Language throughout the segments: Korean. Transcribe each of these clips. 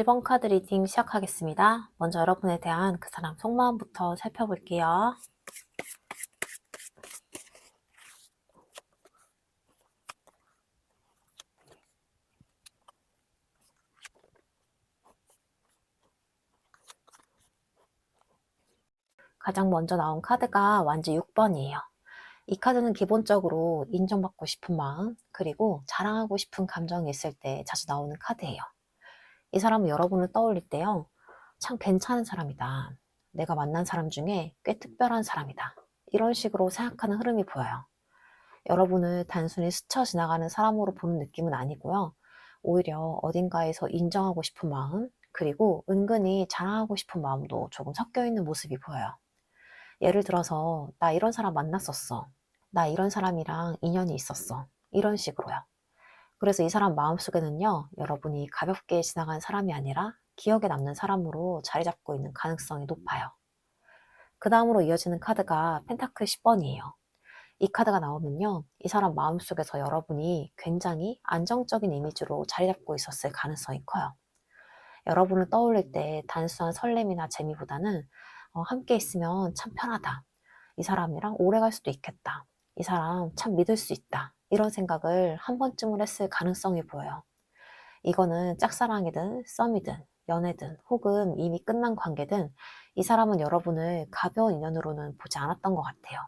1번 카드 리딩 시작하겠습니다. 먼저 여러분에 대한 그 사람 속마음부터 살펴볼게요. 가장 먼저 나온 카드가 완지 6번이에요. 이 카드는 기본적으로 인정받고 싶은 마음, 그리고 자랑하고 싶은 감정이 있을 때 자주 나오는 카드예요. 이 사람은 여러분을 떠올릴 때요, 참 괜찮은 사람이다. 내가 만난 사람 중에 꽤 특별한 사람이다. 이런 식으로 생각하는 흐름이 보여요. 여러분을 단순히 스쳐 지나가는 사람으로 보는 느낌은 아니고요. 오히려 어딘가에서 인정하고 싶은 마음, 그리고 은근히 자랑하고 싶은 마음도 조금 섞여 있는 모습이 보여요. 예를 들어서, 나 이런 사람 만났었어. 나 이런 사람이랑 인연이 있었어. 이런 식으로요. 그래서 이 사람 마음속에는요, 여러분이 가볍게 지나간 사람이 아니라 기억에 남는 사람으로 자리 잡고 있는 가능성이 높아요. 그 다음으로 이어지는 카드가 펜타클 10번이에요. 이 카드가 나오면요, 이 사람 마음속에서 여러분이 굉장히 안정적인 이미지로 자리 잡고 있었을 가능성이 커요. 여러분을 떠올릴 때 단순한 설렘이나 재미보다는 함께 있으면 참 편하다. 이 사람이랑 오래 갈 수도 있겠다. 이 사람 참 믿을 수 있다. 이런 생각을 한 번쯤은 했을 가능성이 보여요. 이거는 짝사랑이든 썸이든 연애든 혹은 이미 끝난 관계든 이 사람은 여러분을 가벼운 인연으로는 보지 않았던 것 같아요.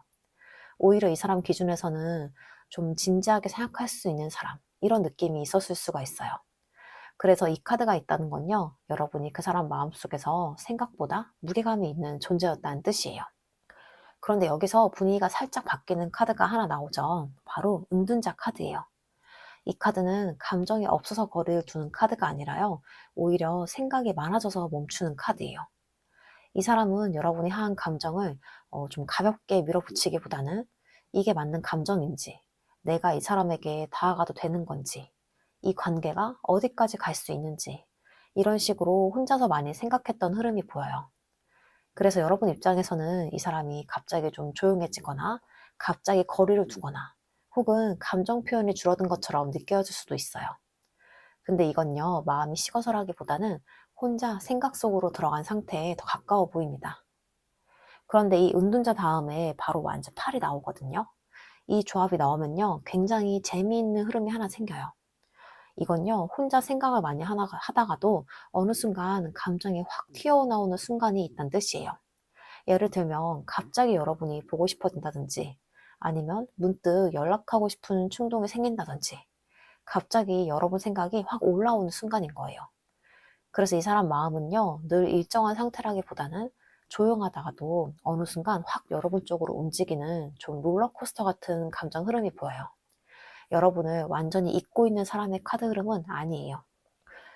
오히려 이 사람 기준에서는 좀 진지하게 생각할 수 있는 사람, 이런 느낌이 있었을 수가 있어요. 그래서 이 카드가 있다는 건요, 여러분이 그 사람 마음속에서 생각보다 무게감이 있는 존재였다는 뜻이에요. 그런데 여기서 분위기가 살짝 바뀌는 카드가 하나 나오죠. 바로 은둔자 카드예요. 이 카드는 감정이 없어서 거리를 두는 카드가 아니라요, 오히려 생각이 많아져서 멈추는 카드예요. 이 사람은 여러분이 한 감정을 좀 가볍게 밀어붙이기보다는 이게 맞는 감정인지, 내가 이 사람에게 다가가도 되는 건지, 이 관계가 어디까지 갈 수 있는지, 이런 식으로 혼자서 많이 생각했던 흐름이 보여요. 그래서 여러분 입장에서는 이 사람이 갑자기 좀 조용해지거나 갑자기 거리를 두거나 혹은 감정 표현이 줄어든 것처럼 느껴질 수도 있어요. 근데 이건요, 마음이 식어서라기보다는 혼자 생각 속으로 들어간 상태에 더 가까워 보입니다. 그런데 이 은둔자 다음에 바로 완전 팔이 나오거든요. 이 조합이 나오면요, 굉장히 재미있는 흐름이 하나 생겨요. 이건요, 혼자 생각을 많이 하다가도 어느 순간 감정이 확 튀어나오는 순간이 있다는 뜻이에요. 예를 들면 갑자기 여러분이 보고 싶어진다든지, 아니면 문득 연락하고 싶은 충동이 생긴다든지, 갑자기 여러분 생각이 확 올라오는 순간인 거예요. 그래서 이 사람 마음은요, 늘 일정한 상태라기보다는 조용하다가도 어느 순간 확 여러분 쪽으로 움직이는 좀 롤러코스터 같은 감정 흐름이 보여요. 여러분을 완전히 잊고 있는 사람의 카드 흐름은 아니에요.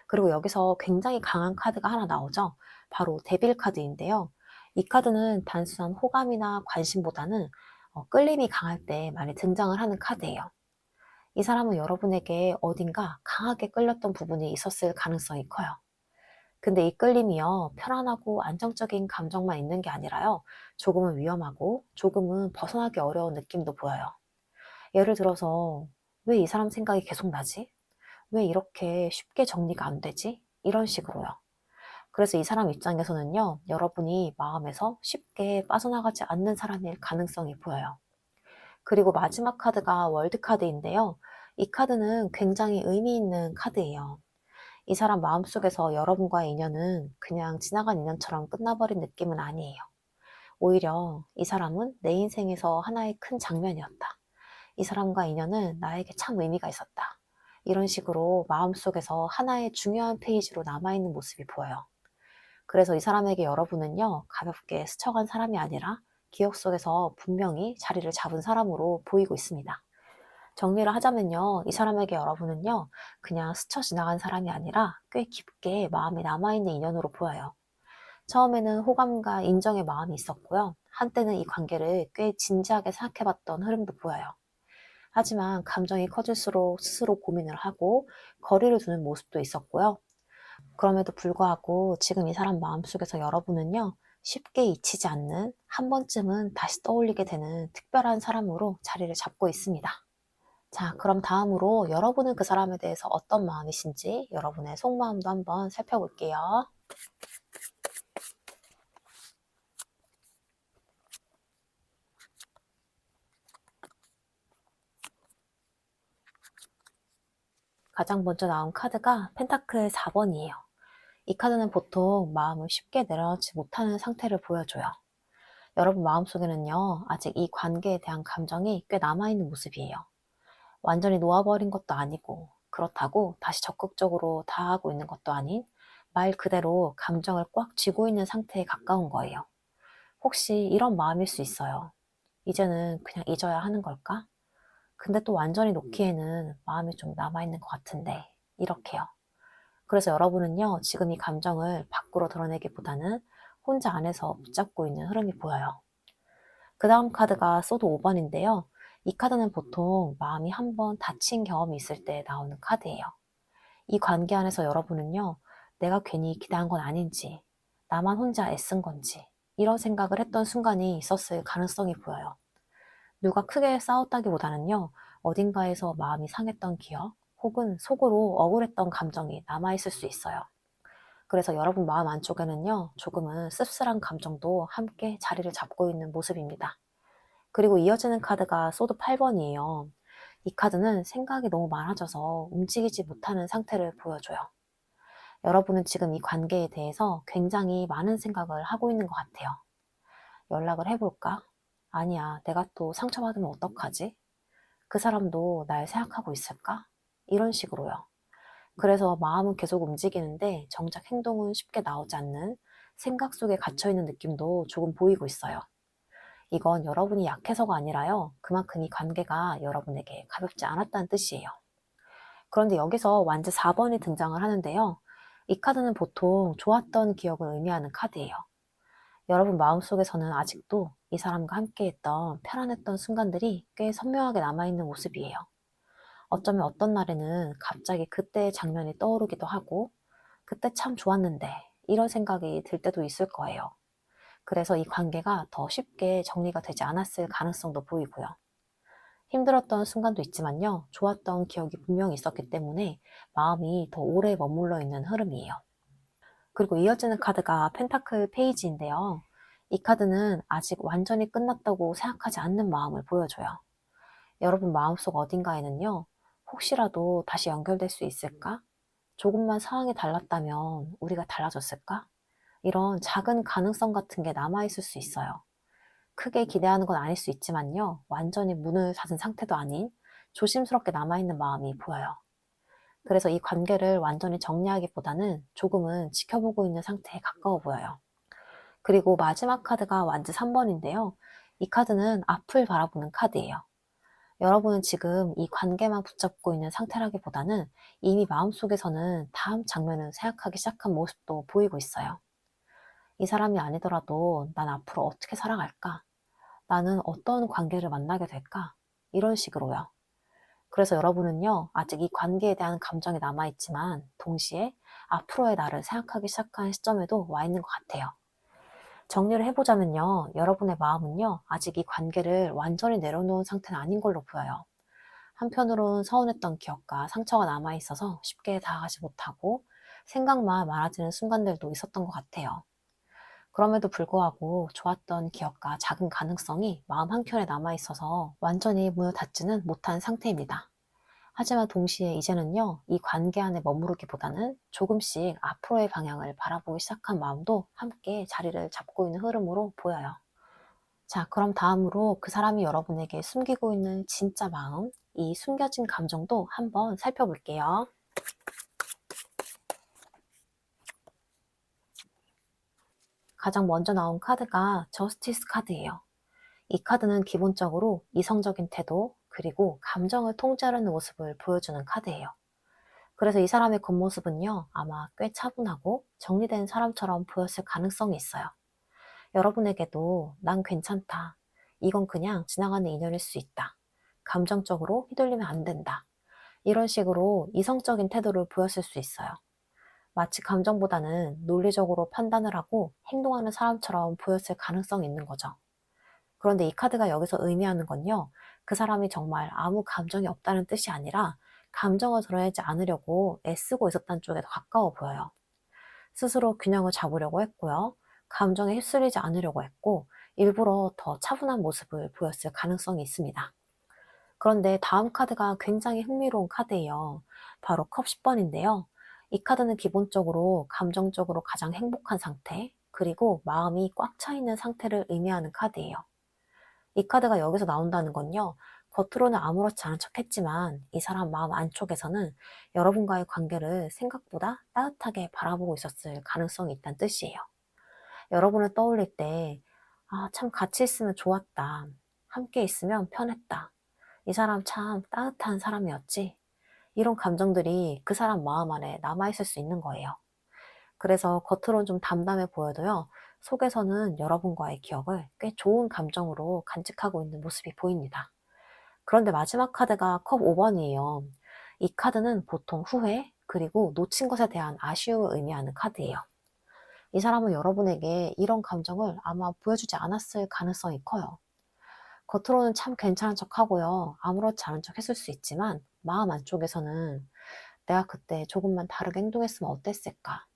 그리고 여기서 굉장히 강한 카드가 하나 나오죠. 바로 데빌 카드인데요. 이 카드는 단순한 호감이나 관심보다는 끌림이 강할 때 많이 등장을 하는 카드예요. 이 사람은 여러분에게 어딘가 강하게 끌렸던 부분이 있었을 가능성이 커요. 근데 이 끌림이요, 편안하고 안정적인 감정만 있는 게 아니라요, 조금은 위험하고 조금은 벗어나기 어려운 느낌도 보여요. 예를 들어서, 왜 이 사람 생각이 계속 나지? 왜 이렇게 쉽게 정리가 안 되지? 이런 식으로요. 그래서 이 사람 입장에서는요, 여러분이 마음에서 쉽게 빠져나가지 않는 사람일 가능성이 보여요. 그리고 마지막 카드가 월드 카드인데요. 이 카드는 굉장히 의미 있는 카드예요. 이 사람 마음속에서 여러분과의 인연은 그냥 지나간 인연처럼 끝나버린 느낌은 아니에요. 오히려 이 사람은 내 인생에서 하나의 큰 장면이었다. 이 사람과 인연은 나에게 참 의미가 있었다. 이런 식으로 마음속에서 하나의 중요한 페이지로 남아있는 모습이 보여요. 그래서 이 사람에게 여러분은요, 가볍게 스쳐간 사람이 아니라 기억 속에서 분명히 자리를 잡은 사람으로 보이고 있습니다. 정리를 하자면요, 이 사람에게 여러분은요, 그냥 스쳐 지나간 사람이 아니라 꽤 깊게 마음에 남아있는 인연으로 보여요. 처음에는 호감과 인정의 마음이 있었고요. 한때는 이 관계를 꽤 진지하게 생각해봤던 흐름도 보여요. 하지만 감정이 커질수록 스스로 고민을 하고 거리를 두는 모습도 있었고요. 그럼에도 불구하고 지금 이 사람 마음속에서 여러분은요, 쉽게 잊히지 않는, 한 번쯤은 다시 떠올리게 되는 특별한 사람으로 자리를 잡고 있습니다. 자, 그럼 다음으로 여러분은 그 사람에 대해서 어떤 마음이신지 여러분의 속마음도 한번 살펴볼게요. 가장 먼저 나온 카드가 펜타클 4번이에요. 이 카드는 보통 마음을 쉽게 내려놓지 못하는 상태를 보여줘요. 여러분 마음속에는요, 아직 이 관계에 대한 감정이 꽤 남아있는 모습이에요. 완전히 놓아버린 것도 아니고, 그렇다고 다시 적극적으로 다하고 있는 것도 아닌, 말 그대로 감정을 꽉 쥐고 있는 상태에 가까운 거예요. 혹시 이런 마음일 수 있어요. 이제는 그냥 잊어야 하는 걸까? 근데 또 완전히 놓기에는 마음이 좀 남아있는 것 같은데, 이렇게요. 그래서 여러분은요, 지금 이 감정을 밖으로 드러내기보다는 혼자 안에서 붙잡고 있는 흐름이 보여요. 그 다음 카드가 소드 5번인데요. 이 카드는 보통 마음이 한번 다친 경험이 있을 때 나오는 카드예요. 이 관계 안에서 여러분은요, 내가 괜히 기대한 건 아닌지, 나만 혼자 애쓴 건지, 이런 생각을 했던 순간이 있었을 가능성이 보여요. 누가 크게 싸웠다기보다는요, 어딘가에서 마음이 상했던 기억, 혹은 속으로 억울했던 감정이 남아있을 수 있어요. 그래서 여러분 마음 안쪽에는요, 조금은 씁쓸한 감정도 함께 자리를 잡고 있는 모습입니다. 그리고 이어지는 카드가 소드 8번이에요. 이 카드는 생각이 너무 많아져서 움직이지 못하는 상태를 보여줘요. 여러분은 지금 이 관계에 대해서 굉장히 많은 생각을 하고 있는 것 같아요. 연락을 해볼까? 아니야, 내가 또 상처받으면 어떡하지? 그 사람도 날 생각하고 있을까? 이런 식으로요. 그래서 마음은 계속 움직이는데 정작 행동은 쉽게 나오지 않는 생각 속에 갇혀있는 느낌도 조금 보이고 있어요. 이건 여러분이 약해서가 아니라요. 그만큼 이 관계가 여러분에게 가볍지 않았다는 뜻이에요. 그런데 여기서 완즈 4번이 등장을 하는데요. 이 카드는 보통 좋았던 기억을 의미하는 카드예요. 여러분 마음속에서는 아직도 이 사람과 함께했던 편안했던 순간들이 꽤 선명하게 남아있는 모습이에요. 어쩌면 어떤 날에는 갑자기 그때의 장면이 떠오르기도 하고, 그때 참 좋았는데, 이런 생각이 들 때도 있을 거예요. 그래서 이 관계가 더 쉽게 정리가 되지 않았을 가능성도 보이고요. 힘들었던 순간도 있지만요, 좋았던 기억이 분명히 있었기 때문에 마음이 더 오래 머물러 있는 흐름이에요. 그리고 이어지는 카드가 펜타클 페이지인데요. 이 카드는 아직 완전히 끝났다고 생각하지 않는 마음을 보여줘요. 여러분 마음속 어딘가에는요, 혹시라도 다시 연결될 수 있을까? 조금만 상황이 달랐다면 우리가 달라졌을까? 이런 작은 가능성 같은 게 남아있을 수 있어요. 크게 기대하는 건 아닐 수 있지만요, 완전히 문을 닫은 상태도 아닌 조심스럽게 남아있는 마음이 보여요. 그래서 이 관계를 완전히 정리하기보다는 조금은 지켜보고 있는 상태에 가까워 보여요. 그리고 마지막 카드가 완즈 3번인데요. 이 카드는 앞을 바라보는 카드예요. 여러분은 지금 이 관계만 붙잡고 있는 상태라기보다는 이미 마음속에서는 다음 장면을 생각하기 시작한 모습도 보이고 있어요. 이 사람이 아니더라도 난 앞으로 어떻게 살아갈까? 나는 어떤 관계를 만나게 될까? 이런 식으로요. 그래서 여러분은요, 아직 이 관계에 대한 감정이 남아있지만, 동시에 앞으로의 나를 생각하기 시작한 시점에도 와 있는 것 같아요. 정리를 해보자면요, 여러분의 마음은요, 아직 이 관계를 완전히 내려놓은 상태는 아닌 걸로 보여요. 한편으론 서운했던 기억과 상처가 남아있어서 쉽게 다가가지 못하고 생각만 많아지는 순간들도 있었던 것 같아요. 그럼에도 불구하고 좋았던 기억과 작은 가능성이 마음 한켠에 남아있어서 완전히 문을 닫지는 못한 상태입니다. 하지만 동시에 이제는요, 이 관계 안에 머무르기보다는 조금씩 앞으로의 방향을 바라보기 시작한 마음도 함께 자리를 잡고 있는 흐름으로 보여요. 자, 그럼 다음으로 그 사람이 여러분에게 숨기고 있는 진짜 마음, 이 숨겨진 감정도 한번 살펴볼게요. 가장 먼저 나온 카드가 저스티스 카드예요. 이 카드는 기본적으로 이성적인 태도, 그리고 감정을 통제하는 모습을 보여주는 카드예요. 그래서 이 사람의 겉모습은요, 아마 꽤 차분하고 정리된 사람처럼 보였을 가능성이 있어요. 여러분에게도 난 괜찮다. 이건 그냥 지나가는 인연일 수 있다. 감정적으로 휘둘리면 안 된다. 이런 식으로 이성적인 태도를 보였을 수 있어요. 마치 감정보다는 논리적으로 판단을 하고 행동하는 사람처럼 보였을 가능성이 있는 거죠. 그런데 이 카드가 여기서 의미하는 건요, 그 사람이 정말 아무 감정이 없다는 뜻이 아니라 감정을 드러내지 않으려고 애쓰고 있었다는 쪽에 더 가까워 보여요. 스스로 균형을 잡으려고 했고요. 감정에 휩쓸리지 않으려고 했고, 일부러 더 차분한 모습을 보였을 가능성이 있습니다. 그런데 다음 카드가 굉장히 흥미로운 카드예요. 바로 컵 10번인데요. 이 카드는 기본적으로 감정적으로 가장 행복한 상태, 그리고 마음이 꽉 차 있는 상태를 의미하는 카드예요. 이 카드가 여기서 나온다는 건요, 겉으로는 아무렇지 않은 척 했지만 이 사람 마음 안쪽에서는 여러분과의 관계를 생각보다 따뜻하게 바라보고 있었을 가능성이 있다는 뜻이에요. 여러분을 떠올릴 때, 아, 참 같이 있으면 좋았다. 함께 있으면 편했다. 이 사람 참 따뜻한 사람이었지. 이런 감정들이 그 사람 마음 안에 남아있을 수 있는 거예요. 그래서 겉으로는 좀 담담해 보여도요, 속에서는 여러분과의 기억을 꽤 좋은 감정으로 간직하고 있는 모습이 보입니다. 그런데 마지막 카드가 컵 5번이에요. 이 카드는 보통 후회, 그리고 놓친 것에 대한 아쉬움을 의미하는 카드예요. 이 사람은 여러분에게 이런 감정을 아마 보여주지 않았을 가능성이 커요. 겉으로는 참 괜찮은 척 하고요, 아무렇지 않은 척 했을 수 있지만 마음 안쪽에서는 내가 그때 조금만 다르게 행동했으면 어땠을까?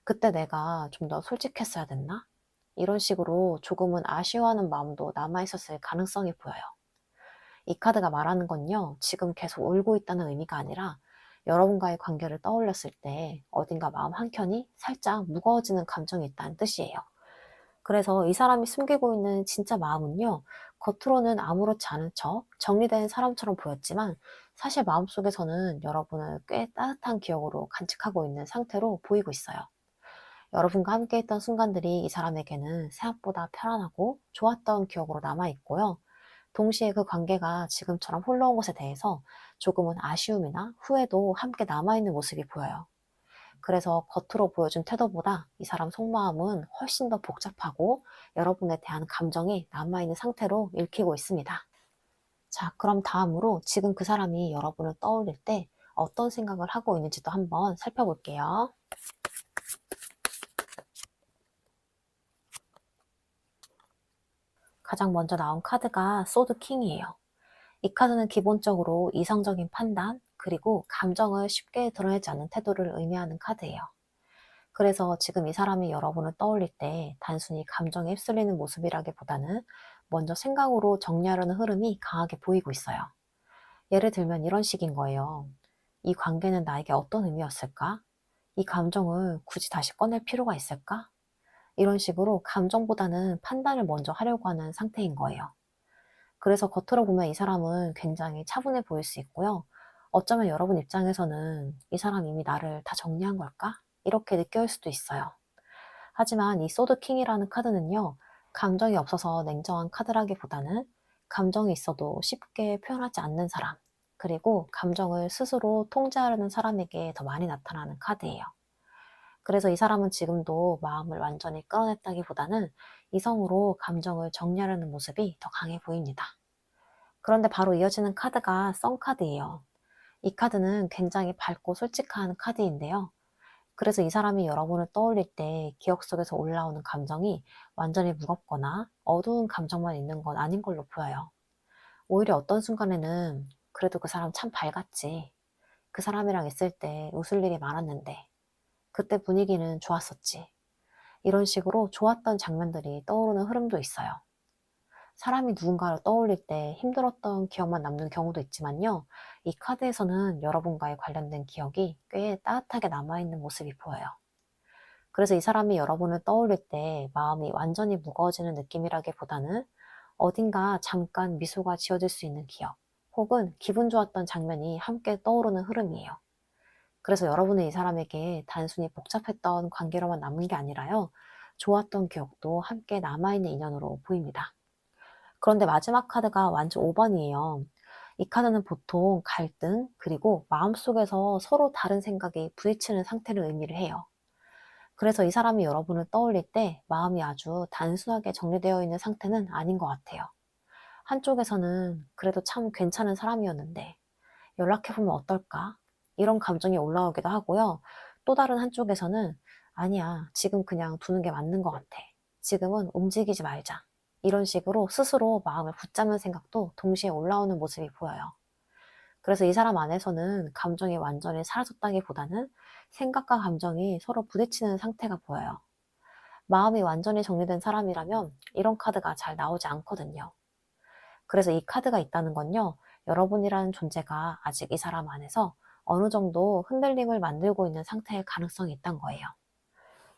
그때 내가 좀 더 솔직했어야 됐나? 이런 식으로 조금은 아쉬워하는 마음도 남아있었을 가능성이 보여요. 이 카드가 말하는 건요, 지금 계속 울고 있다는 의미가 아니라 여러분과의 관계를 떠올렸을 때 어딘가 마음 한켠이 살짝 무거워지는 감정이 있다는 뜻이에요. 그래서 이 사람이 숨기고 있는 진짜 마음은요, 겉으로는 아무렇지 않은 척 정리된 사람처럼 보였지만 사실 마음속에서는 여러분을 꽤 따뜻한 기억으로 간직하고 있는 상태로 보이고 있어요. 여러분과 함께 했던 순간들이 이 사람에게는 생각보다 편안하고 좋았던 기억으로 남아있고요. 동시에 그 관계가 지금처럼 흘러온 것에 대해서 조금은 아쉬움이나 후회도 함께 남아있는 모습이 보여요. 그래서 겉으로 보여준 태도보다 이 사람 속마음은 훨씬 더 복잡하고 여러분에 대한 감정이 남아있는 상태로 읽히고 있습니다. 자, 그럼 다음으로 지금 그 사람이 여러분을 떠올릴 때 어떤 생각을 하고 있는지도 한번 살펴볼게요. 가장 먼저 나온 카드가 소드 킹이에요. 이 카드는 기본적으로 이성적인 판단, 그리고 감정을 쉽게 드러내지 않는 태도를 의미하는 카드예요. 그래서 지금 이 사람이 여러분을 떠올릴 때 단순히 감정에 휩쓸리는 모습이라기보다는 먼저 생각으로 정리하려는 흐름이 강하게 보이고 있어요. 예를 들면 이런 식인 거예요. 이 관계는 나에게 어떤 의미였을까? 이 감정을 굳이 다시 꺼낼 필요가 있을까? 이런 식으로 감정보다는 판단을 먼저 하려고 하는 상태인 거예요. 그래서 겉으로 보면 이 사람은 굉장히 차분해 보일 수 있고요. 어쩌면 여러분 입장에서는 이 사람 이미 나를 다 정리한 걸까? 이렇게 느껴질 수도 있어요. 하지만 이 소드 킹이라는 카드는요, 감정이 없어서 냉정한 카드라기보다는 감정이 있어도 쉽게 표현하지 않는 사람, 그리고 감정을 스스로 통제하려는 사람에게 더 많이 나타나는 카드예요. 그래서 이 사람은 지금도 마음을 완전히 끌어냈다기보다는 이성으로 감정을 정리하려는 모습이 더 강해 보입니다. 그런데 바로 이어지는 카드가 썬 카드예요. 이 카드는 굉장히 밝고 솔직한 카드인데요. 그래서 이 사람이 여러분을 떠올릴 때 기억 속에서 올라오는 감정이 완전히 무겁거나 어두운 감정만 있는 건 아닌 걸로 보여요. 오히려 어떤 순간에는 그래도 그 사람 참 밝았지. 그 사람이랑 있을 때 웃을 일이 많았는데. 그때 분위기는 좋았었지. 이런 식으로 좋았던 장면들이 떠오르는 흐름도 있어요. 사람이 누군가를 떠올릴 때 힘들었던 기억만 남는 경우도 있지만요. 이 카드에서는 여러분과의 관련된 기억이 꽤 따뜻하게 남아있는 모습이 보여요. 그래서 이 사람이 여러분을 떠올릴 때 마음이 완전히 무거워지는 느낌이라기보다는 어딘가 잠깐 미소가 지어질 수 있는 기억, 혹은 기분 좋았던 장면이 함께 떠오르는 흐름이에요. 그래서 여러분은 이 사람에게 단순히 복잡했던 관계로만 남은 게 아니라요, 좋았던 기억도 함께 남아있는 인연으로 보입니다. 그런데 마지막 카드가 완전 5번이에요. 이 카드는 보통 갈등, 그리고 마음속에서 서로 다른 생각이 부딪히는 상태를 의미를 해요. 그래서 이 사람이 여러분을 떠올릴 때 마음이 아주 단순하게 정리되어 있는 상태는 아닌 것 같아요. 한쪽에서는 그래도 참 괜찮은 사람이었는데 연락해보면 어떨까? 이런 감정이 올라오기도 하고요. 또 다른 한쪽에서는 아니야, 지금 그냥 두는 게 맞는 것 같아. 지금은 움직이지 말자. 이런 식으로 스스로 마음을 붙잡는 생각도 동시에 올라오는 모습이 보여요. 그래서 이 사람 안에서는 감정이 완전히 사라졌다기보다는 생각과 감정이 서로 부딪히는 상태가 보여요. 마음이 완전히 정리된 사람이라면 이런 카드가 잘 나오지 않거든요. 그래서 이 카드가 있다는 건요, 여러분이라는 존재가 아직 이 사람 안에서 어느 정도 흔들림을 만들고 있는 상태일 가능성이 있다는 거예요.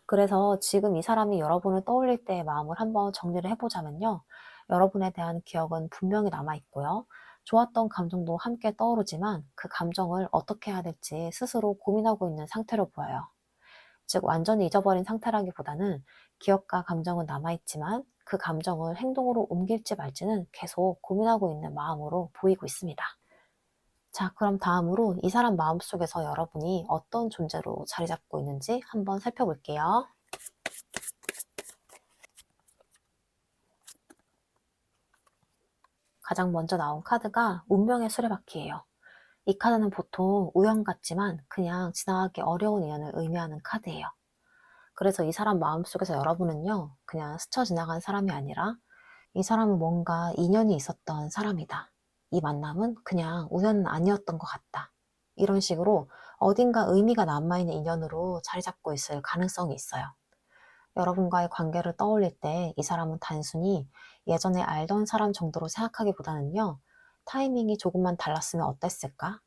그래서 지금 이 사람이 여러분을 떠올릴 때의 마음을 한번 정리를 해보자면요. 여러분에 대한 기억은 분명히 남아있고요. 좋았던 감정도 함께 떠오르지만 그 감정을 어떻게 해야 될지 스스로 고민하고 있는 상태로 보여요. 즉, 완전히 잊어버린 상태라기보다는 기억과 감정은 남아있지만 그 감정을 행동으로 옮길지 말지는 계속 고민하고 있는 마음으로 보이고 있습니다. 자, 그럼 다음으로 이 사람 마음속에서 여러분이 어떤 존재로 자리 잡고 있는지 한번 살펴볼게요. 가장 먼저 나온 카드가 운명의 수레바퀴예요. 이 카드는 보통 우연 같지만 그냥 지나가기 어려운 인연을 의미하는 카드예요. 그래서 이 사람 마음속에서 여러분은요, 그냥 스쳐 지나간 사람이 아니라 이 사람은 뭔가 인연이 있었던 사람이다. 이 만남은 그냥 우연은 아니었던 것 같다. 이런 식으로 어딘가 의미가 남아있는 인연으로 자리 잡고 있을 가능성이 있어요. 여러분과의 관계를 떠올릴 때 이 사람은 단순히 예전에 알던 사람 정도로 생각하기보다는요, 타이밍이 조금만 달랐으면 어땠을까?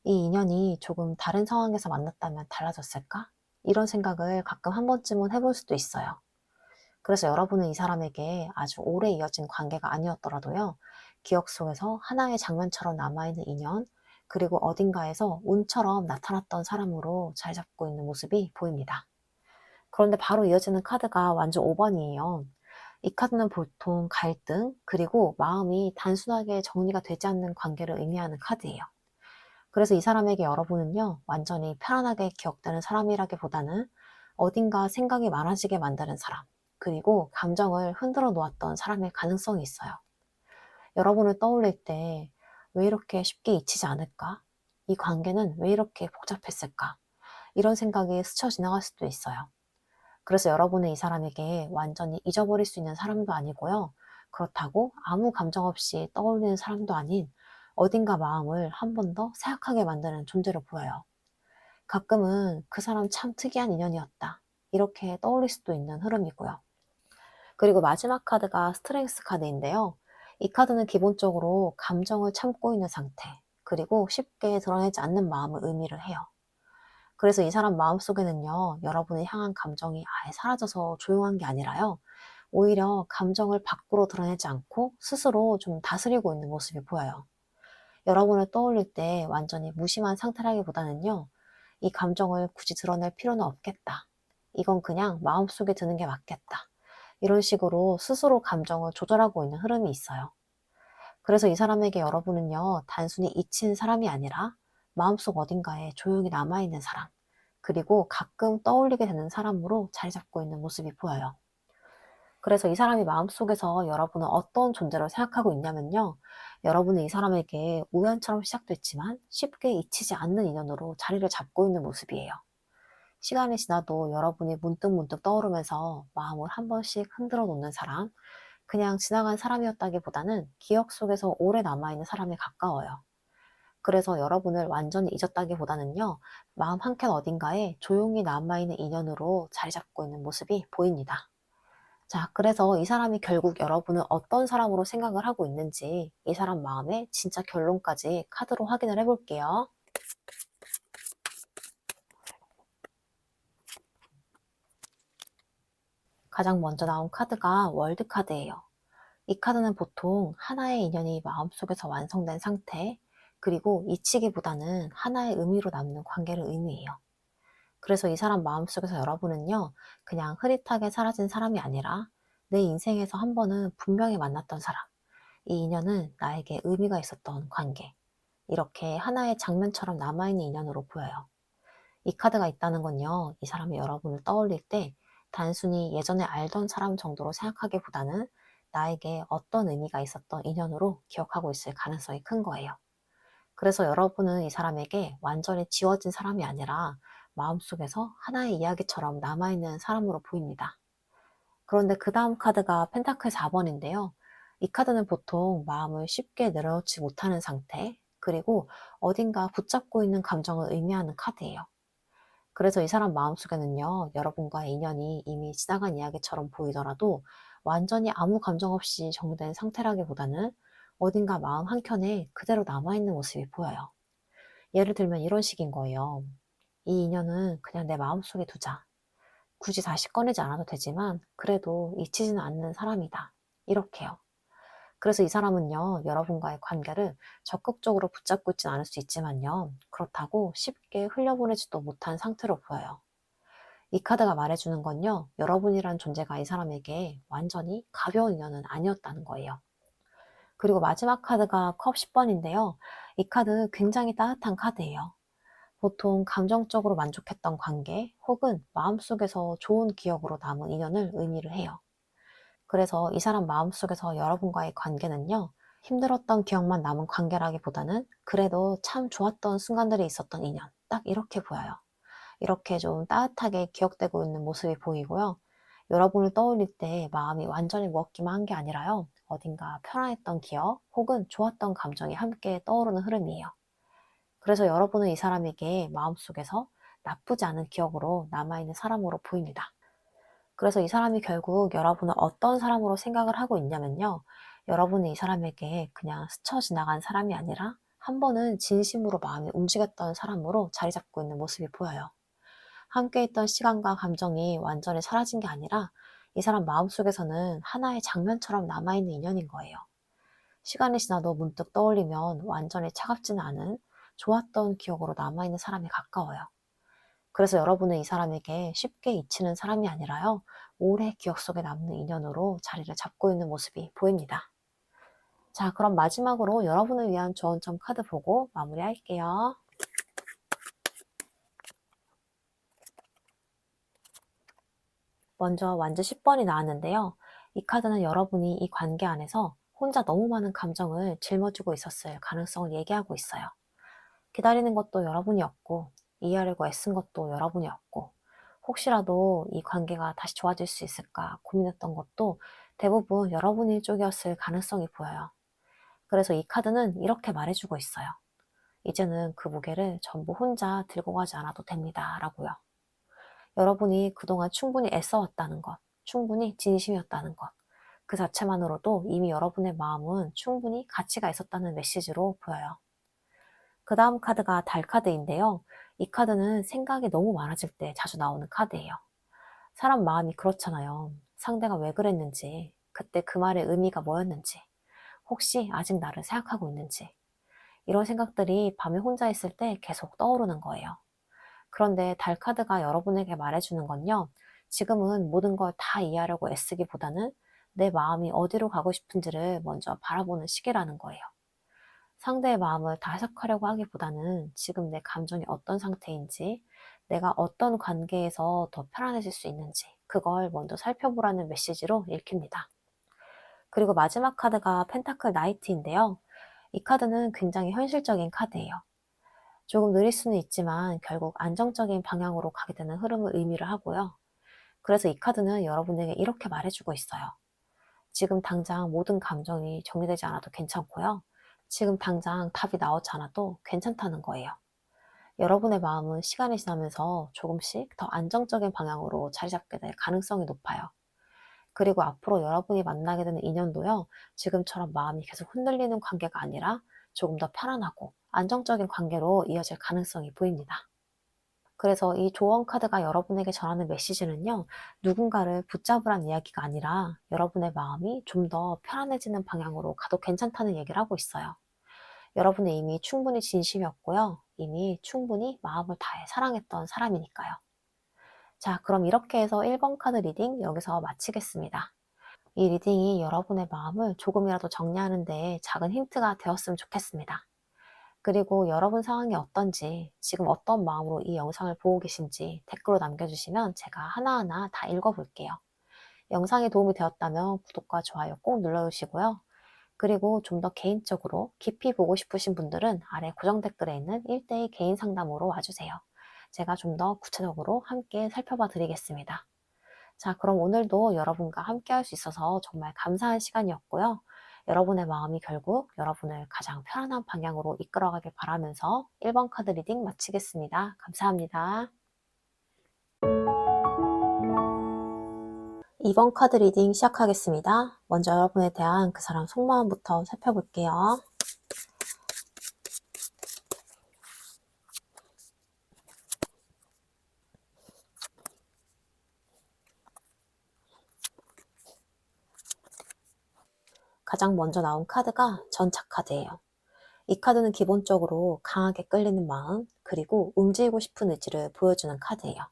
이 인연이 조금 다른 상황에서 만났다면 달라졌을까? 이런 생각을 가끔 한 번쯤은 해볼 수도 있어요. 그래서 여러분은 이 사람에게 아주 오래 이어진 관계가 아니었더라도요, 기억 속에서 하나의 장면처럼 남아있는 인연, 그리고 어딘가에서 운처럼 나타났던 사람으로 잘 잡고 있는 모습이 보입니다. 그런데 바로 이어지는 카드가 완전 5번이에요. 이 카드는 보통 갈등, 그리고 마음이 단순하게 정리가 되지 않는 관계를 의미하는 카드예요. 그래서 이 사람에게 여러분은요, 완전히 편안하게 기억되는 사람이라기보다는 어딘가 생각이 많아지게 만드는 사람, 그리고 감정을 흔들어 놓았던 사람일 가능성이 있어요. 여러분을 떠올릴 때 왜 이렇게 쉽게 잊히지 않을까? 이 관계는 왜 이렇게 복잡했을까? 이런 생각이 스쳐 지나갈 수도 있어요. 그래서 여러분은 이 사람에게 완전히 잊어버릴 수 있는 사람도 아니고요. 그렇다고 아무 감정 없이 떠올리는 사람도 아닌 어딘가 마음을 한 번 더 생각하게 만드는 존재로 보여요. 가끔은 그 사람 참 특이한 인연이었다, 이렇게 떠올릴 수도 있는 흐름이고요. 그리고 마지막 카드가 스트렝스 카드인데요. 이 카드는 기본적으로 감정을 참고 있는 상태, 그리고 쉽게 드러내지 않는 마음을 의미를 해요. 그래서 이 사람 마음속에는요, 여러분을 향한 감정이 아예 사라져서 조용한 게 아니라요, 오히려 감정을 밖으로 드러내지 않고 스스로 좀 다스리고 있는 모습이 보여요. 여러분을 떠올릴 때 완전히 무심한 상태라기보다는요, 이 감정을 굳이 드러낼 필요는 없겠다. 이건 그냥 마음속에 드는 게 맞겠다. 이런 식으로 스스로 감정을 조절하고 있는 흐름이 있어요. 그래서 이 사람에게 여러분은요, 단순히 잊힌 사람이 아니라 마음속 어딘가에 조용히 남아있는 사람, 그리고 가끔 떠올리게 되는 사람으로 자리 잡고 있는 모습이 보여요. 그래서 이 사람이 마음속에서 여러분을 어떤 존재로 생각하고 있냐면요, 여러분은 이 사람에게 우연처럼 시작됐지만 쉽게 잊히지 않는 인연으로 자리를 잡고 있는 모습이에요. 시간이 지나도 여러분이 문득문득 떠오르면서 마음을 한 번씩 흔들어 놓는 사람, 그냥 지나간 사람이었다기보다는 기억 속에서 오래 남아있는 사람에 가까워요. 그래서 여러분을 완전히 잊었다기보다는요, 마음 한켠 어딘가에 조용히 남아있는 인연으로 자리 잡고 있는 모습이 보입니다. 자, 그래서 이 사람이 결국 여러분을 어떤 사람으로 생각을 하고 있는지 이 사람 마음의 진짜 결론까지 카드로 확인을 해볼게요. 가장 먼저 나온 카드가 월드 카드예요. 이 카드는 보통 하나의 인연이 마음속에서 완성된 상태, 그리고 잊히기보다는 하나의 의미로 남는 관계를 의미해요. 그래서 이 사람 마음속에서 여러분은요, 그냥 흐릿하게 사라진 사람이 아니라 내 인생에서 한 번은 분명히 만났던 사람, 이 인연은 나에게 의미가 있었던 관계, 이렇게 하나의 장면처럼 남아있는 인연으로 보여요. 이 카드가 있다는 건요, 이 사람이 여러분을 떠올릴 때 단순히 예전에 알던 사람 정도로 생각하기보다는 나에게 어떤 의미가 있었던 인연으로 기억하고 있을 가능성이 큰 거예요. 그래서 여러분은 이 사람에게 완전히 지워진 사람이 아니라 마음속에서 하나의 이야기처럼 남아있는 사람으로 보입니다. 그런데 그 다음 카드가 펜타클 4번인데요. 이 카드는 보통 마음을 쉽게 내려놓지 못하는 상태, 그리고 어딘가 붙잡고 있는 감정을 의미하는 카드예요. 그래서 이 사람 마음속에는요, 여러분과의 인연이 이미 지나간 이야기처럼 보이더라도 완전히 아무 감정 없이 정리된 상태라기보다는 어딘가 마음 한켠에 그대로 남아있는 모습이 보여요. 예를 들면 이런 식인 거예요. 이 인연은 그냥 내 마음속에 두자. 굳이 다시 꺼내지 않아도 되지만 그래도 잊히지는 않는 사람이다. 이렇게요. 그래서 이 사람은요, 여러분과의 관계를 적극적으로 붙잡고 있진 않을 수 있지만요, 그렇다고 쉽게 흘려보내지도 못한 상태로 보여요. 이 카드가 말해주는 건요, 여러분이란 존재가 이 사람에게 완전히 가벼운 인연은 아니었다는 거예요. 그리고 마지막 카드가 컵 10번인데요. 이 카드 굉장히 따뜻한 카드예요. 보통 감정적으로 만족했던 관계 혹은 마음속에서 좋은 기억으로 남은 인연을 의미를 해요. 그래서 이 사람 마음속에서 여러분과의 관계는요, 힘들었던 기억만 남은 관계라기보다는 그래도 참 좋았던 순간들이 있었던 인연, 딱 이렇게 보여요. 이렇게 좀 따뜻하게 기억되고 있는 모습이 보이고요. 여러분을 떠올릴 때 마음이 완전히 무겁기만 한 게 아니라요, 어딘가 편안했던 기억 혹은 좋았던 감정이 함께 떠오르는 흐름이에요. 그래서 여러분은 이 사람에게 마음속에서 나쁘지 않은 기억으로 남아있는 사람으로 보입니다. 그래서 이 사람이 결국 여러분을 어떤 사람으로 생각을 하고 있냐면요, 여러분은 이 사람에게 그냥 스쳐 지나간 사람이 아니라 한 번은 진심으로 마음이 움직였던 사람으로 자리 잡고 있는 모습이 보여요. 함께 있던 시간과 감정이 완전히 사라진 게 아니라 이 사람 마음속에서는 하나의 장면처럼 남아있는 인연인 거예요. 시간이 지나도 문득 떠올리면 완전히 차갑지는 않은 좋았던 기억으로 남아있는 사람에 가까워요. 그래서 여러분은 이 사람에게 쉽게 잊히는 사람이 아니라요, 오래 기억 속에 남는 인연으로 자리를 잡고 있는 모습이 보입니다. 자, 그럼 마지막으로 여러분을 위한 조언점 카드 보고 마무리할게요. 먼저 완즈 10번이 나왔는데요. 이 카드는 여러분이 이 관계 안에서 혼자 너무 많은 감정을 짊어지고 있었을 가능성을 얘기하고 있어요. 기다리는 것도 여러분이었고, 이해하려고 애쓴 것도 여러분이었고, 혹시라도 이 관계가 다시 좋아질 수 있을까 고민했던 것도 대부분 여러분이 쪽이었을 가능성이 보여요. 그래서 이 카드는 이렇게 말해주고 있어요. 이제는 그 무게를 전부 혼자 들고 가지 않아도 됩니다. 라고요. 여러분이 그동안 충분히 애써왔다는 것, 충분히 진심이었다는 것, 그 자체만으로도 이미 여러분의 마음은 충분히 가치가 있었다는 메시지로 보여요. 그 다음 카드가 달 카드인데요. 이 카드는 생각이 너무 많아질 때 자주 나오는 카드예요. 사람 마음이 그렇잖아요. 상대가 왜 그랬는지, 그때 그 말의 의미가 뭐였는지, 혹시 아직 나를 생각하고 있는지, 이런 생각들이 밤에 혼자 있을 때 계속 떠오르는 거예요. 그런데 달 카드가 여러분에게 말해주는 건요, 지금은 모든 걸 다 이해하려고 애쓰기보다는 내 마음이 어디로 가고 싶은지를 먼저 바라보는 시기라는 거예요. 상대의 마음을 다 해석하려고 하기보다는 지금 내 감정이 어떤 상태인지, 내가 어떤 관계에서 더 편안해질 수 있는지, 그걸 먼저 살펴보라는 메시지로 읽힙니다. 그리고 마지막 카드가 펜타클 나이트인데요. 이 카드는 굉장히 현실적인 카드예요. 조금 느릴 수는 있지만 결국 안정적인 방향으로 가게 되는 흐름을 의미를 하고요. 그래서 이 카드는 여러분에게 이렇게 말해주고 있어요. 지금 당장 모든 감정이 정리되지 않아도 괜찮고요. 지금 당장 답이 나오지 않아도 괜찮다는 거예요. 여러분의 마음은 시간이 지나면서 조금씩 더 안정적인 방향으로 자리 잡게 될 가능성이 높아요. 그리고 앞으로 여러분이 만나게 되는 인연도요, 지금처럼 마음이 계속 흔들리는 관계가 아니라 조금 더 편안하고 안정적인 관계로 이어질 가능성이 보입니다. 그래서 이 조언 카드가 여러분에게 전하는 메시지는요, 누군가를 붙잡으란 이야기가 아니라 여러분의 마음이 좀 더 편안해지는 방향으로 가도 괜찮다는 얘기를 하고 있어요. 여러분은 이미 충분히 진심이었고요. 이미 충분히 마음을 다해 사랑했던 사람이니까요. 자, 그럼 이렇게 해서 1번 카드 리딩 여기서 마치겠습니다. 이 리딩이 여러분의 마음을 조금이라도 정리하는 데 작은 힌트가 되었으면 좋겠습니다. 그리고 여러분 상황이 어떤지, 지금 어떤 마음으로 이 영상을 보고 계신지 댓글로 남겨주시면 제가 하나하나 다 읽어볼게요. 영상이 도움이 되었다면 구독과 좋아요 꼭 눌러주시고요. 그리고 좀 더 개인적으로 깊이 보고 싶으신 분들은 아래 고정 댓글에 있는 1대1 개인 상담으로 와주세요. 제가 좀 더 구체적으로 함께 살펴봐 드리겠습니다. 자, 그럼 오늘도 여러분과 함께 할 수 있어서 정말 감사한 시간이었고요. 여러분의 마음이 결국 여러분을 가장 편안한 방향으로 이끌어가길 바라면서 1번 카드 리딩 마치겠습니다. 감사합니다. 2번 카드 리딩 시작하겠습니다. 먼저 여러분에 대한 그 사람 속마음부터 살펴볼게요. 가장 먼저 나온 카드가 전차 카드예요. 이 카드는 기본적으로 강하게 끌리는 마음, 그리고 움직이고 싶은 의지를 보여주는 카드예요.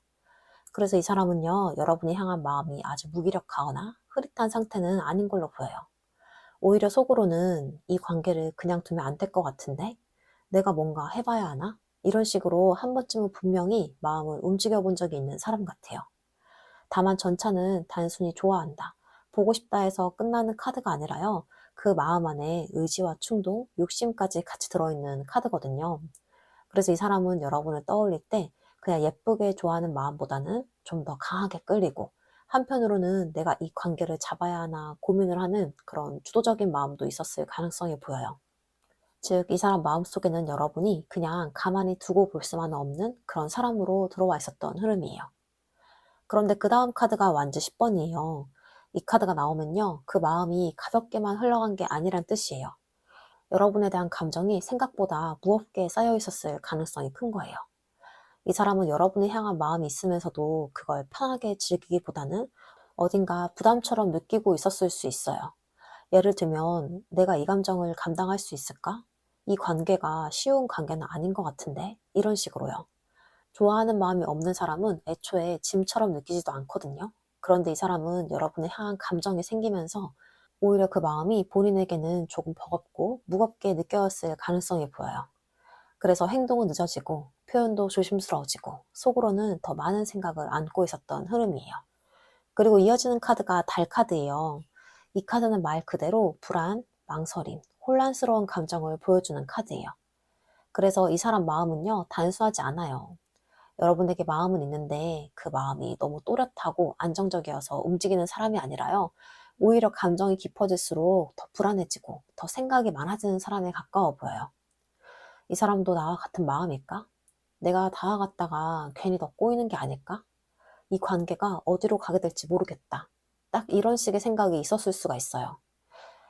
그래서 이 사람은요, 여러분이 향한 마음이 아주 무기력하거나 흐릿한 상태는 아닌 걸로 보여요. 오히려 속으로는 이 관계를 그냥 두면 안 될 것 같은데? 내가 뭔가 해봐야 하나? 이런 식으로 한 번쯤은 분명히 마음을 움직여 본 적이 있는 사람 같아요. 다만 전차는 단순히 좋아한다, 보고 싶다 해서 끝나는 카드가 아니라요. 그 마음 안에 의지와 충동, 욕심까지 같이 들어있는 카드거든요. 그래서 이 사람은 여러분을 떠올릴 때 그냥 예쁘게 좋아하는 마음보다는 좀 더 강하게 끌리고, 한편으로는 내가 이 관계를 잡아야 하나 고민을 하는 그런 주도적인 마음도 있었을 가능성이 보여요. 즉, 이 사람 마음속에는 여러분이 그냥 가만히 두고 볼 수만 없는 그런 사람으로 들어와 있었던 흐름이에요. 그런데 그 다음 카드가 완즈 10번이에요. 이 카드가 나오면요, 그 마음이 가볍게만 흘러간 게 아니란 뜻이에요. 여러분에 대한 감정이 생각보다 무겁게 쌓여 있었을 가능성이 큰 거예요. 이 사람은 여러분을 향한 마음이 있으면서도 그걸 편하게 즐기기보다는 어딘가 부담처럼 느끼고 있었을 수 있어요. 예를 들면, 내가 이 감정을 감당할 수 있을까? 이 관계가 쉬운 관계는 아닌 것 같은데? 이런 식으로요. 좋아하는 마음이 없는 사람은 애초에 짐처럼 느끼지도 않거든요. 그런데 이 사람은 여러분을 향한 감정이 생기면서 오히려 그 마음이 본인에게는 조금 버겁고 무겁게 느껴졌을 가능성이 보여요. 그래서 행동은 늦어지고 표현도 조심스러워지고 속으로는 더 많은 생각을 안고 있었던 흐름이에요. 그리고 이어지는 카드가 달 카드예요. 이 카드는 말 그대로 불안, 망설임, 혼란스러운 감정을 보여주는 카드예요. 그래서 이 사람 마음은요, 단순하지 않아요. 여러분에게 마음은 있는데 그 마음이 너무 또렷하고 안정적이어서 움직이는 사람이 아니라요. 오히려 감정이 깊어질수록 더 불안해지고 더 생각이 많아지는 사람에 가까워 보여요. 이 사람도 나와 같은 마음일까? 내가 다가갔다가 괜히 더 꼬이는 게 아닐까? 이 관계가 어디로 가게 될지 모르겠다. 딱 이런 식의 생각이 있었을 수가 있어요.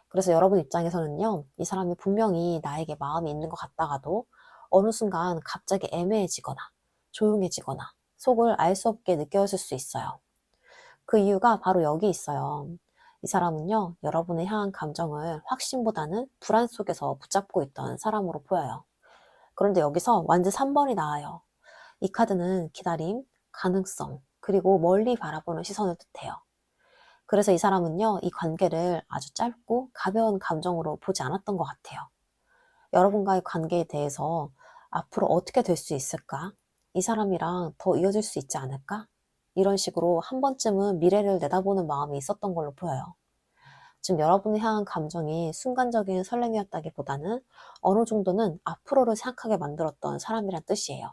그래서 여러분 입장에서는요, 이 사람이 분명히 나에게 마음이 있는 것 같다가도 어느 순간 갑자기 애매해지거나 조용해지거나 속을 알 수 없게 느껴질 수 있어요. 그 이유가 바로 여기 있어요. 이 사람은요, 여러분의 향한 감정을 확신보다는 불안 속에서 붙잡고 있던 사람으로 보여요. 그런데 여기서 완즈 3번이 나와요. 이 카드는 기다림, 가능성, 그리고 멀리 바라보는 시선을 뜻해요. 그래서 이 사람은요, 이 관계를 아주 짧고 가벼운 감정으로 보지 않았던 것 같아요. 여러분과의 관계에 대해서 앞으로 어떻게 될 수 있을까? 이 사람이랑 더 이어질 수 있지 않을까? 이런 식으로 한 번쯤은 미래를 내다보는 마음이 있었던 걸로 보여요. 지금 여러분을 향한 감정이 순간적인 설렘이었다기보다는 어느 정도는 앞으로를 생각하게 만들었던 사람이란 뜻이에요.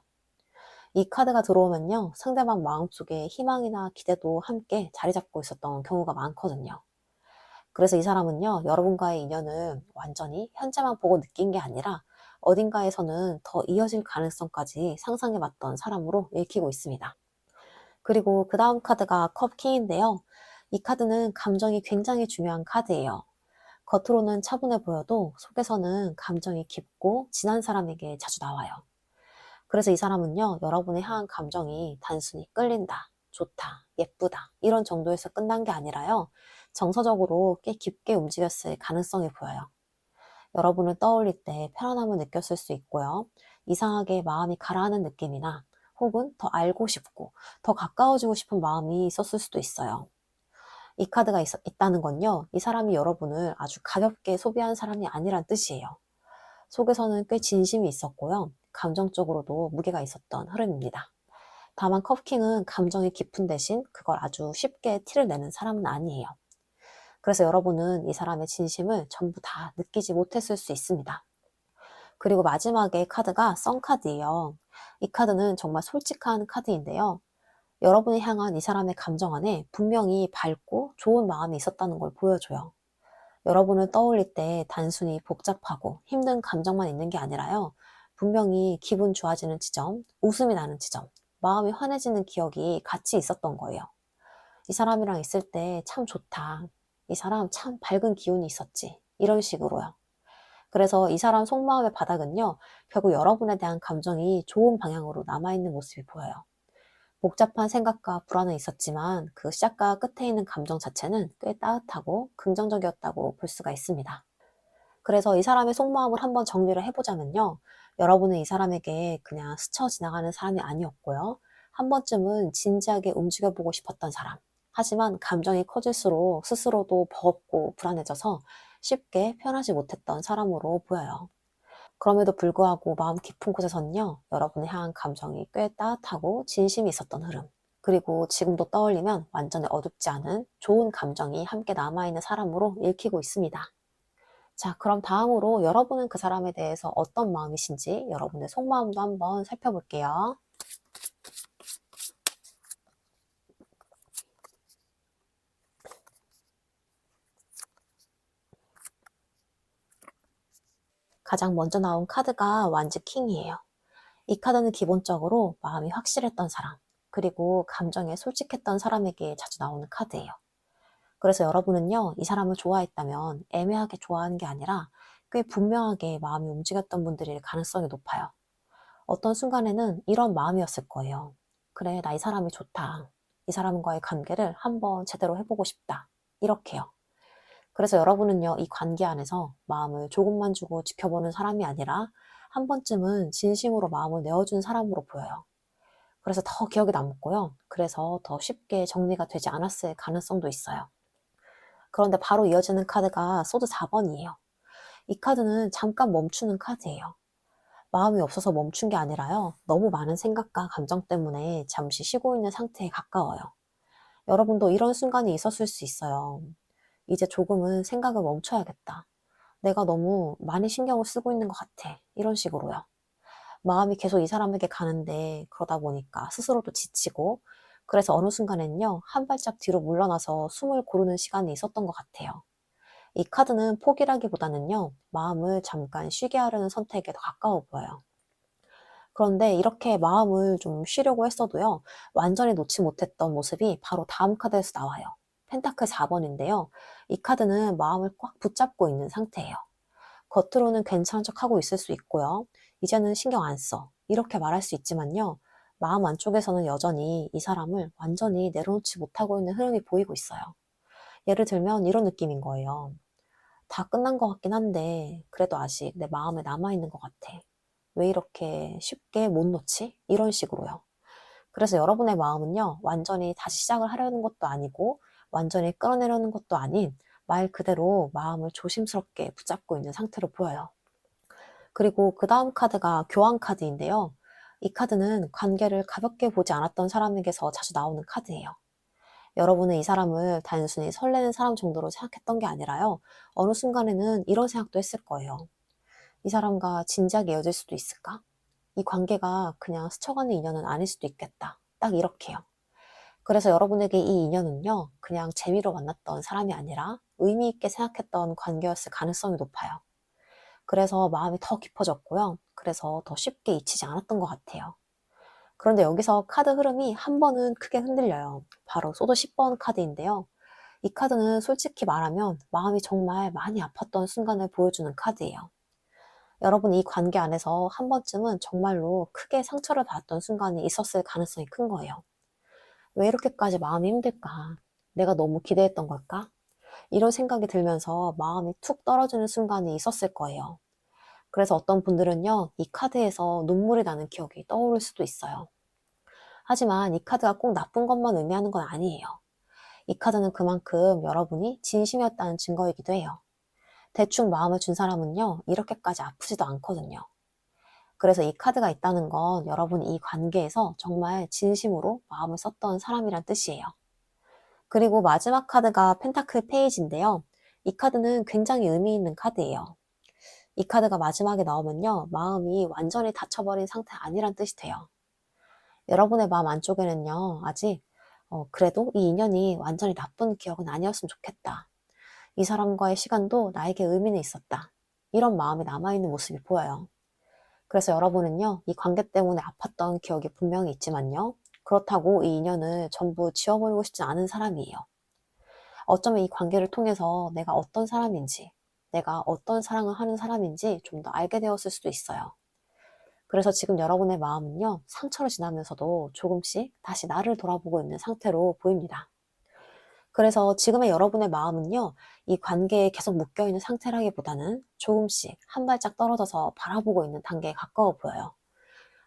이 카드가 들어오면요, 상대방 마음속에 희망이나 기대도 함께 자리 잡고 있었던 경우가 많거든요. 그래서 이 사람은요, 여러분과의 인연을 완전히 현재만 보고 느낀 게 아니라 어딘가에서는 더 이어질 가능성까지 상상해 봤던 사람으로 읽히고 있습니다. 그리고 그 다음 카드가 컵킹인데요. 이 카드는 감정이 굉장히 중요한 카드예요. 겉으로는 차분해 보여도 속에서는 감정이 깊고 진한 사람에게 자주 나와요. 그래서 이 사람은요, 여러분의 향한 감정이 단순히 끌린다, 좋다, 예쁘다, 이런 정도에서 끝난 게 아니라요, 정서적으로 꽤 깊게 움직였을 가능성이 보여요. 여러분을 떠올릴 때 편안함을 느꼈을 수 있고요, 이상하게 마음이 가라앉는 느낌이나 혹은 더 알고 싶고 더 가까워지고 싶은 마음이 있었을 수도 있어요. 이 카드가 있다는 건요, 이 사람이 여러분을 아주 가볍게 소비한 사람이 아니란 뜻이에요. 속에서는 꽤 진심이 있었고요, 감정적으로도 무게가 있었던 흐름입니다. 다만 컵킹은 감정이 깊은 대신 그걸 아주 쉽게 티를 내는 사람은 아니에요. 그래서 여러분은 이 사람의 진심을 전부 다 느끼지 못했을 수 있습니다. 그리고 마지막에 카드가 썬 카드예요. 이 카드는 정말 솔직한 카드인데요. 여러분이 향한 이 사람의 감정 안에 분명히 밝고 좋은 마음이 있었다는 걸 보여줘요. 여러분을 떠올릴 때 단순히 복잡하고 힘든 감정만 있는 게 아니라요. 분명히 기분 좋아지는 지점, 웃음이 나는 지점, 마음이 환해지는 기억이 같이 있었던 거예요. 이 사람이랑 있을 때 참 좋다. 이 사람 참 밝은 기운이 있었지. 이런 식으로요. 그래서 이 사람 속마음의 바닥은요, 결국 여러분에 대한 감정이 좋은 방향으로 남아있는 모습이 보여요. 복잡한 생각과 불안은 있었지만 그 시작과 끝에 있는 감정 자체는 꽤 따뜻하고 긍정적이었다고 볼 수가 있습니다. 그래서 이 사람의 속마음을 한번 정리를 해보자면요. 여러분은 이 사람에게 그냥 스쳐 지나가는 사람이 아니었고요. 한 번쯤은 진지하게 움직여보고 싶었던 사람. 하지만 감정이 커질수록 스스로도 버겁고 불안해져서 쉽게 표현하지 못했던 사람으로 보여요. 그럼에도 불구하고 마음 깊은 곳에서는요, 여러분을 향한 감정이 꽤 따뜻하고 진심이 있었던 흐름. 그리고 지금도 떠올리면 완전히 어둡지 않은 좋은 감정이 함께 남아있는 사람으로 읽히고 있습니다. 자, 그럼 다음으로 여러분은 그 사람에 대해서 어떤 마음이신지 여러분의 속마음도 한번 살펴볼게요. 가장 먼저 나온 카드가 완즈 킹이에요. 이 카드는 기본적으로 마음이 확실했던 사람, 그리고 감정에 솔직했던 사람에게 자주 나오는 카드예요. 그래서 여러분은요, 이 사람을 좋아했다면 애매하게 좋아하는 게 아니라 꽤 분명하게 마음이 움직였던 분들일 가능성이 높아요. 어떤 순간에는 이런 마음이었을 거예요. 그래, 나 이 사람이 좋다. 이 사람과의 관계를 한번 제대로 해보고 싶다. 이렇게요. 그래서 여러분은요, 이 관계 안에서 마음을 조금만 주고 지켜보는 사람이 아니라 한 번쯤은 진심으로 마음을 내어준 사람으로 보여요. 그래서 더 기억에 남고요. 그래서 더 쉽게 정리가 되지 않았을 가능성도 있어요. 그런데 바로 이어지는 카드가 소드 4번이에요. 이 카드는 잠깐 멈추는 카드예요. 마음이 없어서 멈춘 게 아니라요. 너무 많은 생각과 감정 때문에 잠시 쉬고 있는 상태에 가까워요. 여러분도 이런 순간이 있었을 수 있어요. 이제 조금은 생각을 멈춰야겠다. 내가 너무 많이 신경을 쓰고 있는 것 같아. 이런 식으로요. 마음이 계속 이 사람에게 가는데 그러다 보니까 스스로도 지치고 그래서 어느 순간에는요. 한 발짝 뒤로 물러나서 숨을 고르는 시간이 있었던 것 같아요. 이 카드는 포기라기보다는요. 마음을 잠깐 쉬게 하려는 선택에 더 가까워 보여요. 그런데 이렇게 마음을 좀 쉬려고 했어도요. 완전히 놓지 못했던 모습이 바로 다음 카드에서 나와요. 펜타클 4번인데요. 이 카드는 마음을 꽉 붙잡고 있는 상태예요. 겉으로는 괜찮은 척하고 있을 수 있고요. 이제는 신경 안 써. 이렇게 말할 수 있지만요. 마음 안쪽에서는 여전히 이 사람을 완전히 내려놓지 못하고 있는 흐름이 보이고 있어요. 예를 들면 이런 느낌인 거예요. 다 끝난 것 같긴 한데 그래도 아직 내 마음에 남아있는 것 같아. 왜 이렇게 쉽게 못 놓지? 이런 식으로요. 그래서 여러분의 마음은요, 완전히 다시 시작을 하려는 것도 아니고, 완전히 끌어내려는 것도 아닌, 말 그대로 마음을 조심스럽게 붙잡고 있는 상태로 보여요. 그리고 그 다음 카드가 교환 카드인데요. 이 카드는 관계를 가볍게 보지 않았던 사람에게서 자주 나오는 카드예요. 여러분은 이 사람을 단순히 설레는 사람 정도로 생각했던 게 아니라요. 어느 순간에는 이런 생각도 했을 거예요. 이 사람과 진지하게 이어질 수도 있을까? 이 관계가 그냥 스쳐가는 인연은 아닐 수도 있겠다. 딱 이렇게요. 그래서 여러분에게 이 인연은요, 그냥 재미로 만났던 사람이 아니라 의미 있게 생각했던 관계였을 가능성이 높아요. 그래서 마음이 더 깊어졌고요. 그래서 더 쉽게 잊히지 않았던 것 같아요. 그런데 여기서 카드 흐름이 한 번은 크게 흔들려요. 바로 소드 10번 카드인데요. 이 카드는 솔직히 말하면 마음이 정말 많이 아팠던 순간을 보여주는 카드예요. 여러분 이 관계 안에서 한 번쯤은 정말로 크게 상처를 받았던 순간이 있었을 가능성이 큰 거예요. 왜 이렇게까지 마음이 힘들까? 내가 너무 기대했던 걸까? 이런 생각이 들면서 마음이 툭 떨어지는 순간이 있었을 거예요. 그래서 어떤 분들은요, 이 카드에서 눈물이 나는 기억이 떠오를 수도 있어요. 하지만 이 카드가 꼭 나쁜 것만 의미하는 건 아니에요. 이 카드는 그만큼 여러분이 진심이었다는 증거이기도 해요. 대충 마음을 준 사람은요, 이렇게까지 아프지도 않거든요. 그래서 이 카드가 있다는 건 여러분이 이 관계에서 정말 진심으로 마음을 썼던 사람이란 뜻이에요. 그리고 마지막 카드가 펜타클 페이지인데요. 이 카드는 굉장히 의미 있는 카드예요. 이 카드가 마지막에 나오면요. 마음이 완전히 닫혀버린 상태 아니란 뜻이 돼요. 여러분의 마음 안쪽에는요, 아직 그래도 이 인연이 완전히 나쁜 기억은 아니었으면 좋겠다. 이 사람과의 시간도 나에게 의미는 있었다. 이런 마음이 남아있는 모습이 보여요. 그래서 여러분은요, 이 관계 때문에 아팠던 기억이 분명히 있지만요, 그렇다고 이 인연을 전부 지워버리고 싶지 않은 사람이에요. 어쩌면 이 관계를 통해서 내가 어떤 사람인지, 내가 어떤 사랑을 하는 사람인지 좀 더 알게 되었을 수도 있어요. 그래서 지금 여러분의 마음은요, 상처를 지나면서도 조금씩 다시 나를 돌아보고 있는 상태로 보입니다. 그래서 지금의 여러분의 마음은요, 이 관계에 계속 묶여있는 상태라기보다는 조금씩 한 발짝 떨어져서 바라보고 있는 단계에 가까워 보여요.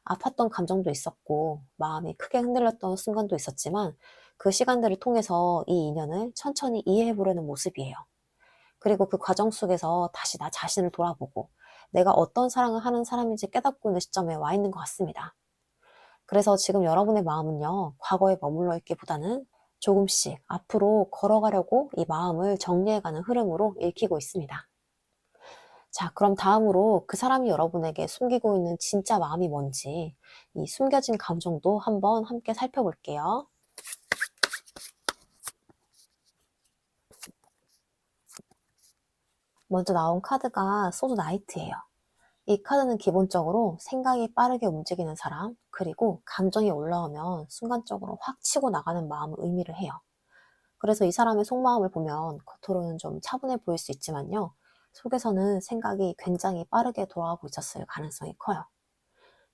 아팠던 감정도 있었고, 마음이 크게 흔들렸던 순간도 있었지만, 그 시간들을 통해서 이 인연을 천천히 이해해 보려는 모습이에요. 그리고 그 과정 속에서 다시 나 자신을 돌아보고, 내가 어떤 사랑을 하는 사람인지 깨닫고 있는 시점에 와 있는 것 같습니다. 그래서 지금 여러분의 마음은요, 과거에 머물러 있기보다는 조금씩 앞으로 걸어가려고 이 마음을 정리해가는 흐름으로 읽히고 있습니다. 자, 그럼 다음으로 그 사람이 여러분에게 숨기고 있는 진짜 마음이 뭔지, 이 숨겨진 감정도 한번 함께 살펴볼게요. 먼저 나온 카드가 소드 나이트예요. 이 카드는 기본적으로 생각이 빠르게 움직이는 사람, 그리고 감정이 올라오면 순간적으로 확 치고 나가는 마음을 의미를 해요. 그래서 이 사람의 속마음을 보면 겉으로는 좀 차분해 보일 수 있지만요, 속에서는 생각이 굉장히 빠르게 돌아가고 있었을 가능성이 커요.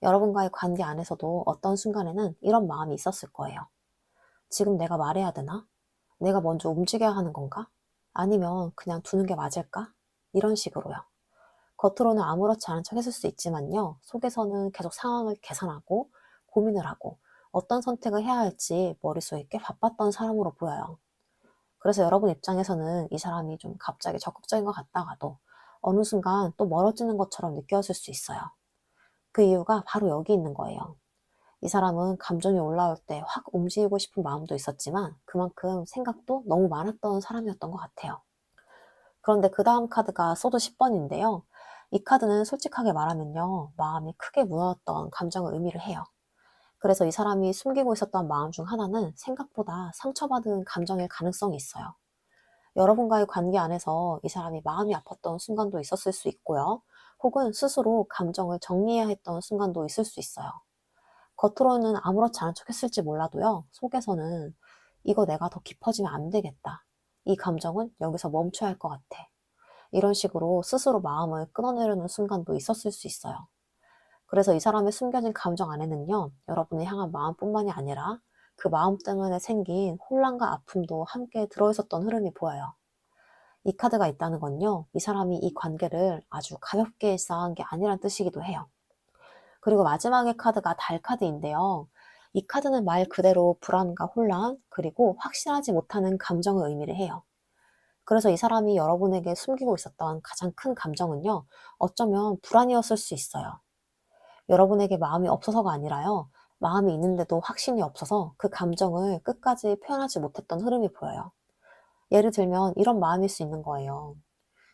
여러분과의 관계 안에서도 어떤 순간에는 이런 마음이 있었을 거예요. 지금 내가 말해야 되나? 내가 먼저 움직여야 하는 건가? 아니면 그냥 두는 게 맞을까? 이런 식으로요. 겉으로는 아무렇지 않은 척 했을 수 있지만요, 속에서는 계속 상황을 계산하고 고민을 하고 어떤 선택을 해야 할지 머릿속에 꽤 바빴던 사람으로 보여요. 그래서 여러분 입장에서는 이 사람이 좀 갑자기 적극적인 것 같다가도 어느 순간 또 멀어지는 것처럼 느껴질 수 있어요. 그 이유가 바로 여기 있는 거예요. 이 사람은 감정이 올라올 때 확 움직이고 싶은 마음도 있었지만 그만큼 생각도 너무 많았던 사람이었던 것 같아요. 그런데 그 다음 카드가 소드 10번인데요. 이 카드는 솔직하게 말하면요, 마음이 크게 무너졌던 감정을 의미를 해요. 그래서 이 사람이 숨기고 있었던 마음 중 하나는 생각보다 상처받은 감정일 가능성이 있어요. 여러분과의 관계 안에서 이 사람이 마음이 아팠던 순간도 있었을 수 있고요. 혹은 스스로 감정을 정리해야 했던 순간도 있을 수 있어요. 겉으로는 아무렇지 않은 척 했을지 몰라도요, 속에서는 이거 내가 더 깊어지면 안 되겠다. 이 감정은 여기서 멈춰야 할 것 같아. 이런 식으로 스스로 마음을 끊어내려는 순간도 있었을 수 있어요. 그래서 이 사람의 숨겨진 감정 안에는요, 여러분을 향한 마음뿐만이 아니라 그 마음 때문에 생긴 혼란과 아픔도 함께 들어있었던 흐름이 보여요. 이 카드가 있다는 건요, 이 사람이 이 관계를 아주 가볍게 쌓은 게 아니란 뜻이기도 해요. 그리고 마지막의 카드가 달 카드인데요. 이 카드는 말 그대로 불안과 혼란, 그리고 확실하지 못하는 감정을 의미를 해요. 그래서 이 사람이 여러분에게 숨기고 있었던 가장 큰 감정은요, 어쩌면 불안이었을 수 있어요. 여러분에게 마음이 없어서가 아니라요, 마음이 있는데도 확신이 없어서 그 감정을 끝까지 표현하지 못했던 흐름이 보여요. 예를 들면 이런 마음일 수 있는 거예요.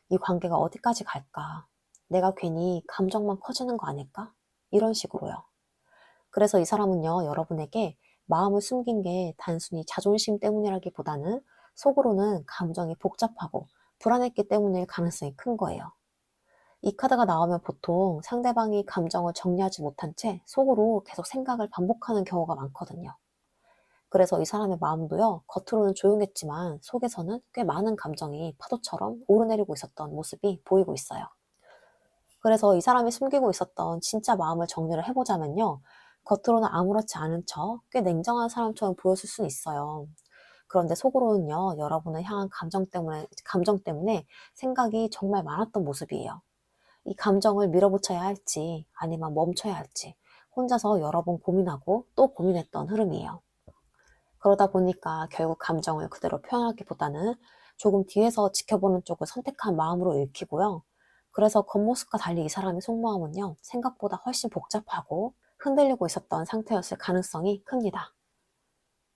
이 관계가 어디까지 갈까? 내가 괜히 감정만 커지는 거 아닐까? 이런 식으로요. 그래서 이 사람은요, 여러분에게 마음을 숨긴 게 단순히 자존심 때문이라기보다는 속으로는 감정이 복잡하고 불안했기 때문일 가능성이 큰 거예요. 이 카드가 나오면 보통 상대방이 감정을 정리하지 못한 채 속으로 계속 생각을 반복하는 경우가 많거든요. 그래서 이 사람의 마음도요, 겉으로는 조용했지만 속에서는 꽤 많은 감정이 파도처럼 오르내리고 있었던 모습이 보이고 있어요. 그래서 이 사람이 숨기고 있었던 진짜 마음을 정리를 해보자면요, 겉으로는 아무렇지 않은 척 꽤 냉정한 사람처럼 보였을 수는 있어요. 그런데 속으로는요, 여러분을 향한 감정 때문에 생각이 정말 많았던 모습이에요. 이 감정을 밀어붙여야 할지 아니면 멈춰야 할지 혼자서 여러 번 고민하고 또 고민했던 흐름이에요. 그러다 보니까 결국 감정을 그대로 표현하기보다는 조금 뒤에서 지켜보는 쪽을 선택한 마음으로 읽히고요. 그래서 겉모습과 달리 이 사람의 속마음은요, 생각보다 훨씬 복잡하고 흔들리고 있었던 상태였을 가능성이 큽니다.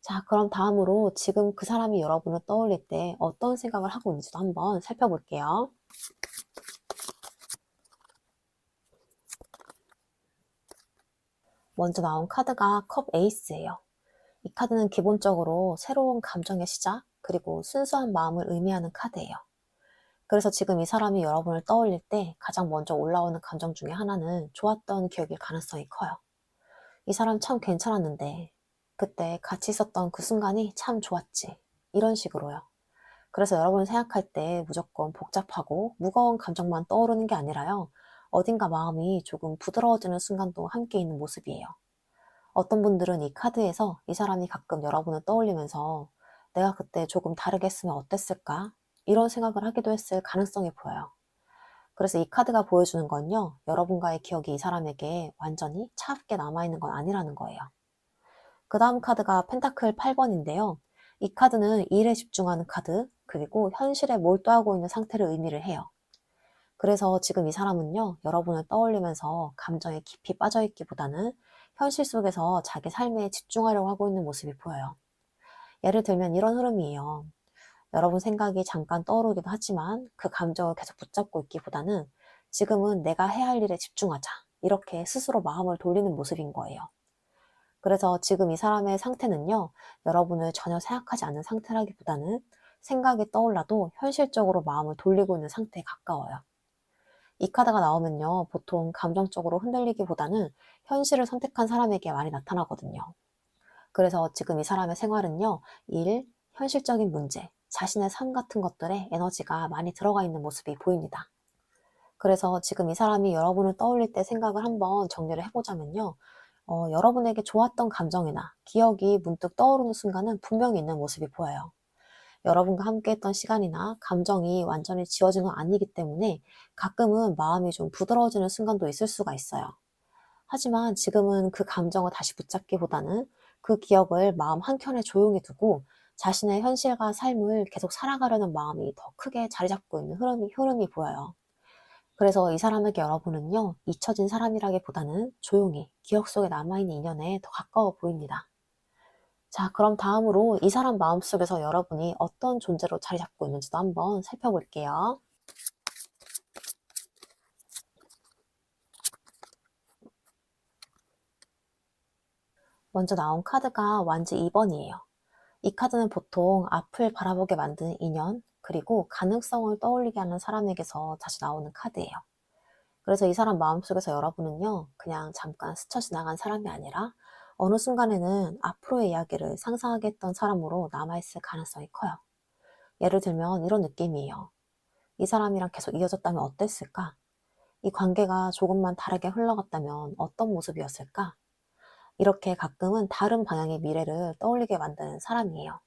자, 그럼 다음으로 지금 그 사람이 여러분을 떠올릴 때 어떤 생각을 하고 있는지도 한번 살펴볼게요. 먼저 나온 카드가 컵 에이스예요. 이 카드는 기본적으로 새로운 감정의 시작, 그리고 순수한 마음을 의미하는 카드예요. 그래서 지금 이 사람이 여러분을 떠올릴 때 가장 먼저 올라오는 감정 중에 하나는 좋았던 기억일 가능성이 커요. 이 사람 참 괜찮았는데, 그때 같이 있었던 그 순간이 참 좋았지. 이런 식으로요. 그래서 여러분을 생각할 때 무조건 복잡하고 무거운 감정만 떠오르는 게 아니라요. 어딘가 마음이 조금 부드러워지는 순간도 함께 있는 모습이에요. 어떤 분들은 이 카드에서 이 사람이 가끔 여러분을 떠올리면서 내가 그때 조금 다르게 했으면 어땠을까? 이런 생각을 하기도 했을 가능성이 보여요. 그래서 이 카드가 보여주는 건요, 여러분과의 기억이 이 사람에게 완전히 차갑게 남아있는 건 아니라는 거예요. 그 다음 카드가 펜타클 8번인데요. 이 카드는 일에 집중하는 카드, 그리고 현실에 몰두하고 있는 상태를 의미를 해요. 그래서 지금 이 사람은요, 여러분을 떠올리면서 감정에 깊이 빠져있기보다는 현실 속에서 자기 삶에 집중하려고 하고 있는 모습이 보여요. 예를 들면 이런 흐름이에요. 여러분 생각이 잠깐 떠오르기도 하지만 그 감정을 계속 붙잡고 있기보다는 지금은 내가 해야 할 일에 집중하자. 이렇게 스스로 마음을 돌리는 모습인 거예요. 그래서 지금 이 사람의 상태는요, 여러분을 전혀 생각하지 않는 상태라기보다는 생각이 떠올라도 현실적으로 마음을 돌리고 있는 상태에 가까워요. 이 카드가 나오면요, 보통 감정적으로 흔들리기보다는 현실을 선택한 사람에게 많이 나타나거든요. 그래서 지금 이 사람의 생활은요, 일, 현실적인 문제, 자신의 삶 같은 것들에 에너지가 많이 들어가 있는 모습이 보입니다. 그래서 지금 이 사람이 여러분을 떠올릴 때 생각을 한번 정리를 해보자면요. 여러분에게 좋았던 감정이나 기억이 문득 떠오르는 순간은 분명히 있는 모습이 보여요. 여러분과 함께 했던 시간이나 감정이 완전히 지워진 건 아니기 때문에 가끔은 마음이 좀 부드러워지는 순간도 있을 수가 있어요. 하지만 지금은 그 감정을 다시 붙잡기보다는 그 기억을 마음 한켠에 조용히 두고 자신의 현실과 삶을 계속 살아가려는 마음이 더 크게 자리 잡고 있는 흐름이 보여요. 그래서 이 사람에게 여러분은요, 잊혀진 사람이라기보다는 조용히 기억 속에 남아있는 인연에 더 가까워 보입니다. 자, 그럼 다음으로 이 사람 마음속에서 여러분이 어떤 존재로 자리 잡고 있는지도 한번 살펴볼게요. 먼저 나온 카드가 완지 2번이에요. 이 카드는 보통 앞을 바라보게 만드는 인연, 그리고 가능성을 떠올리게 하는 사람에게서 자주 나오는 카드예요. 그래서 이 사람 마음속에서 여러분은요, 그냥 잠깐 스쳐 지나간 사람이 아니라 어느 순간에는 앞으로의 이야기를 상상하게 했던 사람으로 남아있을 가능성이 커요. 예를 들면 이런 느낌이에요. 이 사람이랑 계속 이어졌다면 어땠을까? 이 관계가 조금만 다르게 흘러갔다면 어떤 모습이었을까? 이렇게 가끔은 다른 방향의 미래를 떠올리게 만드는 사람이에요.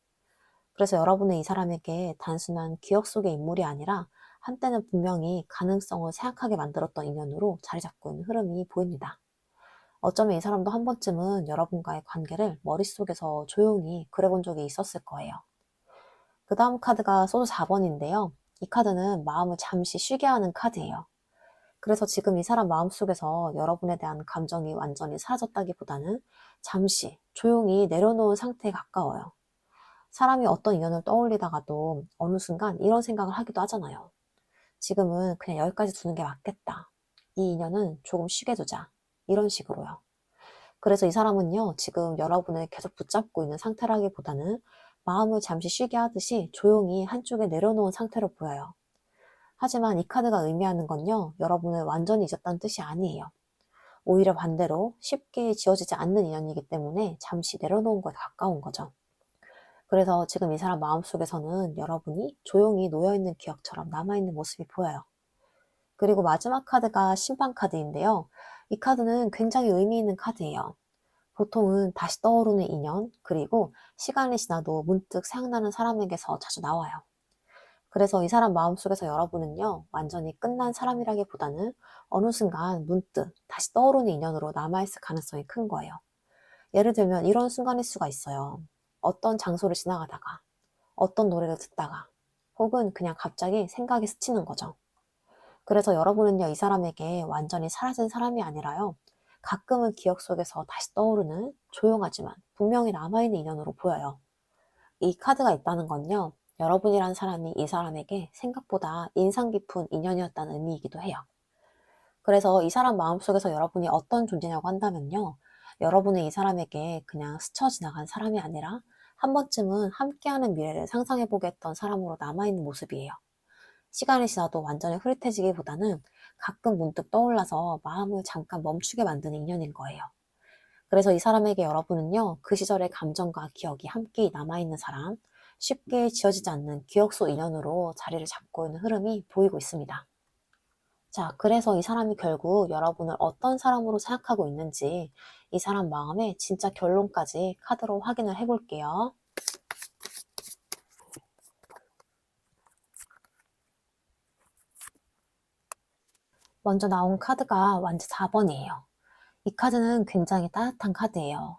그래서 여러분은 이 사람에게 단순한 기억 속의 인물이 아니라 한때는 분명히 가능성을 생각하게 만들었던 인연으로 자리 잡고 있는 흐름이 보입니다. 어쩌면 이 사람도 한 번쯤은 여러분과의 관계를 머릿속에서 조용히 그려본 적이 있었을 거예요. 그 다음 카드가 소드 4번인데요. 이 카드는 마음을 잠시 쉬게 하는 카드예요. 그래서 지금 이 사람 마음속에서 여러분에 대한 감정이 완전히 사라졌다기보다는 잠시 조용히 내려놓은 상태에 가까워요. 사람이 어떤 인연을 떠올리다가도 어느 순간 이런 생각을 하기도 하잖아요. 지금은 그냥 여기까지 두는 게 맞겠다. 이 인연은 조금 쉬게 두자. 이런 식으로요. 그래서 이 사람은요, 지금 여러분을 계속 붙잡고 있는 상태라기보다는 마음을 잠시 쉬게 하듯이 조용히 한쪽에 내려놓은 상태로 보여요. 하지만 이 카드가 의미하는 건요, 여러분을 완전히 잊었다는 뜻이 아니에요. 오히려 반대로 쉽게 지워지지 않는 인연이기 때문에 잠시 내려놓은 거에 가까운 거죠. 그래서 지금 이 사람 마음속에서는 여러분이 조용히 놓여있는 기억처럼 남아있는 모습이 보여요. 그리고 마지막 카드가 심판 카드인데요. 이 카드는 굉장히 의미 있는 카드예요. 보통은 다시 떠오르는 인연, 그리고 시간이 지나도 문득 생각나는 사람에게서 자주 나와요. 그래서 이 사람 마음속에서 여러분은요, 완전히 끝난 사람이라기보다는 어느 순간 문득 다시 떠오르는 인연으로 남아있을 가능성이 큰 거예요. 예를 들면 이런 순간일 수가 있어요. 어떤 장소를 지나가다가, 어떤 노래를 듣다가, 혹은 그냥 갑자기 생각이 스치는 거죠. 그래서 여러분은요, 이 사람에게 완전히 사라진 사람이 아니라요, 가끔은 기억 속에서 다시 떠오르는 조용하지만 분명히 남아있는 인연으로 보여요. 이 카드가 있다는 건요, 여러분이란 사람이 이 사람에게 생각보다 인상 깊은 인연이었다는 의미이기도 해요. 그래서 이 사람 마음속에서 여러분이 어떤 존재냐고 한다면요, 여러분은 이 사람에게 그냥 스쳐 지나간 사람이 아니라 한 번쯤은 함께하는 미래를 상상해보게 했던 사람으로 남아있는 모습이에요. 시간이 지나도 완전히 흐릿해지기보다는 가끔 문득 떠올라서 마음을 잠깐 멈추게 만드는 인연인 거예요. 그래서 이 사람에게 여러분은요, 그 시절의 감정과 기억이 함께 남아있는 사람, 쉽게 지워지지 않는 기억 속 인연으로 자리를 잡고 있는 흐름이 보이고 있습니다. 자, 그래서 이 사람이 결국 여러분을 어떤 사람으로 생각하고 있는지 이 사람 마음의 진짜 결론까지 카드로 확인을 해볼게요. 먼저 나온 카드가 완전 4번이에요. 이 카드는 굉장히 따뜻한 카드예요.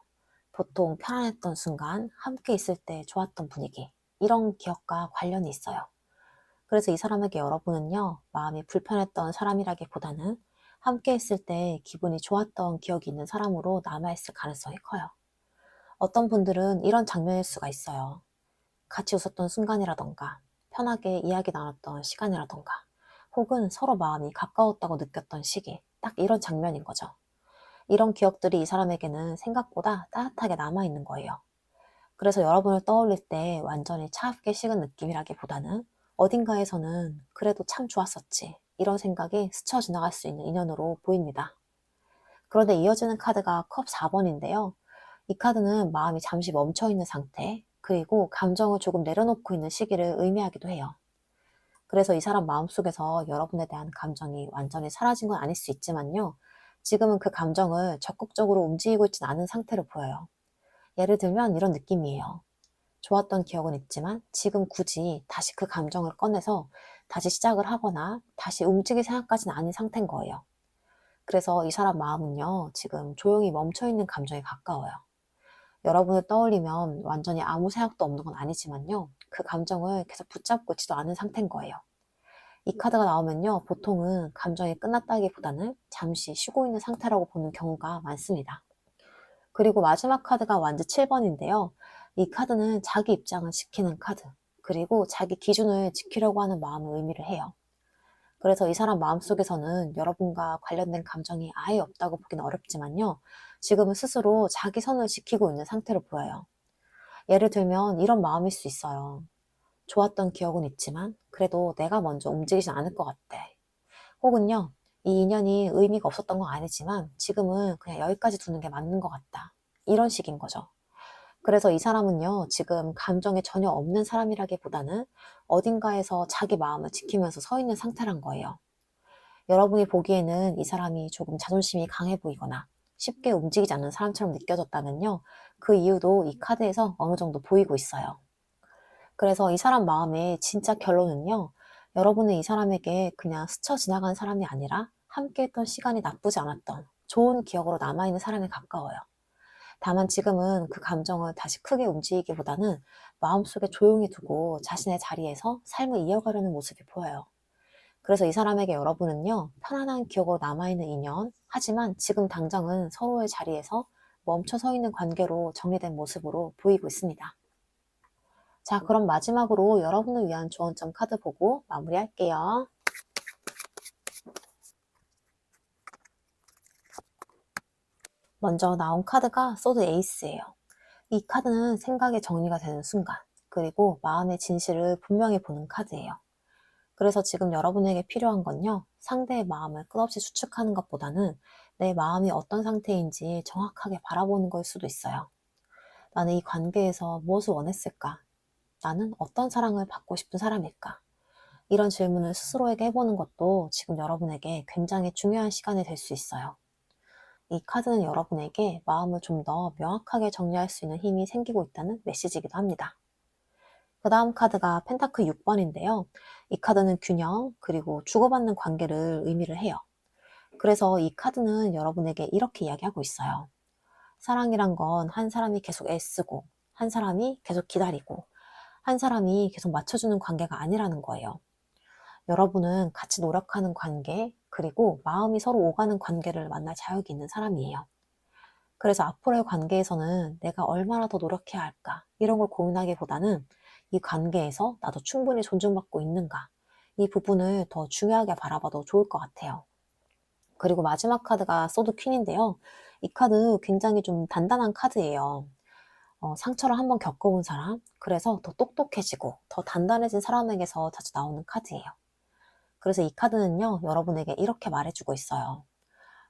보통 편안했던 순간, 함께 있을 때 좋았던 분위기, 이런 기억과 관련이 있어요. 그래서 이 사람에게 여러분은요, 마음이 불편했던 사람이라기보다는 함께 있을 때 기분이 좋았던 기억이 있는 사람으로 남아있을 가능성이 커요. 어떤 분들은 이런 장면일 수가 있어요. 같이 웃었던 순간이라던가, 편하게 이야기 나눴던 시간이라던가, 혹은 서로 마음이 가까웠다고 느꼈던 시기, 딱 이런 장면인 거죠. 이런 기억들이 이 사람에게는 생각보다 따뜻하게 남아있는 거예요. 그래서 여러분을 떠올릴 때 완전히 차갑게 식은 느낌이라기보다는 어딘가에서는 그래도 참 좋았었지, 이런 생각이 스쳐 지나갈 수 있는 인연으로 보입니다. 그런데 이어지는 카드가 컵 4번인데요. 이 카드는 마음이 잠시 멈춰있는 상태, 그리고 감정을 조금 내려놓고 있는 시기를 의미하기도 해요. 그래서 이 사람 마음속에서 여러분에 대한 감정이 완전히 사라진 건 아닐 수 있지만요. 지금은 그 감정을 적극적으로 움직이고 있진 않은 상태로 보여요. 예를 들면 이런 느낌이에요. 좋았던 기억은 있지만 지금 굳이 다시 그 감정을 꺼내서 다시 시작을 하거나 다시 움직일 생각까지는 아닌 상태인 거예요. 그래서 이 사람 마음은요, 지금 조용히 멈춰있는 감정에 가까워요. 여러분을 떠올리면 완전히 아무 생각도 없는 건 아니지만요, 그 감정을 계속 붙잡고 있지도 않은 상태인 거예요. 이 카드가 나오면요, 보통은 감정이 끝났다기보다는 잠시 쉬고 있는 상태라고 보는 경우가 많습니다. 그리고 마지막 카드가 완전 7번인데요. 이 카드는 자기 입장을 지키는 카드, 그리고 자기 기준을 지키려고 하는 마음의 의미를 해요. 그래서 이 사람 마음속에서는 여러분과 관련된 감정이 아예 없다고 보기는 어렵지만요. 지금은 스스로 자기 선을 지키고 있는 상태로 보여요. 예를 들면 이런 마음일 수 있어요. 좋았던 기억은 있지만 그래도 내가 먼저 움직이진 않을 것 같아. 혹은요, 이 인연이 의미가 없었던 건 아니지만 지금은 그냥 여기까지 두는 게 맞는 것 같다, 이런 식인 거죠. 그래서 이 사람은요, 지금 감정이 전혀 없는 사람이라기보다는 어딘가에서 자기 마음을 지키면서 서 있는 상태란 거예요. 여러분이 보기에는 이 사람이 조금 자존심이 강해 보이거나 쉽게 움직이지 않는 사람처럼 느껴졌다면요, 그 이유도 이 카드에서 어느 정도 보이고 있어요. 그래서 이 사람 마음의 진짜 결론은요, 여러분은 이 사람에게 그냥 스쳐 지나간 사람이 아니라 함께 했던 시간이 나쁘지 않았던 좋은 기억으로 남아있는 사람에 가까워요. 다만 지금은 그 감정을 다시 크게 움직이기보다는 마음속에 조용히 두고 자신의 자리에서 삶을 이어가려는 모습이 보여요. 그래서 이 사람에게 여러분은요, 편안한 기억으로 남아있는 인연, 하지만 지금 당장은 서로의 자리에서 멈춰 서 있는 관계로 정리된 모습으로 보이고 있습니다. 자, 그럼 마지막으로 여러분을 위한 조언점 카드 보고 마무리할게요. 먼저 나온 카드가 소드 에이스예요. 이 카드는 생각의 정리가 되는 순간, 그리고 마음의 진실을 분명히 보는 카드예요. 그래서 지금 여러분에게 필요한 건요, 상대의 마음을 끝없이 추측하는 것보다는 내 마음이 어떤 상태인지 정확하게 바라보는 걸 수도 있어요. 나는 이 관계에서 무엇을 원했을까? 나는 어떤 사랑을 받고 싶은 사람일까? 이런 질문을 스스로에게 해보는 것도 지금 여러분에게 굉장히 중요한 시간이 될 수 있어요. 이 카드는 여러분에게 마음을 좀 더 명확하게 정리할 수 있는 힘이 생기고 있다는 메시지이기도 합니다. 그 다음 카드가 펜타클 6번인데요. 이 카드는 균형, 그리고 주고받는 관계를 의미를 해요. 그래서 이 카드는 여러분에게 이렇게 이야기하고 있어요. 사랑이란 건 한 사람이 계속 애쓰고, 한 사람이 계속 기다리고, 한 사람이 계속 맞춰주는 관계가 아니라는 거예요. 여러분은 같이 노력하는 관계, 그리고 마음이 서로 오가는 관계를 만날 자격이 있는 사람이에요. 그래서 앞으로의 관계에서는 내가 얼마나 더 노력해야 할까, 이런 걸 고민하기보다는 이 관계에서 나도 충분히 존중받고 있는가, 이 부분을 더 중요하게 바라봐도 좋을 것 같아요. 그리고 마지막 카드가 소드 퀸인데요. 이 카드 굉장히 좀 단단한 카드예요. 상처를 한번 겪어본 사람, 그래서 더 똑똑해지고 더 단단해진 사람에게서 자주 나오는 카드예요. 그래서 이 카드는요, 여러분에게 이렇게 말해주고 있어요.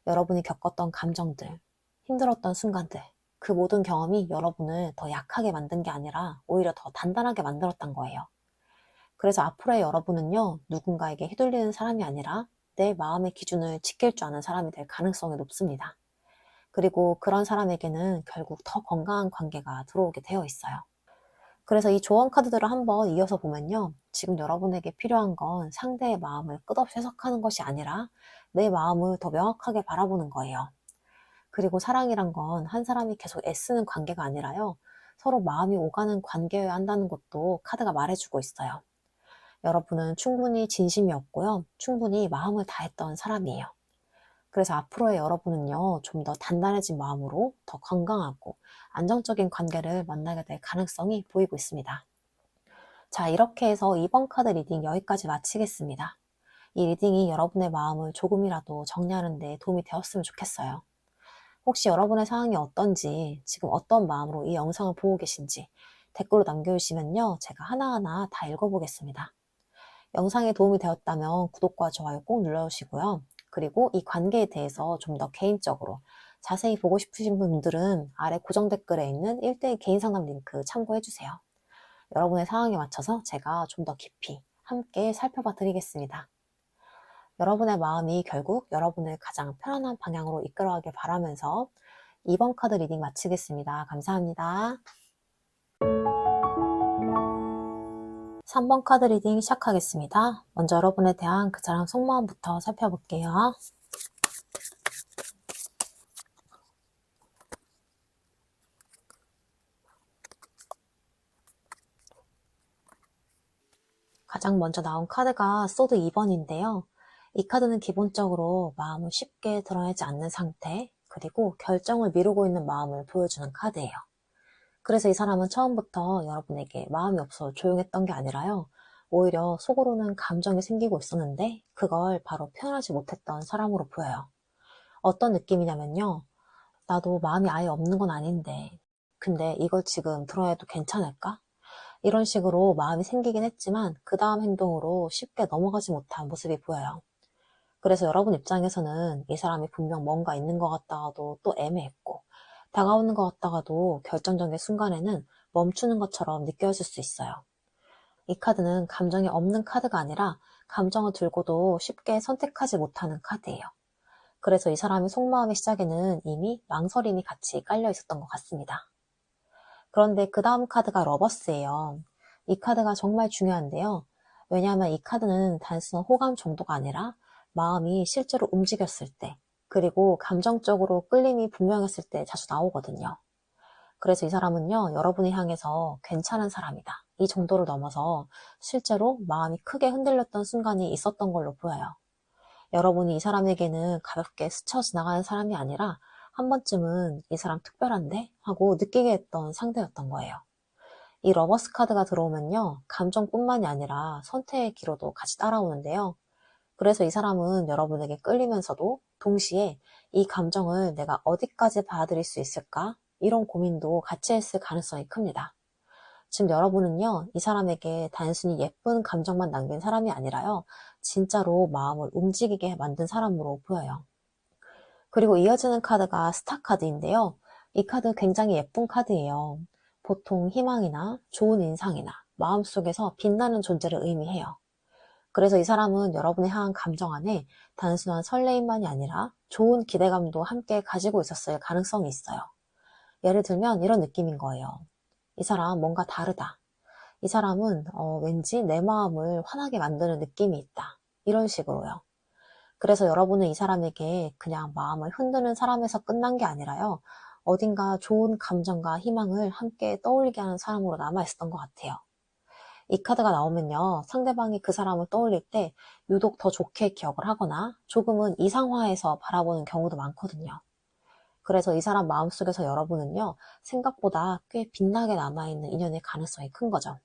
여러분이 겪었던 감정들, 힘들었던 순간들, 그 모든 경험이 여러분을 더 약하게 만든 게 아니라 오히려 더 단단하게 만들었던 거예요. 그래서 앞으로의 여러분은요, 누군가에게 휘둘리는 사람이 아니라 내 마음의 기준을 지킬 줄 아는 사람이 될 가능성이 높습니다. 그리고 그런 사람에게는 결국 더 건강한 관계가 들어오게 되어 있어요. 그래서 이 조언 카드들을 한번 이어서 보면요, 지금 여러분에게 필요한 건 상대의 마음을 끝없이 해석하는 것이 아니라 내 마음을 더 명확하게 바라보는 거예요. 그리고 사랑이란 건 한 사람이 계속 애쓰는 관계가 아니라요, 서로 마음이 오가는 관계여야 한다는 것도 카드가 말해주고 있어요. 여러분은 충분히 진심이었고요, 충분히 마음을 다했던 사람이에요. 그래서 앞으로의 여러분은요, 좀 더 단단해진 마음으로 더 건강하고 안정적인 관계를 만나게 될 가능성이 보이고 있습니다. 자, 이렇게 해서 이번 카드 리딩 여기까지 마치겠습니다. 이 리딩이 여러분의 마음을 조금이라도 정리하는 데 도움이 되었으면 좋겠어요. 혹시 여러분의 상황이 어떤지, 지금 어떤 마음으로 이 영상을 보고 계신지 댓글로 남겨주시면요, 제가 하나하나 다 읽어보겠습니다. 영상에 도움이 되었다면 구독과 좋아요 꼭 눌러주시고요. 그리고 이 관계에 대해서 좀 더 개인적으로 자세히 보고 싶으신 분들은 아래 고정 댓글에 있는 1대1 개인 상담 링크 참고해주세요. 여러분의 상황에 맞춰서 제가 좀 더 깊이 함께 살펴봐 드리겠습니다. 여러분의 마음이 결국 여러분을 가장 편안한 방향으로 이끌어가길 바라면서 이번 카드 리딩 마치겠습니다. 감사합니다. 3번 카드 리딩 시작하겠습니다. 먼저 여러분에 대한 그 사람 속마음부터 살펴볼게요. 가장 먼저 나온 카드가 소드 2번인데요. 이 카드는 기본적으로 마음을 쉽게 드러내지 않는 상태, 그리고 결정을 미루고 있는 마음을 보여주는 카드예요. 그래서 이 사람은 처음부터 여러분에게 마음이 없어 조용했던 게 아니라요, 오히려 속으로는 감정이 생기고 있었는데 그걸 바로 표현하지 못했던 사람으로 보여요. 어떤 느낌이냐면요, 나도 마음이 아예 없는 건 아닌데 근데 이걸 지금 드러내도 괜찮을까? 이런 식으로 마음이 생기긴 했지만 그 다음 행동으로 쉽게 넘어가지 못한 모습이 보여요. 그래서 여러분 입장에서는 이 사람이 분명 뭔가 있는 것 같다가도 또 애매했고, 다가오는 것 같다가도 결정적인 순간에는 멈추는 것처럼 느껴질 수 있어요. 이 카드는 감정이 없는 카드가 아니라 감정을 들고도 쉽게 선택하지 못하는 카드예요. 그래서 이 사람의 속마음의 시작에는 이미 망설임이 같이 깔려 있었던 것 같습니다. 그런데 그 다음 카드가 러버스예요. 이 카드가 정말 중요한데요. 왜냐하면 이 카드는 단순한 호감 정도가 아니라 마음이 실제로 움직였을 때, 그리고 감정적으로 끌림이 분명했을 때 자주 나오거든요. 그래서 이 사람은요, 여러분을 향해서 괜찮은 사람이다, 이 정도를 넘어서 실제로 마음이 크게 흔들렸던 순간이 있었던 걸로 보여요. 여러분이 이 사람에게는 가볍게 스쳐 지나가는 사람이 아니라 한 번쯤은 이 사람 특별한데? 하고 느끼게 했던 상대였던 거예요. 이 러버스 카드가 들어오면요, 감정뿐만이 아니라 선택의 기로도 같이 따라오는데요. 그래서 이 사람은 여러분에게 끌리면서도 동시에 이 감정을 내가 어디까지 받아들일 수 있을까? 이런 고민도 같이 했을 가능성이 큽니다. 지금 여러분은요, 이 사람에게 단순히 예쁜 감정만 남긴 사람이 아니라요, 진짜로 마음을 움직이게 만든 사람으로 보여요. 그리고 이어지는 카드가 스타 카드인데요. 이 카드 굉장히 예쁜 카드예요. 보통 희망이나 좋은 인상이나 마음속에서 빛나는 존재를 의미해요. 그래서 이 사람은 여러분의 향한 감정 안에 단순한 설레임만이 아니라 좋은 기대감도 함께 가지고 있었을 가능성이 있어요. 예를 들면 이런 느낌인 거예요. 이 사람 뭔가 다르다. 이 사람은 왠지 내 마음을 환하게 만드는 느낌이 있다. 이런 식으로요. 그래서 여러분은 이 사람에게 그냥 마음을 흔드는 사람에서 끝난 게 아니라요, 어딘가 좋은 감정과 희망을 함께 떠올리게 하는 사람으로 남아있었던 것 같아요. 이 카드가 나오면요, 상대방이 그 사람을 떠올릴 때 유독 더 좋게 기억을 하거나 조금은 이상화해서 바라보는 경우도 많거든요. 그래서 이 사람 마음속에서 여러분은요, 생각보다 꽤 빛나게 남아있는 인연의 가능성이 큰 거죠.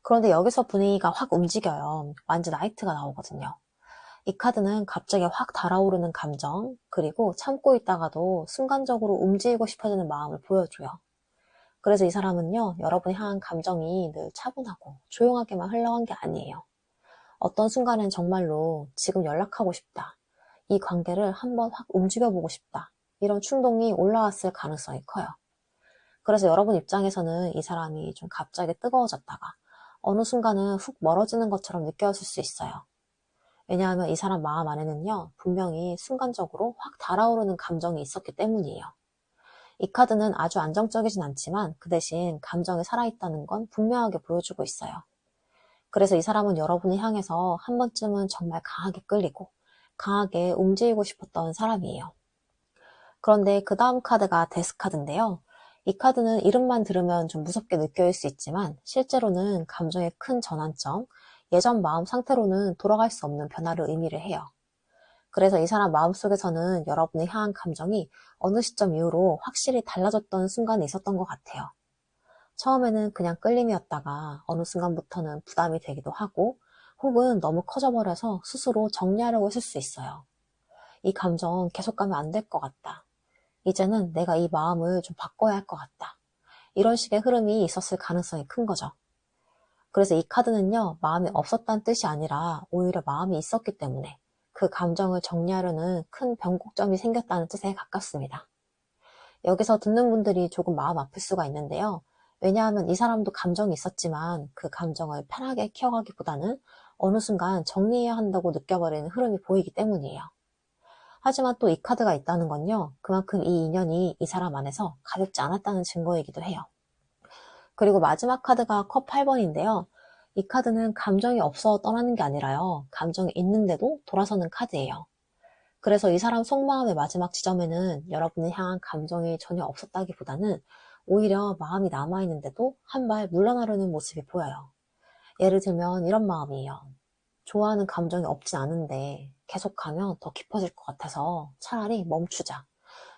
그런데 여기서 분위기가 확 움직여요. 완전 나이트가 나오거든요. 이 카드는 갑자기 확 달아오르는 감정, 그리고 참고 있다가도 순간적으로 움직이고 싶어지는 마음을 보여줘요. 그래서 이 사람은요, 여러분이 향한 감정이 늘 차분하고 조용하게만 흘러간 게 아니에요. 어떤 순간엔 정말로 지금 연락하고 싶다. 이 관계를 한번 확 움직여보고 싶다. 이런 충동이 올라왔을 가능성이 커요. 그래서 여러분 입장에서는 이 사람이 좀 갑자기 뜨거워졌다가 어느 순간은 훅 멀어지는 것처럼 느껴질 수 있어요. 왜냐하면 이 사람 마음 안에는요, 분명히 순간적으로 확 달아오르는 감정이 있었기 때문이에요. 이 카드는 아주 안정적이진 않지만 그 대신 감정이 살아있다는 건 분명하게 보여주고 있어요. 그래서 이 사람은 여러분을 향해서 한 번쯤은 정말 강하게 끌리고 강하게 움직이고 싶었던 사람이에요. 그런데 그 다음 카드가 데스 카드인데요. 이 카드는 이름만 들으면 좀 무섭게 느껴질 수 있지만 실제로는 감정의 큰 전환점, 예전 마음 상태로는 돌아갈 수 없는 변화를 의미를 해요. 그래서 이 사람 마음속에서는 여러분의 향한 감정이 어느 시점 이후로 확실히 달라졌던 순간이 있었던 것 같아요. 처음에는 그냥 끌림이었다가 어느 순간부터는 부담이 되기도 하고 혹은 너무 커져버려서 스스로 정리하려고 했을 수 있어요. 이 감정 계속 가면 안 될 것 같다. 이제는 내가 이 마음을 좀 바꿔야 할 것 같다. 이런 식의 흐름이 있었을 가능성이 큰 거죠. 그래서 이 카드는요, 마음이 없었다는 뜻이 아니라 오히려 마음이 있었기 때문에 그 감정을 정리하려는 큰 변곡점이 생겼다는 뜻에 가깝습니다. 여기서 듣는 분들이 조금 마음 아플 수가 있는데요. 왜냐하면 이 사람도 감정이 있었지만 그 감정을 편하게 키워가기보다는 어느 순간 정리해야 한다고 느껴버리는 흐름이 보이기 때문이에요. 하지만 또 이 카드가 있다는 건요, 그만큼 이 인연이 이 사람 안에서 가볍지 않았다는 증거이기도 해요. 그리고 마지막 카드가 컵 8번인데요. 이 카드는 감정이 없어 떠나는 게 아니라요, 감정이 있는데도 돌아서는 카드예요. 그래서 이 사람 속마음의 마지막 지점에는 여러분을 향한 감정이 전혀 없었다기보다는 오히려 마음이 남아있는데도 한 발 물러나려는 모습이 보여요. 예를 들면 이런 마음이에요. 좋아하는 감정이 없진 않은데 계속 가면 더 깊어질 것 같아서 차라리 멈추자.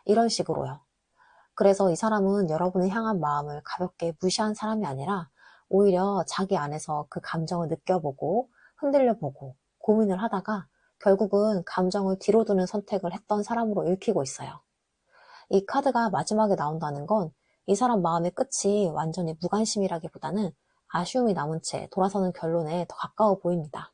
이런 식으로요. 그래서 이 사람은 여러분을 향한 마음을 가볍게 무시한 사람이 아니라 오히려 자기 안에서 그 감정을 느껴보고 흔들려보고 고민을 하다가 결국은 감정을 뒤로 두는 선택을 했던 사람으로 읽히고 있어요. 이 카드가 마지막에 나온다는 건 이 사람 마음의 끝이 완전히 무관심이라기보다는 아쉬움이 남은 채 돌아서는 결론에 더 가까워 보입니다.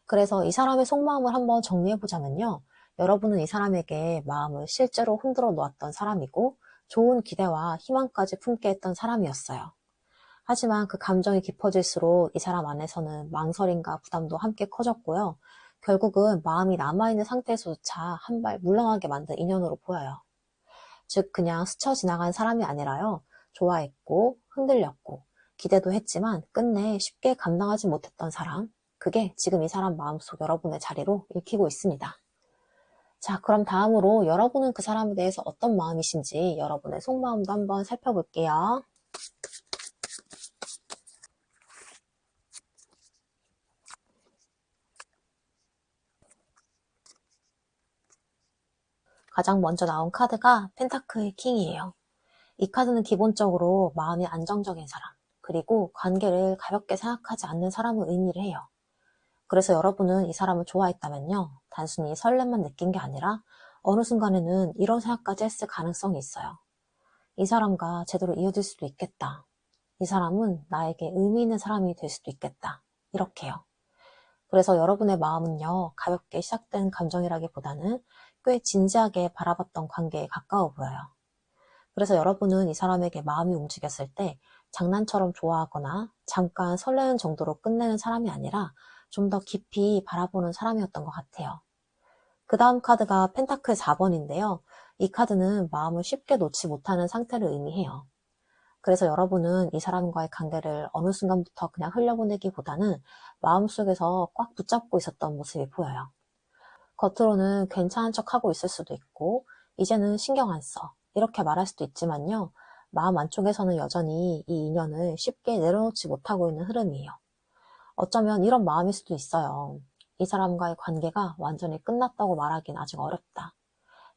그래서 이 사람의 속마음을 한번 정리해보자면요. 여러분은 이 사람에게 마음을 실제로 흔들어 놓았던 사람이고 좋은 기대와 희망까지 품게 했던 사람이었어요. 하지만 그 감정이 깊어질수록 이 사람 안에서는 망설임과 부담도 함께 커졌고요. 결국은 마음이 남아있는 상태에서조차 한 발 물러나게 만든 인연으로 보여요. 즉 그냥 스쳐 지나간 사람이 아니라요. 좋아했고 흔들렸고 기대도 했지만 끝내 쉽게 감당하지 못했던 사람, 그게 지금 이 사람 마음속 여러분의 자리로 읽히고 있습니다. 자, 그럼 다음으로 여러분은 그 사람에 대해서 어떤 마음이신지 여러분의 속마음도 한번 살펴볼게요. 가장 먼저 나온 카드가 펜타클 킹이에요. 이 카드는 기본적으로 마음이 안정적인 사람, 그리고 관계를 가볍게 생각하지 않는 사람을 의미를 해요. 그래서 여러분은 이 사람을 좋아했다면요, 단순히 설렘만 느낀 게 아니라 어느 순간에는 이런 생각까지 했을 가능성이 있어요. 이 사람과 제대로 이어질 수도 있겠다. 이 사람은 나에게 의미 있는 사람이 될 수도 있겠다. 이렇게요. 그래서 여러분의 마음은요, 가볍게 시작된 감정이라기보다는 꽤 진지하게 바라봤던 관계에 가까워 보여요. 그래서 여러분은 이 사람에게 마음이 움직였을 때 장난처럼 좋아하거나 잠깐 설레는 정도로 끝내는 사람이 아니라 좀 더 깊이 바라보는 사람이었던 것 같아요. 그 다음 카드가 펜타클 4번인데요. 이 카드는 마음을 쉽게 놓지 못하는 상태를 의미해요. 그래서 여러분은 이 사람과의 관계를 어느 순간부터 그냥 흘려보내기보다는 마음속에서 꽉 붙잡고 있었던 모습이 보여요. 겉으로는 괜찮은 척하고 있을 수도 있고 이제는 신경 안 써. 이렇게 말할 수도 있지만요. 마음 안쪽에서는 여전히 이 인연을 쉽게 내려놓지 못하고 있는 흐름이에요. 어쩌면 이런 마음일 수도 있어요. 이 사람과의 관계가 완전히 끝났다고 말하긴 아직 어렵다.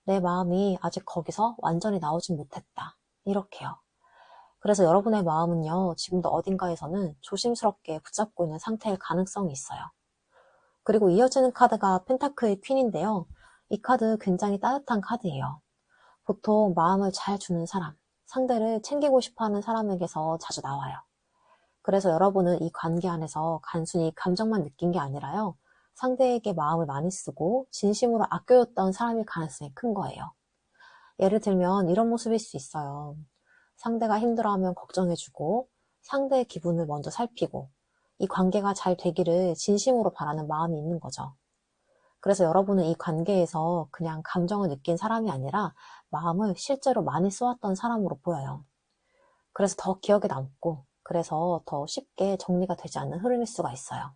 내 마음이 아직 거기서 완전히 나오진 못했다. 이렇게요. 그래서 여러분의 마음은요, 지금도 어딘가에서는 조심스럽게 붙잡고 있는 상태일 가능성이 있어요. 그리고 이어지는 카드가 펜타클의 퀸인데요. 이 카드 굉장히 따뜻한 카드예요. 보통 마음을 잘 주는 사람, 상대를 챙기고 싶어하는 사람에게서 자주 나와요. 그래서 여러분은 이 관계 안에서 단순히 감정만 느낀 게 아니라요. 상대에게 마음을 많이 쓰고 진심으로 아껴줬던 사람일 가능성이 큰 거예요. 예를 들면 이런 모습일 수 있어요. 상대가 힘들어하면 걱정해주고 상대의 기분을 먼저 살피고 이 관계가 잘 되기를 진심으로 바라는 마음이 있는 거죠. 그래서 여러분은 이 관계에서 그냥 감정을 느낀 사람이 아니라 마음을 실제로 많이 쏘았던 사람으로 보여요. 그래서 더 기억에 남고 그래서 더 쉽게 정리가 되지 않는 흐름일 수가 있어요.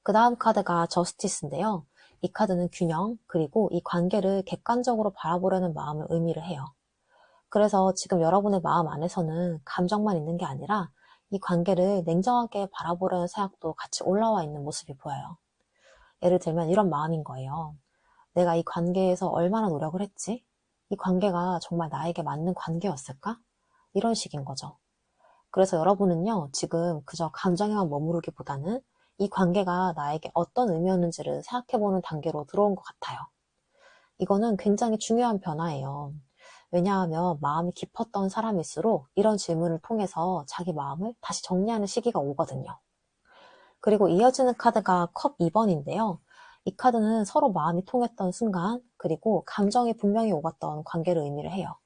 그 다음 카드가 저스티스인데요. 이 카드는 균형 그리고 이 관계를 객관적으로 바라보려는 마음을 의미를 해요. 그래서 지금 여러분의 마음 안에서는 감정만 있는 게 아니라 이 관계를 냉정하게 바라보려는 생각도 같이 올라와 있는 모습이 보여요. 예를 들면 이런 마음인 거예요. 내가 이 관계에서 얼마나 노력을 했지? 이 관계가 정말 나에게 맞는 관계였을까? 이런 식인 거죠. 그래서 여러분은요, 지금 그저 감정에만 머무르기보다는 이 관계가 나에게 어떤 의미였는지를 생각해보는 단계로 들어온 것 같아요. 이거는 굉장히 중요한 변화예요. 왜냐하면 마음이 깊었던 사람일수록 이런 질문을 통해서 자기 마음을 다시 정리하는 시기가 오거든요. 그리고 이어지는 카드가 컵 2번인데요. 이 카드는 서로 마음이 통했던 순간, 그리고 감정이 분명히 오갔던 관계를 의미를 해요.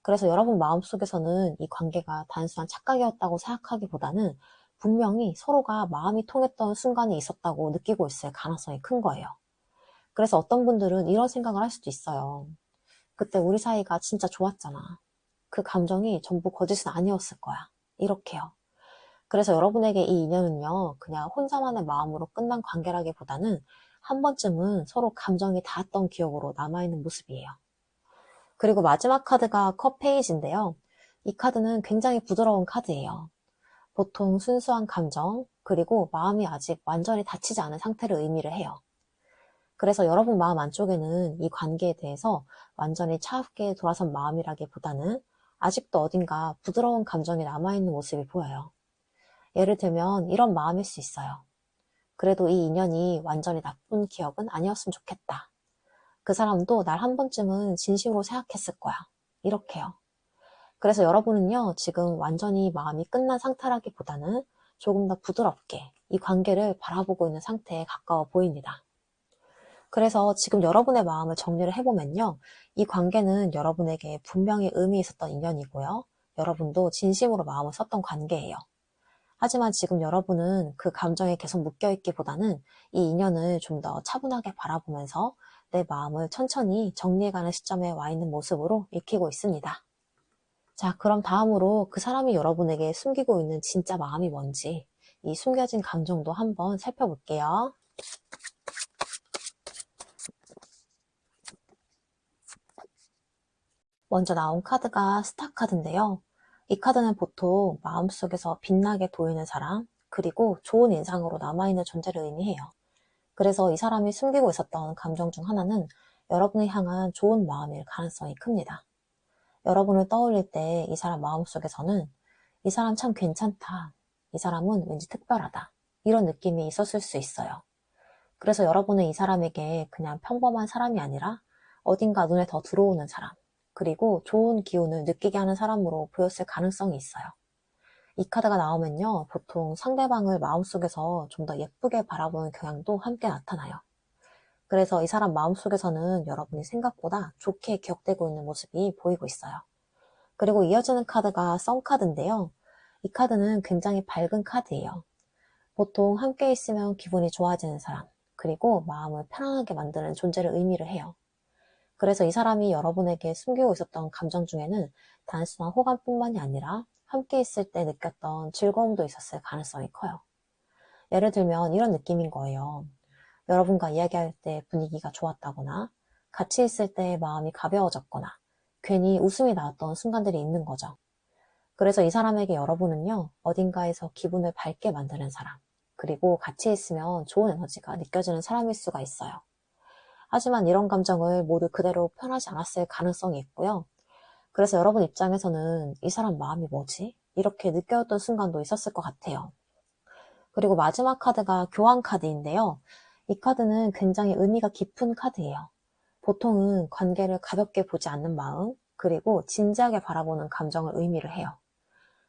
그래서 여러분 마음속에서는 이 관계가 단순한 착각이었다고 생각하기보다는 분명히 서로가 마음이 통했던 순간이 있었다고 느끼고 있을 가능성이 큰 거예요. 그래서 어떤 분들은 이런 생각을 할 수도 있어요. 그때 우리 사이가 진짜 좋았잖아. 그 감정이 전부 거짓은 아니었을 거야. 이렇게요. 그래서 여러분에게 이 인연은요, 그냥 혼자만의 마음으로 끝난 관계라기보다는 한 번쯤은 서로 감정이 닿았던 기억으로 남아있는 모습이에요. 그리고 마지막 카드가 컵 페이지인데요. 이 카드는 굉장히 부드러운 카드예요. 보통 순수한 감정, 그리고 마음이 아직 완전히 닫히지 않은 상태를 의미를 해요. 그래서 여러분 마음 안쪽에는 이 관계에 대해서 완전히 차갑게 돌아선 마음이라기보다는 아직도 어딘가 부드러운 감정이 남아있는 모습이 보여요. 예를 들면 이런 마음일 수 있어요. 그래도 이 인연이 완전히 나쁜 기억은 아니었으면 좋겠다. 그 사람도 날 한 번쯤은 진심으로 생각했을 거야. 이렇게요. 그래서 여러분은요, 지금 완전히 마음이 끝난 상태라기보다는 조금 더 부드럽게 이 관계를 바라보고 있는 상태에 가까워 보입니다. 그래서 지금 여러분의 마음을 정리를 해보면요. 이 관계는 여러분에게 분명히 의미 있었던 인연이고요. 여러분도 진심으로 마음을 썼던 관계예요. 하지만 지금 여러분은 그 감정에 계속 묶여있기보다는 이 인연을 좀 더 차분하게 바라보면서 내 마음을 천천히 정리해가는 시점에 와 있는 모습으로 익히고 있습니다. 자, 그럼 다음으로 그 사람이 여러분에게 숨기고 있는 진짜 마음이 뭔지 이 숨겨진 감정도 한번 살펴볼게요. 먼저 나온 카드가 스타 카드인데요. 이 카드는 보통 마음속에서 빛나게 보이는 사람, 그리고 좋은 인상으로 남아있는 존재를 의미해요. 그래서 이 사람이 숨기고 있었던 감정 중 하나는 여러분을 향한 좋은 마음일 가능성이 큽니다. 여러분을 떠올릴 때 이 사람 마음속에서는 이 사람 참 괜찮다. 이 사람은 왠지 특별하다. 이런 느낌이 있었을 수 있어요. 그래서 여러분은 이 사람에게 그냥 평범한 사람이 아니라 어딘가 눈에 더 들어오는 사람, 그리고 좋은 기운을 느끼게 하는 사람으로 보였을 가능성이 있어요. 이 카드가 나오면요, 보통 상대방을 마음속에서 좀 더 예쁘게 바라보는 경향도 함께 나타나요. 그래서 이 사람 마음속에서는 여러분이 생각보다 좋게 기억되고 있는 모습이 보이고 있어요. 그리고 이어지는 카드가 썬 카드인데요. 이 카드는 굉장히 밝은 카드예요. 보통 함께 있으면 기분이 좋아지는 사람, 그리고 마음을 편안하게 만드는 존재를 의미를 해요. 그래서 이 사람이 여러분에게 숨기고 있었던 감정 중에는 단순한 호감뿐만이 아니라 함께 있을 때 느꼈던 즐거움도 있었을 가능성이 커요. 예를 들면 이런 느낌인 거예요. 여러분과 이야기할 때 분위기가 좋았다거나 같이 있을 때 마음이 가벼워졌거나 괜히 웃음이 나왔던 순간들이 있는 거죠. 그래서 이 사람에게 여러분은요, 어딘가에서 기분을 밝게 만드는 사람, 그리고 같이 있으면 좋은 에너지가 느껴지는 사람일 수가 있어요. 하지만 이런 감정을 모두 그대로 표현하지 않았을 가능성이 있고요. 그래서 여러분 입장에서는 이 사람 마음이 뭐지? 이렇게 느꼈던 순간도 있었을 것 같아요. 그리고 마지막 카드가 교환 카드인데요. 이 카드는 굉장히 의미가 깊은 카드예요. 보통은 관계를 가볍게 보지 않는 마음, 그리고 진지하게 바라보는 감정을 의미를 해요.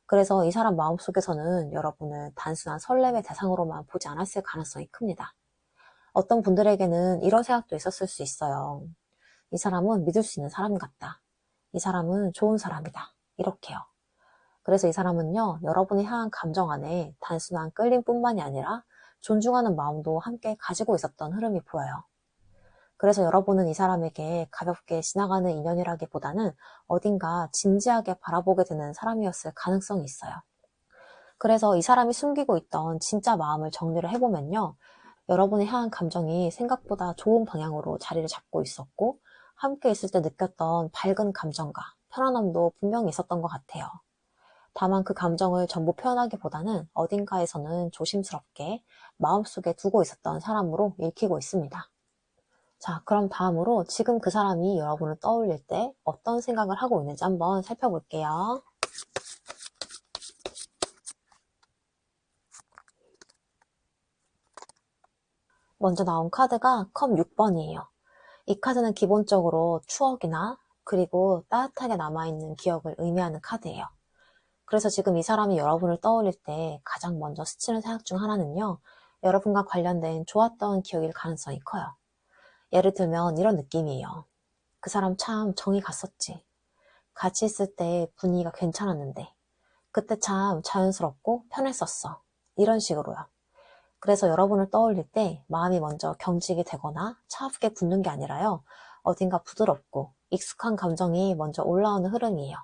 그래서 이 사람 마음속에서는 여러분을 단순한 설렘의 대상으로만 보지 않았을 가능성이 큽니다. 어떤 분들에게는 이런 생각도 있었을 수 있어요. 이 사람은 믿을 수 있는 사람 같다. 이 사람은 좋은 사람이다. 이렇게요. 그래서 이 사람은요, 여러분이 향한 감정 안에 단순한 끌림뿐만이 아니라 존중하는 마음도 함께 가지고 있었던 흐름이 보여요. 그래서 여러분은 이 사람에게 가볍게 지나가는 인연이라기보다는 어딘가 진지하게 바라보게 되는 사람이었을 가능성이 있어요. 그래서 이 사람이 숨기고 있던 진짜 마음을 정리를 해보면요, 여러분의 향한 감정이 생각보다 좋은 방향으로 자리를 잡고 있었고, 함께 있을 때 느꼈던 밝은 감정과 편안함도 분명히 있었던 것 같아요. 다만 그 감정을 전부 표현하기보다는 어딘가에서는 조심스럽게 마음속에 두고 있었던 사람으로 읽히고 있습니다. 자, 그럼 다음으로 지금 그 사람이 여러분을 떠올릴 때 어떤 생각을 하고 있는지 한번 살펴볼게요. 먼저 나온 카드가 컵 6번이에요. 이 카드는 기본적으로 추억이나 그리고 따뜻하게 남아있는 기억을 의미하는 카드예요. 그래서 지금 이 사람이 여러분을 떠올릴 때 가장 먼저 스치는 생각 중 하나는요, 여러분과 관련된 좋았던 기억일 가능성이 커요. 예를 들면 이런 느낌이에요. 그 사람 참 정이 갔었지. 같이 있을 때 분위기가 괜찮았는데 그때 참 자연스럽고 편했었어. 이런 식으로요. 그래서 여러분을 떠올릴 때 마음이 먼저 경직이 되거나 차갑게 굳는 게 아니라요. 어딘가 부드럽고 익숙한 감정이 먼저 올라오는 흐름이에요.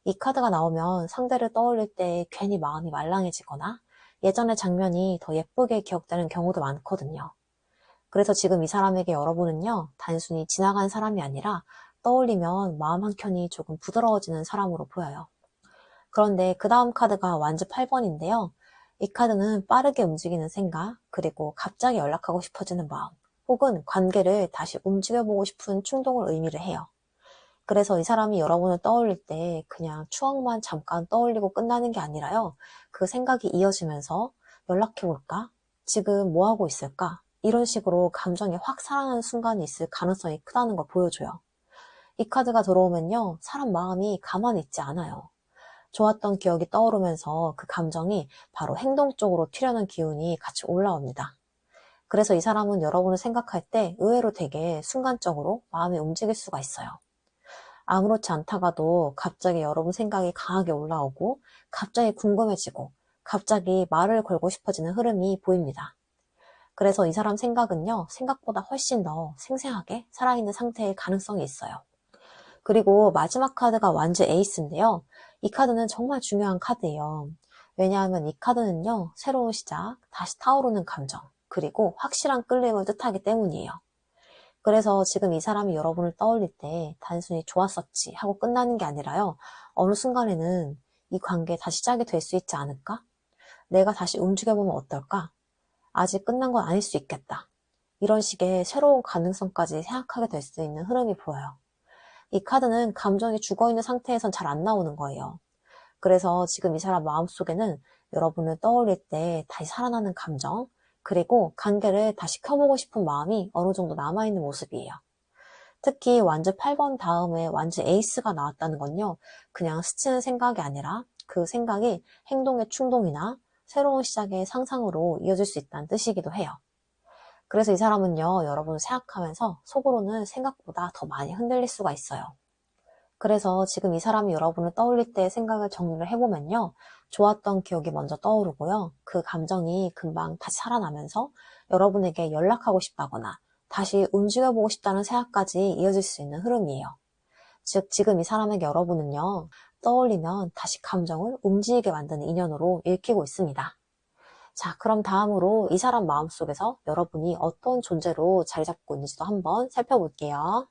이 카드가 나오면 상대를 떠올릴 때 괜히 마음이 말랑해지거나 예전의 장면이 더 예쁘게 기억되는 경우도 많거든요. 그래서 지금 이 사람에게 여러분은요, 단순히 지나간 사람이 아니라 떠올리면 마음 한켠이 조금 부드러워지는 사람으로 보여요. 그런데 그 다음 카드가 완즈 8번인데요. 이 카드는 빠르게 움직이는 생각, 그리고 갑자기 연락하고 싶어지는 마음, 혹은 관계를 다시 움직여보고 싶은 충동을 의미를 해요. 그래서 이 사람이 여러분을 떠올릴 때 그냥 추억만 잠깐 떠올리고 끝나는 게 아니라요. 그 생각이 이어지면서 연락해볼까? 지금 뭐 하고 있을까? 이런 식으로 감정이 확 살아나는 순간이 있을 가능성이 크다는 걸 보여줘요. 이 카드가 들어오면요. 사람 마음이 가만히 있지 않아요. 좋았던 기억이 떠오르면서 그 감정이 바로 행동 쪽으로 튀려는 기운이 같이 올라옵니다. 그래서 이 사람은 여러분을 생각할 때 의외로 되게 순간적으로 마음이 움직일 수가 있어요. 아무렇지 않다가도 갑자기 여러분 생각이 강하게 올라오고 갑자기 궁금해지고 갑자기 말을 걸고 싶어지는 흐름이 보입니다. 그래서 이 사람 생각은요, 생각보다 훨씬 더 생생하게 살아있는 상태일 가능성이 있어요. 그리고 마지막 카드가 완즈 에이스인데요. 이 카드는 정말 중요한 카드예요. 왜냐하면 이 카드는요, 새로운 시작, 다시 타오르는 감정, 그리고 확실한 끌림을 뜻하기 때문이에요. 그래서 지금 이 사람이 여러분을 떠올릴 때 단순히 좋았었지 하고 끝나는 게 아니라요. 어느 순간에는 이 관계 다시 시작이 될 수 있지 않을까? 내가 다시 움직여보면 어떨까? 아직 끝난 건 아닐 수 있겠다. 이런 식의 새로운 가능성까지 생각하게 될 수 있는 흐름이 보여요. 이 카드는 감정이 죽어있는 상태에선 잘 안 나오는 거예요. 그래서 지금 이 사람 마음속에는 여러분을 떠올릴 때 다시 살아나는 감정, 그리고 관계를 다시 켜보고 싶은 마음이 어느 정도 남아있는 모습이에요. 특히 완즈 8번 다음에 완즈 에이스가 나왔다는 건요, 그냥 스치는 생각이 아니라 그 생각이 행동의 충동이나 새로운 시작의 상상으로 이어질 수 있다는 뜻이기도 해요. 그래서 이 사람은요, 여러분을 생각하면서 속으로는 생각보다 더 많이 흔들릴 수가 있어요. 그래서 지금 이 사람이 여러분을 떠올릴 때 생각을 정리를 해보면요. 좋았던 기억이 먼저 떠오르고요. 그 감정이 금방 다시 살아나면서 여러분에게 연락하고 싶다거나 다시 움직여보고 싶다는 생각까지 이어질 수 있는 흐름이에요. 즉, 지금 이 사람에게 여러분은요. 떠올리면 다시 감정을 움직이게 만드는 인연으로 읽히고 있습니다. 자, 그럼 다음으로 이 사람 마음속에서 여러분이 어떤 존재로 자리 잡고 있는지도 한번 살펴볼게요.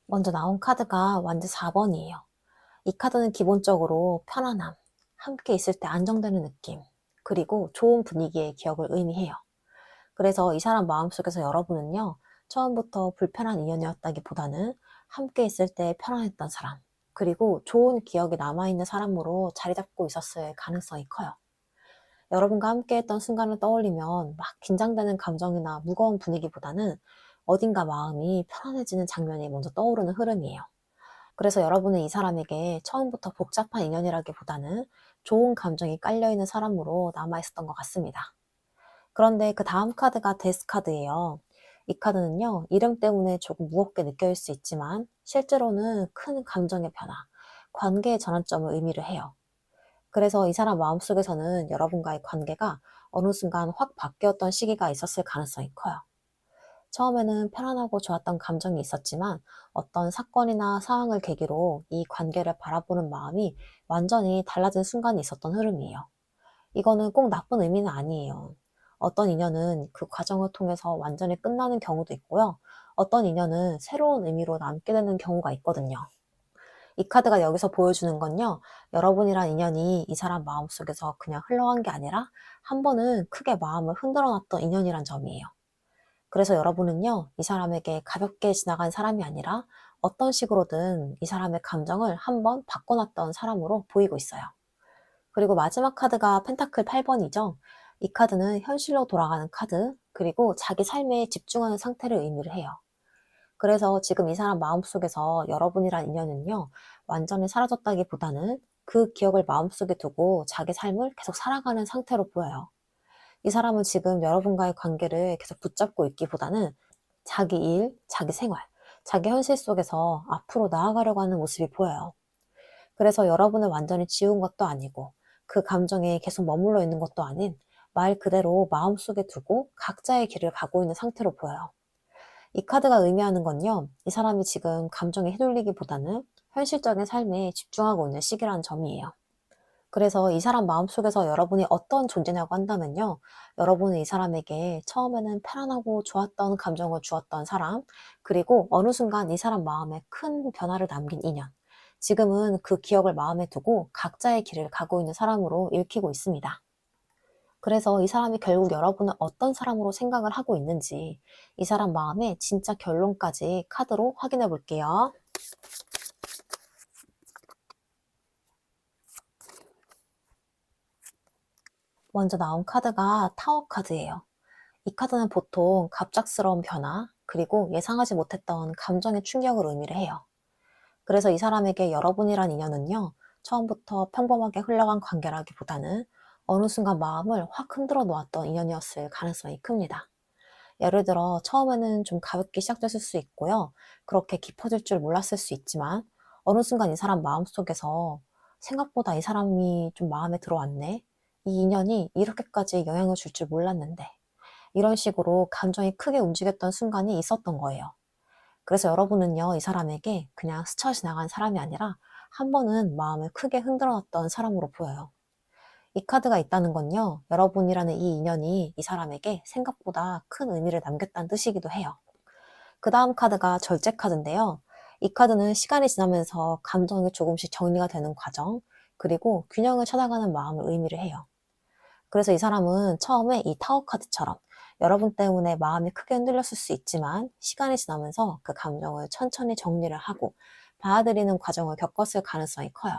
먼저 나온 카드가 완즈 4번이에요. 이 카드는 기본적으로 편안함, 함께 있을 때 안정되는 느낌, 그리고 좋은 분위기의 기억을 의미해요. 그래서 이 사람 마음속에서 여러분은요, 처음부터 불편한 인연이었다기보다는 함께 있을 때 편안했던 사람, 그리고 좋은 기억이 남아있는 사람으로 자리 잡고 있었을 가능성이 커요. 여러분과 함께 했던 순간을 떠올리면 막 긴장되는 감정이나 무거운 분위기보다는 어딘가 마음이 편안해지는 장면이 먼저 떠오르는 흐름이에요. 그래서 여러분은 이 사람에게 처음부터 복잡한 인연이라기보다는 좋은 감정이 깔려있는 사람으로 남아있었던 것 같습니다. 그런데 그 다음 카드가 데스 카드예요. 이 카드는요, 이름 때문에 조금 무겁게 느껴질 수 있지만 실제로는 큰 감정의 변화, 관계의 전환점을 의미를 해요. 그래서 이 사람 마음속에서는 여러분과의 관계가 어느 순간 확 바뀌었던 시기가 있었을 가능성이 커요. 처음에는 편안하고 좋았던 감정이 있었지만 어떤 사건이나 상황을 계기로 이 관계를 바라보는 마음이 완전히 달라진 순간이 있었던 흐름이에요. 이거는 꼭 나쁜 의미는 아니에요. 어떤 인연은 그 과정을 통해서 완전히 끝나는 경우도 있고요. 어떤 인연은 새로운 의미로 남게 되는 경우가 있거든요. 이 카드가 여기서 보여주는 건요, 여러분이란 인연이 이 사람 마음속에서 그냥 흘러간 게 아니라 한 번은 크게 마음을 흔들어 놨던 인연이란 점이에요. 그래서 여러분은요, 이 사람에게 가볍게 지나간 사람이 아니라 어떤 식으로든 이 사람의 감정을 한번 바꿔놨던 사람으로 보이고 있어요. 그리고 마지막 카드가 펜타클 8번이죠. 이 카드는 현실로 돌아가는 카드, 그리고 자기 삶에 집중하는 상태를 의미를 해요. 그래서 지금 이 사람 마음속에서 여러분이란 인연은요, 완전히 사라졌다기보다는 그 기억을 마음속에 두고 자기 삶을 계속 살아가는 상태로 보여요. 이 사람은 지금 여러분과의 관계를 계속 붙잡고 있기보다는 자기 일, 자기 생활, 자기 현실 속에서 앞으로 나아가려고 하는 모습이 보여요. 그래서 여러분을 완전히 지운 것도 아니고 그 감정에 계속 머물러 있는 것도 아닌 말 그대로 마음속에 두고 각자의 길을 가고 있는 상태로 보여요. 이 카드가 의미하는 건요, 이 사람이 지금 감정에 휘둘리기보다는 현실적인 삶에 집중하고 있는 시기라는 점이에요. 그래서 이 사람 마음속에서 여러분이 어떤 존재냐고 한다면요, 여러분은 이 사람에게 처음에는 편안하고 좋았던 감정을 주었던 사람, 그리고 어느 순간 이 사람 마음에 큰 변화를 남긴 인연, 지금은 그 기억을 마음에 두고 각자의 길을 가고 있는 사람으로 읽히고 있습니다. 그래서 이 사람이 결국 여러분을 어떤 사람으로 생각을 하고 있는지 이 사람 마음의 진짜 결론까지 카드로 확인해 볼게요. 먼저 나온 카드가 타워 카드예요. 이 카드는 보통 갑작스러운 변화, 그리고 예상하지 못했던 감정의 충격을 의미를 해요. 그래서 이 사람에게 여러분이란 인연은요, 처음부터 평범하게 흘러간 관계라기보다는 어느 순간 마음을 확 흔들어 놓았던 인연이었을 가능성이 큽니다. 예를 들어 처음에는 좀 가볍게 시작됐을 수 있고요. 그렇게 깊어질 줄 몰랐을 수 있지만 어느 순간 이 사람 마음속에서 생각보다 이 사람이 좀 마음에 들어왔네. 이 인연이 이렇게까지 영향을 줄 줄 몰랐는데. 이런 식으로 감정이 크게 움직였던 순간이 있었던 거예요. 그래서 여러분은요, 이 사람에게 그냥 스쳐 지나간 사람이 아니라 한 번은 마음을 크게 흔들어 놨던 사람으로 보여요. 이 카드가 있다는 건요, 여러분이라는 이 인연이 이 사람에게 생각보다 큰 의미를 남겼다는 뜻이기도 해요. 그 다음 카드가 절제 카드인데요. 이 카드는 시간이 지나면서 감정이 조금씩 정리가 되는 과정, 그리고 균형을 찾아가는 마음을 의미를 해요. 그래서 이 사람은 처음에 이 타워 카드처럼 여러분 때문에 마음이 크게 흔들렸을 수 있지만 시간이 지나면서 그 감정을 천천히 정리를 하고 받아들이는 과정을 겪었을 가능성이 커요.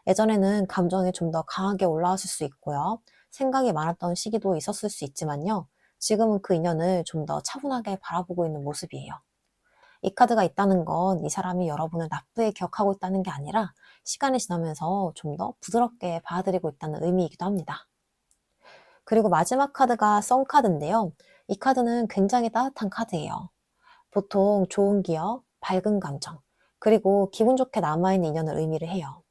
예전에는 감정이 좀 더 강하게 올라왔을 수 있고요. 생각이 많았던 시기도 있었을 수 있지만요. 지금은 그 인연을 좀 더 차분하게 바라보고 있는 모습이에요. 이 카드가 있다는 건 이 사람이 여러분을 나쁘게 기억하고 있다는 게 아니라 시간이 지나면서 좀 더 부드럽게 받아들이고 있다는 의미이기도 합니다. 그리고 마지막 카드가 썬 카드인데요. 이 카드는 굉장히 따뜻한 카드예요. 보통 좋은 기억, 밝은 감정, 그리고 기분 좋게 남아있는 인연을 의미를 해요.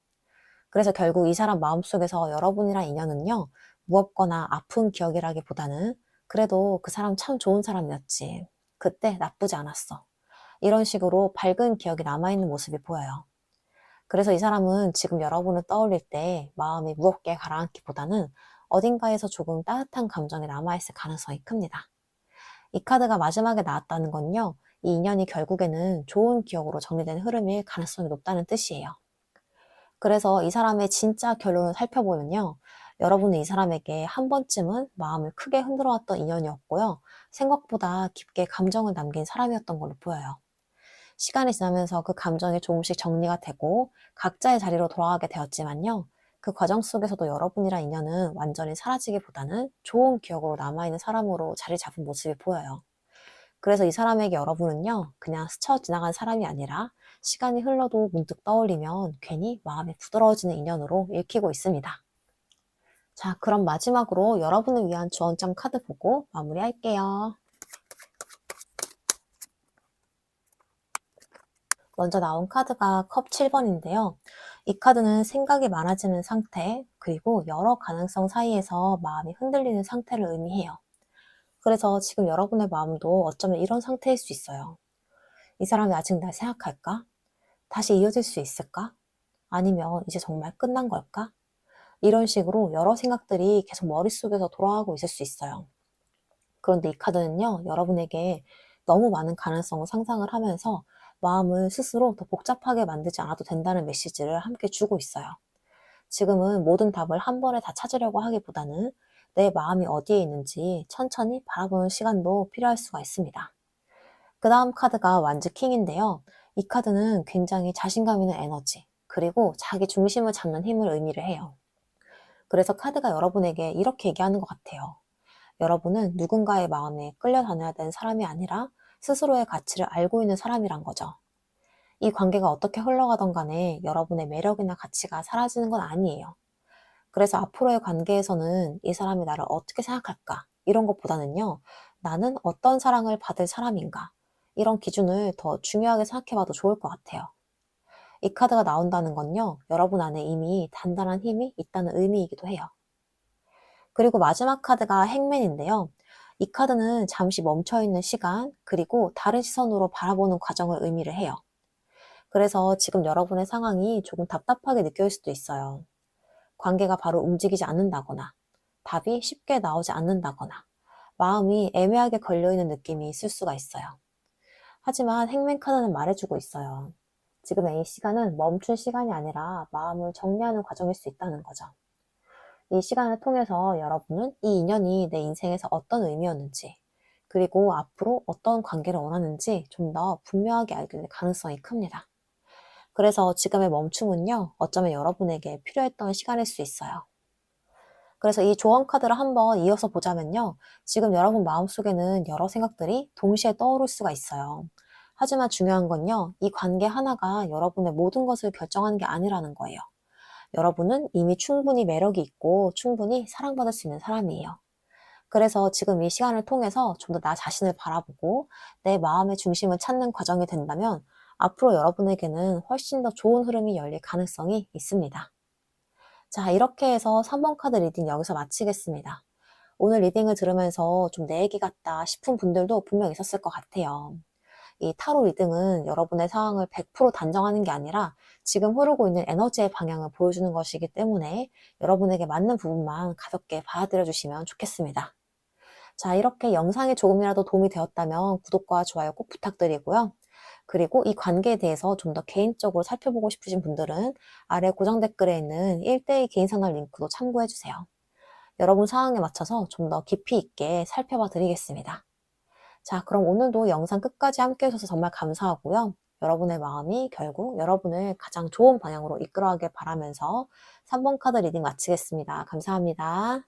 그래서 결국 이 사람 마음속에서 여러분이랑 인연은요, 무겁거나 아픈 기억이라기보다는 그래도 그 사람 참 좋은 사람이었지. 그때 나쁘지 않았어. 이런 식으로 밝은 기억이 남아있는 모습이 보여요. 그래서 이 사람은 지금 여러분을 떠올릴 때 마음이 무겁게 가라앉기보다는 어딘가에서 조금 따뜻한 감정이 남아있을 가능성이 큽니다. 이 카드가 마지막에 나왔다는 건요, 이 인연이 결국에는 좋은 기억으로 정리된 흐름일 가능성이 높다는 뜻이에요. 그래서 이 사람의 진짜 결론을 살펴보면요, 여러분은 이 사람에게 한 번쯤은 마음을 크게 흔들어왔던 인연이었고요, 생각보다 깊게 감정을 남긴 사람이었던 걸로 보여요. 시간이 지나면서 그 감정이 조금씩 정리가 되고 각자의 자리로 돌아가게 되었지만요. 그 과정 속에서도 여러분이란 인연은 완전히 사라지기보다는 좋은 기억으로 남아있는 사람으로 자리 잡은 모습이 보여요. 그래서 이 사람에게 여러분은요, 그냥 스쳐 지나간 사람이 아니라 시간이 흘러도 문득 떠올리면 괜히 마음이 부드러워지는 인연으로 읽히고 있습니다. 자, 그럼 마지막으로 여러분을 위한 주원점 카드 보고 마무리할게요. 먼저 나온 카드가 컵 7번인데요. 이 카드는 생각이 많아지는 상태, 그리고 여러 가능성 사이에서 마음이 흔들리는 상태를 의미해요. 그래서 지금 여러분의 마음도 어쩌면 이런 상태일 수 있어요. 이 사람이 아직 날 생각할까? 다시 이어질 수 있을까? 아니면 이제 정말 끝난 걸까? 이런 식으로 여러 생각들이 계속 머릿속에서 돌아가고 있을 수 있어요. 그런데 이 카드는요, 여러분에게 너무 많은 가능성을 상상을 하면서 마음을 스스로 더 복잡하게 만들지 않아도 된다는 메시지를 함께 주고 있어요. 지금은 모든 답을 한 번에 다 찾으려고 하기보다는 내 마음이 어디에 있는지 천천히 바라보는 시간도 필요할 수가 있습니다. 그 다음 카드가 완즈 킹인데요. 이 카드는 굉장히 자신감 있는 에너지, 그리고 자기 중심을 잡는 힘을 의미를 해요. 그래서 카드가 여러분에게 이렇게 얘기하는 것 같아요. 여러분은 누군가의 마음에 끌려다녀야 되는 사람이 아니라 스스로의 가치를 알고 있는 사람이란 거죠. 이 관계가 어떻게 흘러가던 간에 여러분의 매력이나 가치가 사라지는 건 아니에요. 그래서 앞으로의 관계에서는 이 사람이 나를 어떻게 생각할까? 이런 것보다는요, 나는 어떤 사랑을 받을 사람인가? 이런 기준을 더 중요하게 생각해봐도 좋을 것 같아요. 이 카드가 나온다는 건요, 여러분 안에 이미 단단한 힘이 있다는 의미이기도 해요. 그리고 마지막 카드가 행맨인데요. 이 카드는 잠시 멈춰있는 시간, 그리고 다른 시선으로 바라보는 과정을 의미를 해요. 그래서 지금 여러분의 상황이 조금 답답하게 느껴질 수도 있어요. 관계가 바로 움직이지 않는다거나, 답이 쉽게 나오지 않는다거나, 마음이 애매하게 걸려있는 느낌이 있을 수가 있어요. 하지만 행맨 카드는 말해주고 있어요. 지금의 이 시간은 멈춘 시간이 아니라 마음을 정리하는 과정일 수 있다는 거죠. 이 시간을 통해서 여러분은 이 인연이 내 인생에서 어떤 의미였는지, 그리고 앞으로 어떤 관계를 원하는지 좀 더 분명하게 알게 될 가능성이 큽니다. 그래서 지금의 멈춤은요, 어쩌면 여러분에게 필요했던 시간일 수 있어요. 그래서 이 조언 카드를 한번 이어서 보자면요. 지금 여러분 마음속에는 여러 생각들이 동시에 떠오를 수가 있어요. 하지만 중요한 건요, 이 관계 하나가 여러분의 모든 것을 결정하는 게 아니라는 거예요. 여러분은 이미 충분히 매력이 있고 충분히 사랑받을 수 있는 사람이에요. 그래서 지금 이 시간을 통해서 좀 더 나 자신을 바라보고 내 마음의 중심을 찾는 과정이 된다면 앞으로 여러분에게는 훨씬 더 좋은 흐름이 열릴 가능성이 있습니다. 자, 이렇게 해서 3번 카드 리딩 여기서 마치겠습니다. 오늘 리딩을 들으면서 좀 내 얘기 같다 싶은 분들도 분명 있었을 것 같아요. 이 타로 리딩은 여러분의 상황을 100% 단정하는 게 아니라 지금 흐르고 있는 에너지의 방향을 보여주는 것이기 때문에 여러분에게 맞는 부분만 가볍게 받아들여 주시면 좋겠습니다. 자, 이렇게 영상이 조금이라도 도움이 되었다면 구독과 좋아요 꼭 부탁드리고요. 그리고 이 관계에 대해서 좀 더 개인적으로 살펴보고 싶으신 분들은 아래 고정 댓글에 있는 1대1 개인 상담 링크도 참고해주세요. 여러분 상황에 맞춰서 좀 더 깊이 있게 살펴봐 드리겠습니다. 자, 그럼 오늘도 영상 끝까지 함께 해주셔서 정말 감사하고요. 여러분의 마음이 결국 여러분을 가장 좋은 방향으로 이끌어가길 바라면서 3번 카드 리딩 마치겠습니다. 감사합니다.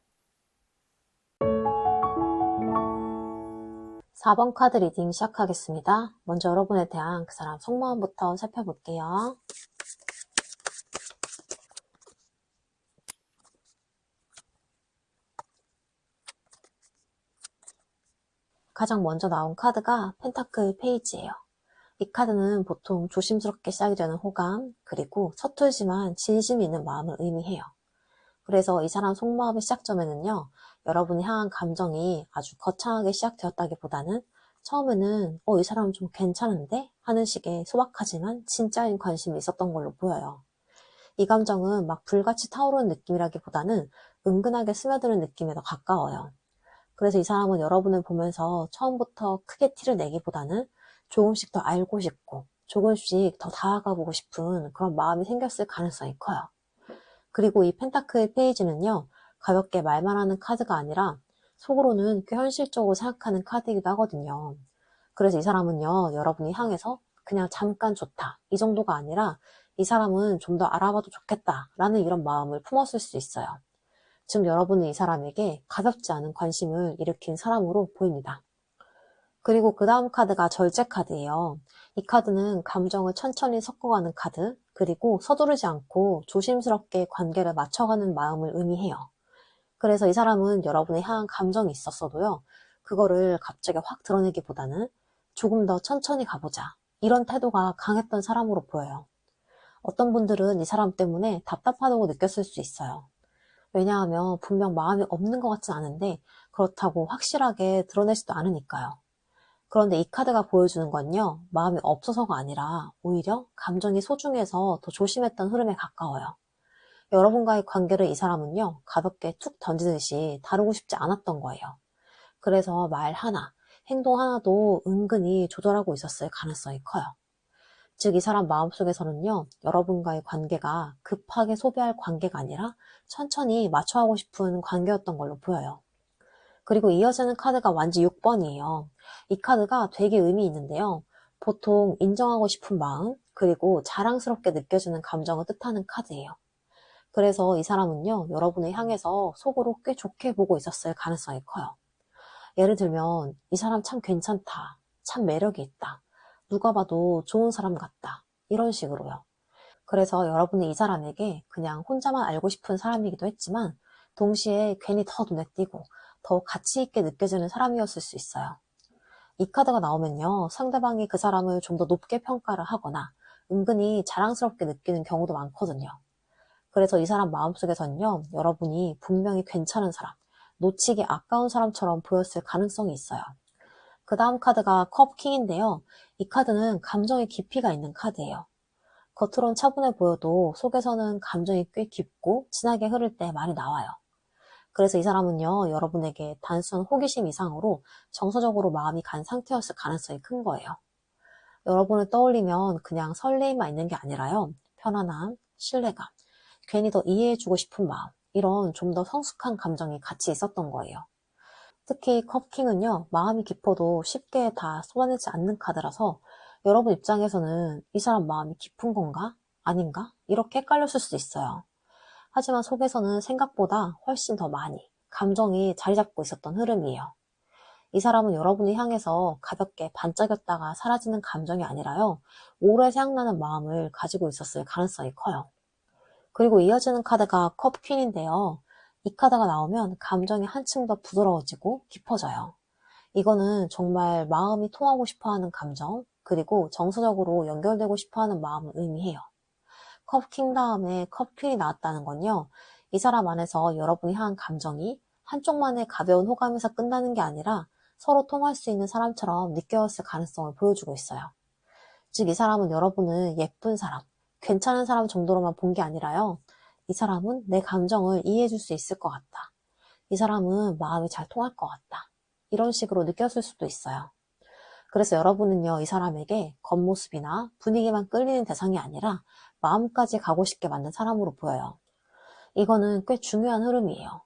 4번 카드 리딩 시작하겠습니다. 먼저 여러분에 대한 그 사람 속마음부터 살펴볼게요. 가장 먼저 나온 카드가 펜타클 페이지예요. 이 카드는 보통 조심스럽게 시작이 되는 호감, 그리고 서툴지만 진심이 있는 마음을 의미해요. 그래서 이 사람 속마음의 시작점에는요, 여러분이 향한 감정이 아주 거창하게 시작되었다기보다는 처음에는 이 사람 좀 괜찮은데? 하는 식의 소박하지만 진짜인 관심이 있었던 걸로 보여요. 이 감정은 막 불같이 타오르는 느낌이라기보다는 은근하게 스며드는 느낌에 더 가까워요. 그래서 이 사람은 여러분을 보면서 처음부터 크게 티를 내기보다는 조금씩 더 알고 싶고 조금씩 더 다가가보고 싶은 그런 마음이 생겼을 가능성이 커요. 그리고 이 펜타클 페이지는요, 가볍게 말만 하는 카드가 아니라 속으로는 꽤 현실적으로 생각하는 카드이기도 하거든요. 그래서 이 사람은요, 여러분이 향해서 그냥 잠깐 좋다 이 정도가 아니라 이 사람은 좀 더 알아봐도 좋겠다 라는 이런 마음을 품었을 수 있어요. 지금 여러분은 이 사람에게 가볍지 않은 관심을 일으킨 사람으로 보입니다. 그리고 그 다음 카드가 절제 카드예요. 이 카드는 감정을 천천히 섞어가는 카드, 그리고 서두르지 않고 조심스럽게 관계를 맞춰가는 마음을 의미해요. 그래서 이 사람은 여러분의 향한 감정이 있었어도요, 그거를 갑자기 확 드러내기보다는 조금 더 천천히 가보자, 이런 태도가 강했던 사람으로 보여요. 어떤 분들은 이 사람 때문에 답답하다고 느꼈을 수 있어요. 왜냐하면 분명 마음이 없는 것 같진 않은데 그렇다고 확실하게 드러내지도 않으니까요. 그런데 이 카드가 보여주는 건요, 마음이 없어서가 아니라 오히려 감정이 소중해서 더 조심했던 흐름에 가까워요. 여러분과의 관계를 이 사람은요, 가볍게 툭 던지듯이 다루고 싶지 않았던 거예요. 그래서 말 하나, 행동 하나도 은근히 조절하고 있었을 가능성이 커요. 즉, 이 사람 마음속에서는요, 여러분과의 관계가 급하게 소비할 관계가 아니라 천천히 맞춰가고 싶은 관계였던 걸로 보여요. 그리고 이어지는 카드가 완지 6번이에요. 이 카드가 되게 의미 있는데요. 보통 인정하고 싶은 마음, 그리고 자랑스럽게 느껴지는 감정을 뜻하는 카드예요. 그래서 이 사람은요, 여러분을 향해서 속으로 꽤 좋게 보고 있었을 가능성이 커요. 예를 들면, 이 사람 참 괜찮다, 참 매력이 있다, 누가 봐도 좋은 사람 같다, 이런 식으로요. 그래서 여러분은 이 사람에게 그냥 혼자만 알고 싶은 사람이기도 했지만 동시에 괜히 더 눈에 띄고 더 가치 있게 느껴지는 사람이었을 수 있어요. 이 카드가 나오면요, 상대방이 그 사람을 좀 더 높게 평가를 하거나 은근히 자랑스럽게 느끼는 경우도 많거든요. 그래서 이 사람 마음속에서는요, 여러분이 분명히 괜찮은 사람, 놓치기 아까운 사람처럼 보였을 가능성이 있어요. 그 다음 카드가 컵킹인데요. 이 카드는 감정의 깊이가 있는 카드예요. 겉으론 차분해 보여도 속에서는 감정이 꽤 깊고 진하게 흐를 때 많이 나와요. 그래서 이 사람은요, 여러분에게 단순한 호기심 이상으로 정서적으로 마음이 간 상태였을 가능성이 큰 거예요. 여러분을 떠올리면 그냥 설레임만 있는 게 아니라요, 편안함, 신뢰감, 괜히 더 이해해주고 싶은 마음, 이런 좀 더 성숙한 감정이 같이 있었던 거예요. 특히 컵킹은요, 마음이 깊어도 쉽게 다 쏟아내지 않는 카드라서 여러분 입장에서는 이 사람 마음이 깊은 건가? 아닌가? 이렇게 헷갈렸을 수도 있어요. 하지만 속에서는 생각보다 훨씬 더 많이 감정이 자리 잡고 있었던 흐름이에요. 이 사람은 여러분을 향해서 가볍게 반짝였다가 사라지는 감정이 아니라요, 오래 생각나는 마음을 가지고 있었을 가능성이 커요. 그리고 이어지는 카드가 컵퀸인데요. 이 카드가 나오면 감정이 한층 더 부드러워지고 깊어져요. 이거는 정말 마음이 통하고 싶어하는 감정, 그리고 정서적으로 연결되고 싶어하는 마음을 의미해요. 컵킹 다음에 컵퀸이 나왔다는 건요, 이 사람 안에서 여러분이 향한 감정이 한쪽만의 가벼운 호감에서 끝나는 게 아니라 서로 통할 수 있는 사람처럼 느껴졌을 가능성을 보여주고 있어요. 즉, 이 사람은 여러분을 예쁜 사람, 괜찮은 사람 정도로만 본 게 아니라요, 이 사람은 내 감정을 이해해줄 수 있을 것 같다, 이 사람은 마음이 잘 통할 것 같다, 이런 식으로 느꼈을 수도 있어요. 그래서 여러분은요, 이 사람에게 겉모습이나 분위기만 끌리는 대상이 아니라 마음까지 가고 싶게 만든 사람으로 보여요. 이거는 꽤 중요한 흐름이에요.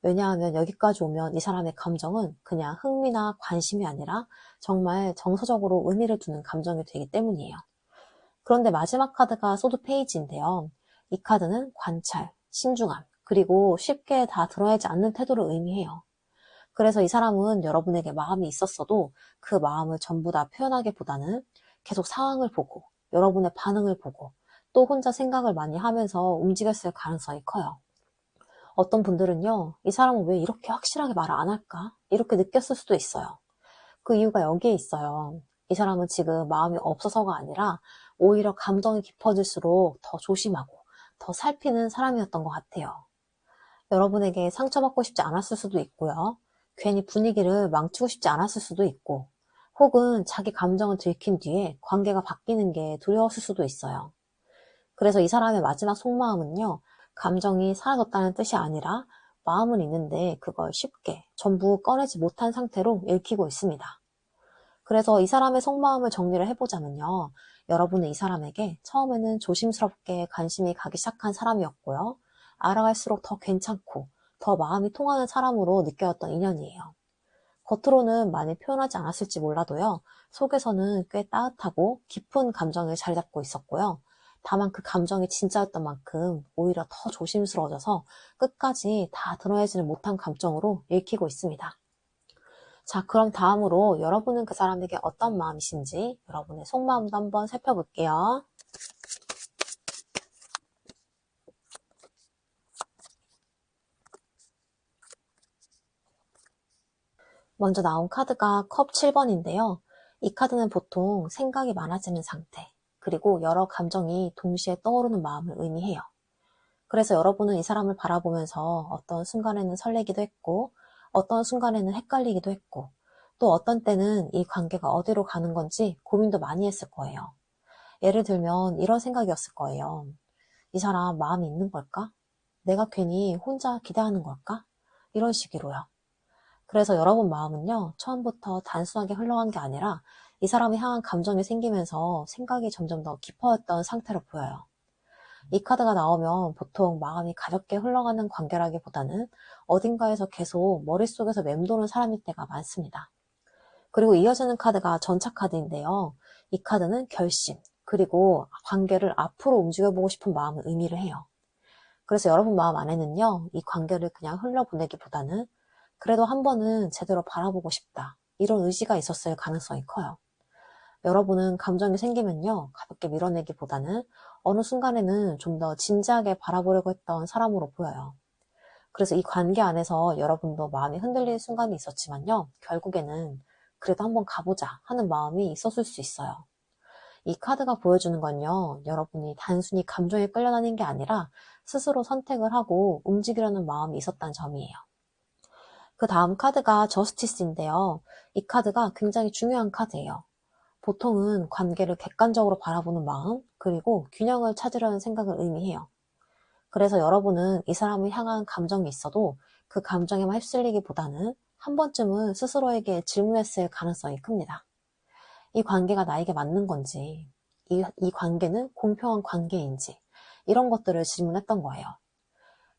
왜냐하면 여기까지 오면 이 사람의 감정은 그냥 흥미나 관심이 아니라 정말 정서적으로 의미를 두는 감정이 되기 때문이에요. 그런데 마지막 카드가 소드 페이지인데요. 이 카드는 관찰, 신중함, 그리고 쉽게 다 드러내지 않는 태도를 의미해요. 그래서 이 사람은 여러분에게 마음이 있었어도 그 마음을 전부 다 표현하기보다는 계속 상황을 보고 여러분의 반응을 보고 또 혼자 생각을 많이 하면서 움직였을 가능성이 커요. 어떤 분들은요, 이 사람은 왜 이렇게 확실하게 말을 안 할까? 이렇게 느꼈을 수도 있어요. 그 이유가 여기에 있어요. 이 사람은 지금 마음이 없어서가 아니라 오히려 감정이 깊어질수록 더 조심하고 더 살피는 사람이었던 것 같아요. 여러분에게 상처받고 싶지 않았을 수도 있고요. 괜히 분위기를 망치고 싶지 않았을 수도 있고, 혹은 자기 감정을 들킨 뒤에 관계가 바뀌는 게 두려웠을 수도 있어요. 그래서 이 사람의 마지막 속마음은요, 감정이 사라졌다는 뜻이 아니라 마음은 있는데 그걸 쉽게 전부 꺼내지 못한 상태로 읽히고 있습니다. 그래서 이 사람의 속마음을 정리를 해보자면요, 여러분은 이 사람에게 처음에는 조심스럽게 관심이 가기 시작한 사람이었고요, 알아갈수록 더 괜찮고 더 마음이 통하는 사람으로 느껴졌던 인연이에요. 겉으로는 많이 표현하지 않았을지 몰라도요, 속에서는 꽤 따뜻하고 깊은 감정이 자리 잡고 있었고요. 다만 그 감정이 진짜였던 만큼 오히려 더 조심스러워져서 끝까지 다 드러내지는 못한 감정으로 읽히고 있습니다. 자, 그럼 다음으로 여러분은 그 사람에게 어떤 마음이신지 여러분의 속마음도 한번 살펴볼게요. 먼저 나온 카드가 컵 7번인데요. 이 카드는 보통 생각이 많아지는 상태, 그리고 여러 감정이 동시에 떠오르는 마음을 의미해요. 그래서 여러분은 이 사람을 바라보면서 어떤 순간에는 설레기도 했고, 어떤 순간에는 헷갈리기도 했고, 또 어떤 때는 이 관계가 어디로 가는 건지 고민도 많이 했을 거예요. 예를 들면 이런 생각이었을 거예요. 이 사람 마음이 있는 걸까? 내가 괜히 혼자 기대하는 걸까? 이런 식으로요. 그래서 여러분 마음은요, 처음부터 단순하게 흘러간 게 아니라 이 사람을 향한 감정이 생기면서 생각이 점점 더 깊어졌던 상태로 보여요. 이 카드가 나오면 보통 마음이 가볍게 흘러가는 관계라기보다는 어딘가에서 계속 머릿속에서 맴도는 사람일 때가 많습니다. 그리고 이어지는 카드가 전차 카드인데요. 이 카드는 결심, 그리고 관계를 앞으로 움직여보고 싶은 마음을 의미를 해요. 그래서 여러분 마음 안에는요, 이 관계를 그냥 흘려보내기보다는 그래도 한 번은 제대로 바라보고 싶다, 이런 의지가 있었을 가능성이 커요. 여러분은 감정이 생기면요, 가볍게 밀어내기보다는 어느 순간에는 좀 더 진지하게 바라보려고 했던 사람으로 보여요. 그래서 이 관계 안에서 여러분도 마음이 흔들리는 순간이 있었지만요, 결국에는 그래도 한번 가보자 하는 마음이 있었을 수 있어요. 이 카드가 보여주는 건요, 여러분이 단순히 감정에 끌려다닌 게 아니라 스스로 선택을 하고 움직이려는 마음이 있었다는 점이에요. 그 다음 카드가 저스티스인데요. 이 카드가 굉장히 중요한 카드예요. 보통은 관계를 객관적으로 바라보는 마음, 그리고 균형을 찾으려는 생각을 의미해요. 그래서 여러분은 이 사람을 향한 감정이 있어도 그 감정에만 휩쓸리기보다는 한 번쯤은 스스로에게 질문했을 가능성이 큽니다. 이 관계가 나에게 맞는 건지, 이 관계는 공평한 관계인지, 이런 것들을 질문했던 거예요.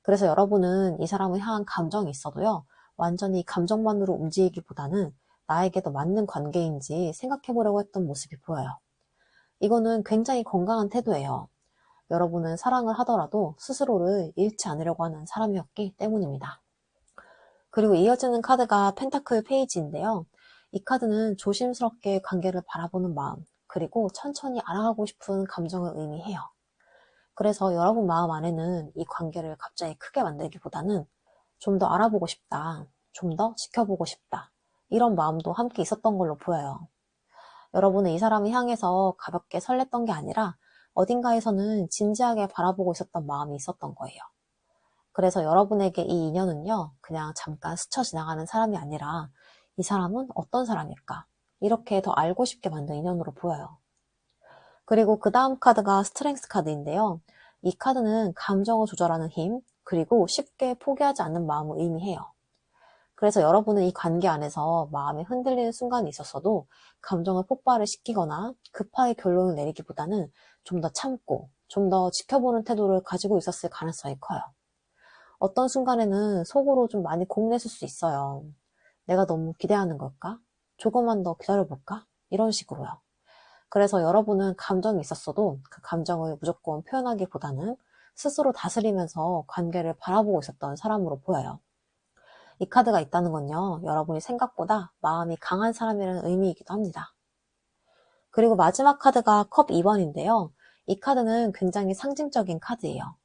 그래서 여러분은 이 사람을 향한 감정이 있어도요, 완전히 감정만으로 움직이기보다는 나에게도 맞는 관계인지 생각해 보려고 했던 모습이 보여요. 이거는 굉장히 건강한 태도예요. 여러분은 사랑을 하더라도 스스로를 잃지 않으려고 하는 사람이었기 때문입니다. 그리고 이어지는 카드가 펜타클 페이지인데요. 이 카드는 조심스럽게 관계를 바라보는 마음, 그리고 천천히 알아가고 싶은 감정을 의미해요. 그래서 여러분 마음 안에는 이 관계를 갑자기 크게 만들기보다는 좀 더 알아보고 싶다, 좀 더 지켜보고 싶다, 이런 마음도 함께 있었던 걸로 보여요. 여러분은 이 사람을 향해서 가볍게 설렜던 게 아니라 어딘가에서는 진지하게 바라보고 있었던 마음이 있었던 거예요. 그래서 여러분에게 이 인연은요, 그냥 잠깐 스쳐 지나가는 사람이 아니라 이 사람은 어떤 사람일까? 이렇게 더 알고 싶게 만든 인연으로 보여요. 그리고 그 다음 카드가 스트렝스 카드인데요. 이 카드는 감정을 조절하는 힘, 그리고 쉽게 포기하지 않는 마음을 의미해요. 그래서 여러분은 이 관계 안에서 마음이 흔들리는 순간이 있었어도 감정을 폭발을 시키거나 급하게 결론을 내리기보다는 좀 더 참고 좀 더 지켜보는 태도를 가지고 있었을 가능성이 커요. 어떤 순간에는 속으로 좀 많이 고민했을 수 있어요. 내가 너무 기대하는 걸까? 조금만 더 기다려볼까? 이런 식으로요. 그래서 여러분은 감정이 있었어도 그 감정을 무조건 표현하기보다는 스스로 다스리면서 관계를 바라보고 있었던 사람으로 보여요. 이 카드가 있다는 건요, 여러분이 생각보다 마음이 강한 사람이라는 의미이기도 합니다. 그리고 마지막 카드가 컵 2번인데요. 이 카드는 굉장히 상징적인 카드예요.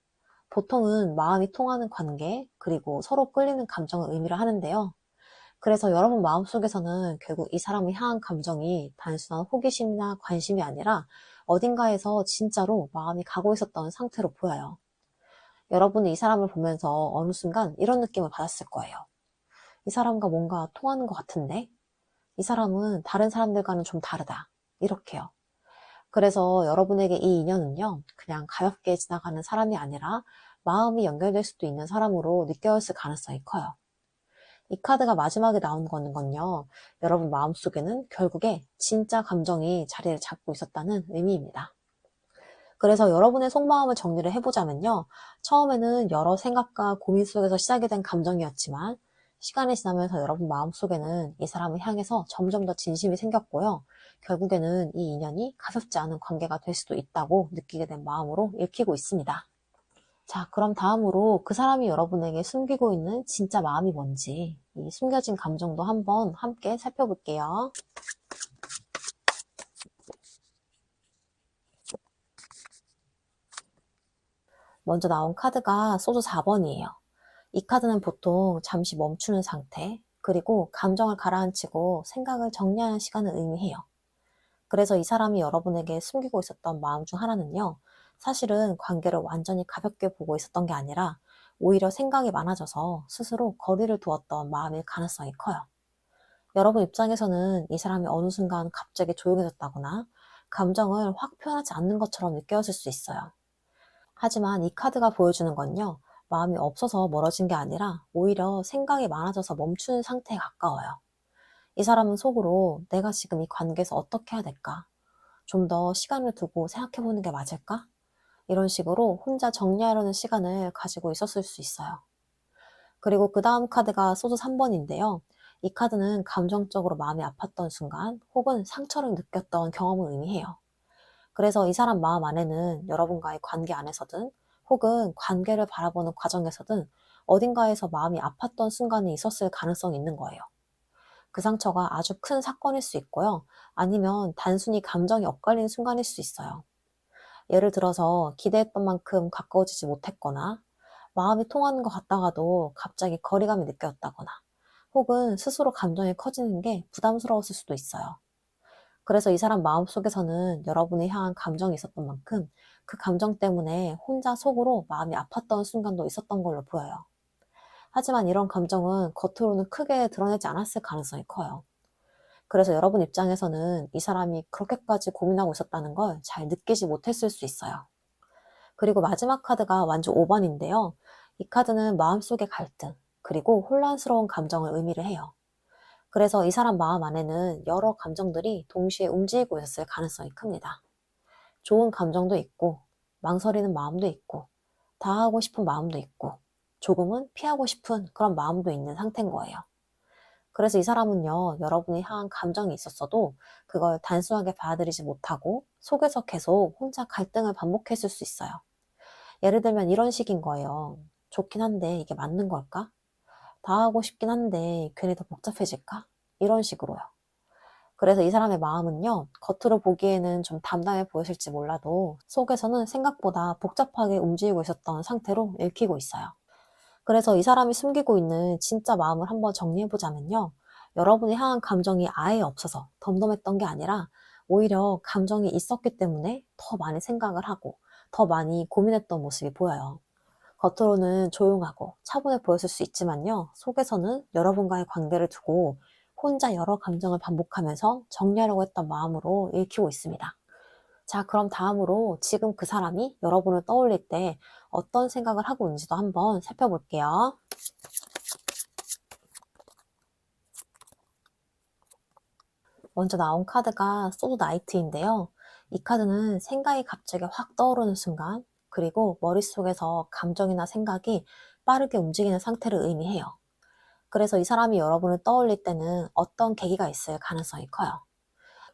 보통은 마음이 통하는 관계, 그리고 서로 끌리는 감정을 의미를 하는데요. 그래서 여러분 마음속에서는 결국 이 사람을 향한 감정이 단순한 호기심이나 관심이 아니라 어딘가에서 진짜로 마음이 가고 있었던 상태로 보여요. 여러분은 이 사람을 보면서 어느 순간 이런 느낌을 받았을 거예요. 이 사람과 뭔가 통하는 것 같은데? 이 사람은 다른 사람들과는 좀 다르다. 이렇게요. 그래서 여러분에게 이 인연은요, 그냥 가볍게 지나가는 사람이 아니라 마음이 연결될 수도 있는 사람으로 느껴졌을 가능성이 커요. 이 카드가 마지막에 나온 건요, 여러분 마음속에는 결국에 진짜 감정이 자리를 잡고 있었다는 의미입니다. 그래서 여러분의 속마음을 정리를 해보자면요, 처음에는 여러 생각과 고민 속에서 시작이 된 감정이었지만 시간이 지나면서 여러분 마음속에는 이 사람을 향해서 점점 더 진심이 생겼고요. 결국에는 이 인연이 가볍지 않은 관계가 될 수도 있다고 느끼게 된 마음으로 읽히고 있습니다. 자, 그럼 다음으로 그 사람이 여러분에게 숨기고 있는 진짜 마음이 뭔지, 이 숨겨진 감정도 한번 함께 살펴볼게요. 먼저 나온 카드가 소주 4번이에요. 이 카드는 보통 잠시 멈추는 상태, 그리고 감정을 가라앉히고 생각을 정리하는 시간을 의미해요. 그래서 이 사람이 여러분에게 숨기고 있었던 마음 중 하나는요, 사실은 관계를 완전히 가볍게 보고 있었던 게 아니라 오히려 생각이 많아져서 스스로 거리를 두었던 마음일 가능성이 커요. 여러분 입장에서는 이 사람이 어느 순간 갑자기 조용해졌다거나 감정을 확 표현하지 않는 것처럼 느껴질 수 있어요. 하지만 이 카드가 보여주는 건요, 마음이 없어서 멀어진 게 아니라 오히려 생각이 많아져서 멈추는 상태에 가까워요. 이 사람은 속으로 내가 지금 이 관계에서 어떻게 해야 될까? 좀 더 시간을 두고 생각해보는 게 맞을까? 이런 식으로 혼자 정리하려는 시간을 가지고 있었을 수 있어요. 그리고 그 다음 카드가 소주 3번인데요. 이 카드는 감정적으로 마음이 아팠던 순간 혹은 상처를 느꼈던 경험을 의미해요. 그래서 이 사람 마음 안에는 여러분과의 관계 안에서든 혹은 관계를 바라보는 과정에서든 어딘가에서 마음이 아팠던 순간이 있었을 가능성이 있는 거예요. 그 상처가 아주 큰 사건일 수 있고요. 아니면 단순히 감정이 엇갈리는 순간일 수 있어요. 예를 들어서 기대했던 만큼 가까워지지 못했거나 마음이 통하는 것 같다가도 갑자기 거리감이 느껴졌다거나 혹은 스스로 감정이 커지는 게 부담스러웠을 수도 있어요. 그래서 이 사람 마음속에서는 여러분을 향한 감정이 있었던 만큼 그 감정 때문에 혼자 속으로 마음이 아팠던 순간도 있었던 걸로 보여요. 하지만 이런 감정은 겉으로는 크게 드러내지 않았을 가능성이 커요. 그래서 여러분 입장에서는 이 사람이 그렇게까지 고민하고 있었다는 걸 잘 느끼지 못했을 수 있어요. 그리고 마지막 카드가 완주 5번인데요. 이 카드는 마음속의 갈등, 그리고 혼란스러운 감정을 의미를 해요. 그래서 이 사람 마음 안에는 여러 감정들이 동시에 움직이고 있었을 가능성이 큽니다. 좋은 감정도 있고, 망설이는 마음도 있고, 다하고 싶은 마음도 있고, 조금은 피하고 싶은 그런 마음도 있는 상태인 거예요. 그래서 이 사람은요, 여러분이 향한 감정이 있었어도 그걸 단순하게 받아들이지 못하고 속에서 계속 혼자 갈등을 반복했을 수 있어요. 예를 들면 이런 식인 거예요. 좋긴 한데 이게 맞는 걸까? 다 하고 싶긴 한데 괜히 더 복잡해질까? 이런 식으로요. 그래서 이 사람의 마음은요, 겉으로 보기에는 좀 담담해 보였을지 몰라도 속에서는 생각보다 복잡하게 움직이고 있었던 상태로 읽히고 있어요. 그래서 이 사람이 숨기고 있는 진짜 마음을 한번 정리해 보자면요. 여러분이 향한 감정이 아예 없어서 덤덤했던 게 아니라 오히려 감정이 있었기 때문에 더 많이 생각을 하고 더 많이 고민했던 모습이 보여요. 겉으로는 조용하고 차분해 보였을 수 있지만요. 속에서는 여러분과의 관계를 두고 혼자 여러 감정을 반복하면서 정리하려고 했던 마음으로 읽히고 있습니다. 자, 그럼 다음으로 지금 그 사람이 여러분을 떠올릴 때 어떤 생각을 하고 있는지도 한번 살펴볼게요. 먼저 나온 카드가 소드 나이트인데요. 이 카드는 생각이 갑자기 확 떠오르는 순간, 그리고 머릿속에서 감정이나 생각이 빠르게 움직이는 상태를 의미해요. 그래서 이 사람이 여러분을 떠올릴 때는 어떤 계기가 있을 가능성이 커요.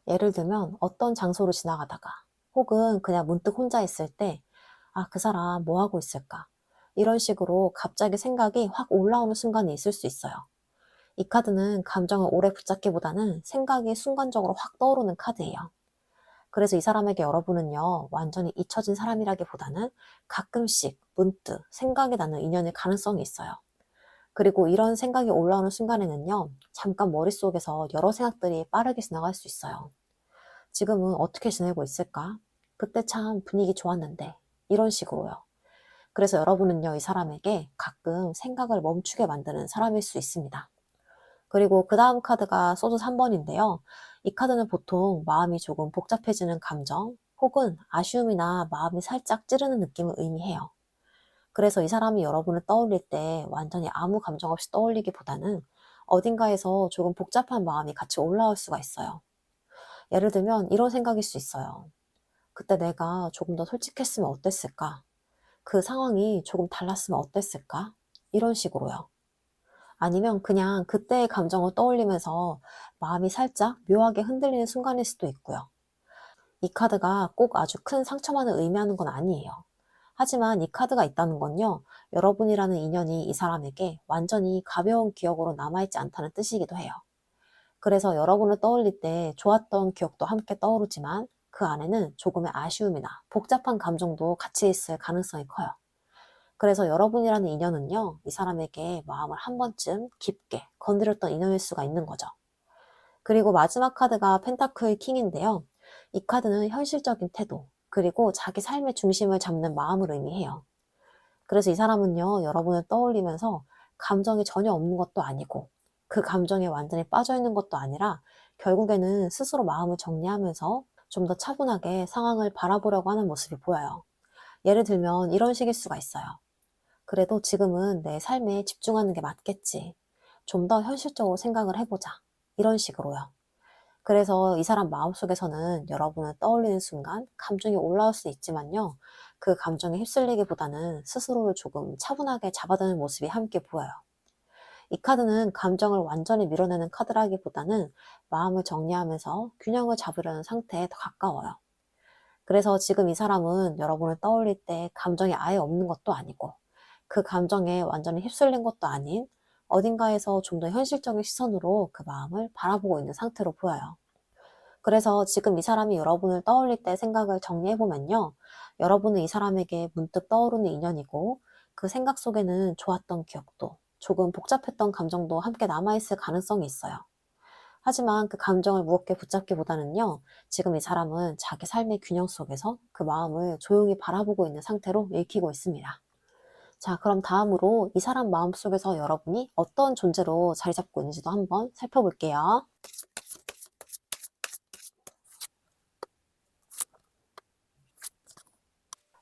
예를 들면 어떤 장소로 지나가다가 혹은 그냥 문득 혼자 있을 때 아, 그 사람 뭐 하고 있을까? 이런 식으로 갑자기 생각이 확 올라오는 순간이 있을 수 있어요. 이 카드는 감정을 오래 붙잡기보다는 생각이 순간적으로 확 떠오르는 카드예요. 그래서 이 사람에게 여러분은요, 완전히 잊혀진 사람이라기보다는 가끔씩 문득 생각이 나는 인연일 가능성이 있어요. 그리고 이런 생각이 올라오는 순간에는요, 잠깐 머릿속에서 여러 생각들이 빠르게 지나갈 수 있어요. 지금은 어떻게 지내고 있을까? 그때 참 분위기 좋았는데. 이런 식으로요. 그래서 여러분은요, 이 사람에게 가끔 생각을 멈추게 만드는 사람일 수 있습니다. 그리고 그 다음 카드가 소드 3번인데요. 이 카드는 보통 마음이 조금 복잡해지는 감정, 혹은 아쉬움이나 마음이 살짝 찌르는 느낌을 의미해요. 그래서 이 사람이 여러분을 떠올릴 때 완전히 아무 감정 없이 떠올리기보다는 어딘가에서 조금 복잡한 마음이 같이 올라올 수가 있어요. 예를 들면 이런 생각일 수 있어요. 그때 내가 조금 더 솔직했으면 어땠을까? 그 상황이 조금 달랐으면 어땠을까? 이런 식으로요. 아니면 그냥 그때의 감정을 떠올리면서 마음이 살짝 묘하게 흔들리는 순간일 수도 있고요. 이 카드가 꼭 아주 큰 상처만을 의미하는 건 아니에요. 하지만 이 카드가 있다는 건요, 여러분이라는 인연이 이 사람에게 완전히 가벼운 기억으로 남아있지 않다는 뜻이기도 해요. 그래서 여러분을 떠올릴 때 좋았던 기억도 함께 떠오르지만 그 안에는 조금의 아쉬움이나 복잡한 감정도 같이 있을 가능성이 커요. 그래서 여러분이라는 인연은요, 이 사람에게 마음을 한 번쯤 깊게 건드렸던 인연일 수가 있는 거죠. 그리고 마지막 카드가 펜타클 킹인데요. 이 카드는 현실적인 태도, 그리고 자기 삶의 중심을 잡는 마음을 의미해요. 그래서 이 사람은요, 여러분을 떠올리면서 감정이 전혀 없는 것도 아니고, 그 감정에 완전히 빠져 있는 것도 아니라, 결국에는 스스로 마음을 정리하면서 좀 더 차분하게 상황을 바라보려고 하는 모습이 보여요. 예를 들면 이런 식일 수가 있어요. 그래도 지금은 내 삶에 집중하는 게 맞겠지. 좀 더 현실적으로 생각을 해보자. 이런 식으로요. 그래서 이 사람 마음속에서는 여러분을 떠올리는 순간 감정이 올라올 수 있지만요. 그 감정에 휩쓸리기보다는 스스로를 조금 차분하게 잡아드는 모습이 함께 보여요. 이 카드는 감정을 완전히 밀어내는 카드라기보다는 마음을 정리하면서 균형을 잡으려는 상태에 더 가까워요. 그래서 지금 이 사람은 여러분을 떠올릴 때 감정이 아예 없는 것도 아니고 그 감정에 완전히 휩쓸린 것도 아닌 어딘가에서 좀 더 현실적인 시선으로 그 마음을 바라보고 있는 상태로 보여요. 그래서 지금 이 사람이 여러분을 떠올릴 때 생각을 정리해보면요. 여러분은 이 사람에게 문득 떠오르는 인연이고 그 생각 속에는 좋았던 기억도 조금 복잡했던 감정도 함께 남아있을 가능성이 있어요. 하지만 그 감정을 무겁게 붙잡기보다는요. 지금 이 사람은 자기 삶의 균형 속에서 그 마음을 조용히 바라보고 있는 상태로 읽히고 있습니다. 자, 그럼 다음으로 이 사람 마음속에서 여러분이 어떤 존재로 자리 잡고 있는지도 한번 살펴볼게요.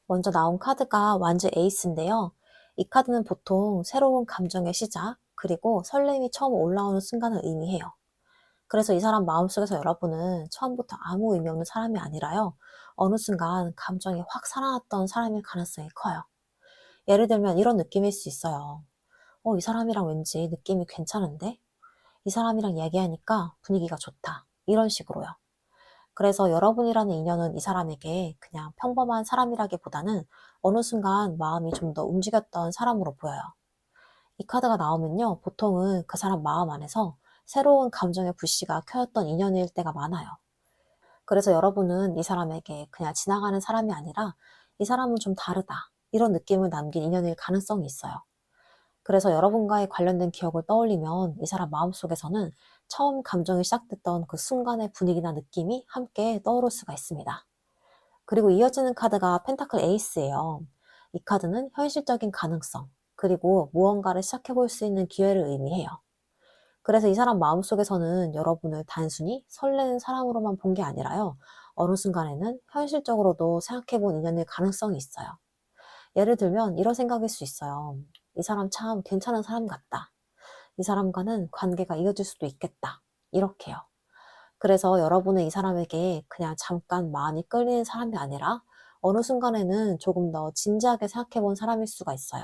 먼저 나온 카드가 완즈 에이스인데요. 이 카드는 보통 새로운 감정의 시작, 그리고 설렘이 처음 올라오는 순간을 의미해요. 그래서 이 사람 마음속에서 여러분은 처음부터 아무 의미 없는 사람이 아니라요. 어느 순간 감정이 확 살아났던 사람일 가능성이 커요. 예를 들면 이런 느낌일 수 있어요. 이 사람이랑 왠지 느낌이 괜찮은데? 이 사람이랑 얘기하니까 분위기가 좋다. 이런 식으로요. 그래서 여러분이라는 인연은 이 사람에게 그냥 평범한 사람이라기보다는 어느 순간 마음이 좀 더 움직였던 사람으로 보여요. 이 카드가 나오면요, 보통은 그 사람 마음 안에서 새로운 감정의 불씨가 켜였던 인연일 때가 많아요. 그래서 여러분은 이 사람에게 그냥 지나가는 사람이 아니라 이 사람은 좀 다르다. 이런 느낌을 남긴 인연일 가능성이 있어요. 그래서 여러분과의 관련된 기억을 떠올리면 이 사람 마음속에서는 처음 감정이 시작됐던 그 순간의 분위기나 느낌이 함께 떠오를 수가 있습니다. 그리고 이어지는 카드가 펜타클 에이스예요. 이 카드는 현실적인 가능성, 그리고 무언가를 시작해볼 수 있는 기회를 의미해요. 그래서 이 사람 마음속에서는 여러분을 단순히 설레는 사람으로만 본 게 아니라요. 어느 순간에는 현실적으로도 생각해본 인연일 가능성이 있어요. 예를 들면 이런 생각일 수 있어요. 이 사람 참 괜찮은 사람 같다. 이 사람과는 관계가 이어질 수도 있겠다. 이렇게요. 그래서 여러분은 이 사람에게 그냥 잠깐 마음이 끌리는 사람이 아니라 어느 순간에는 조금 더 진지하게 생각해 본 사람일 수가 있어요.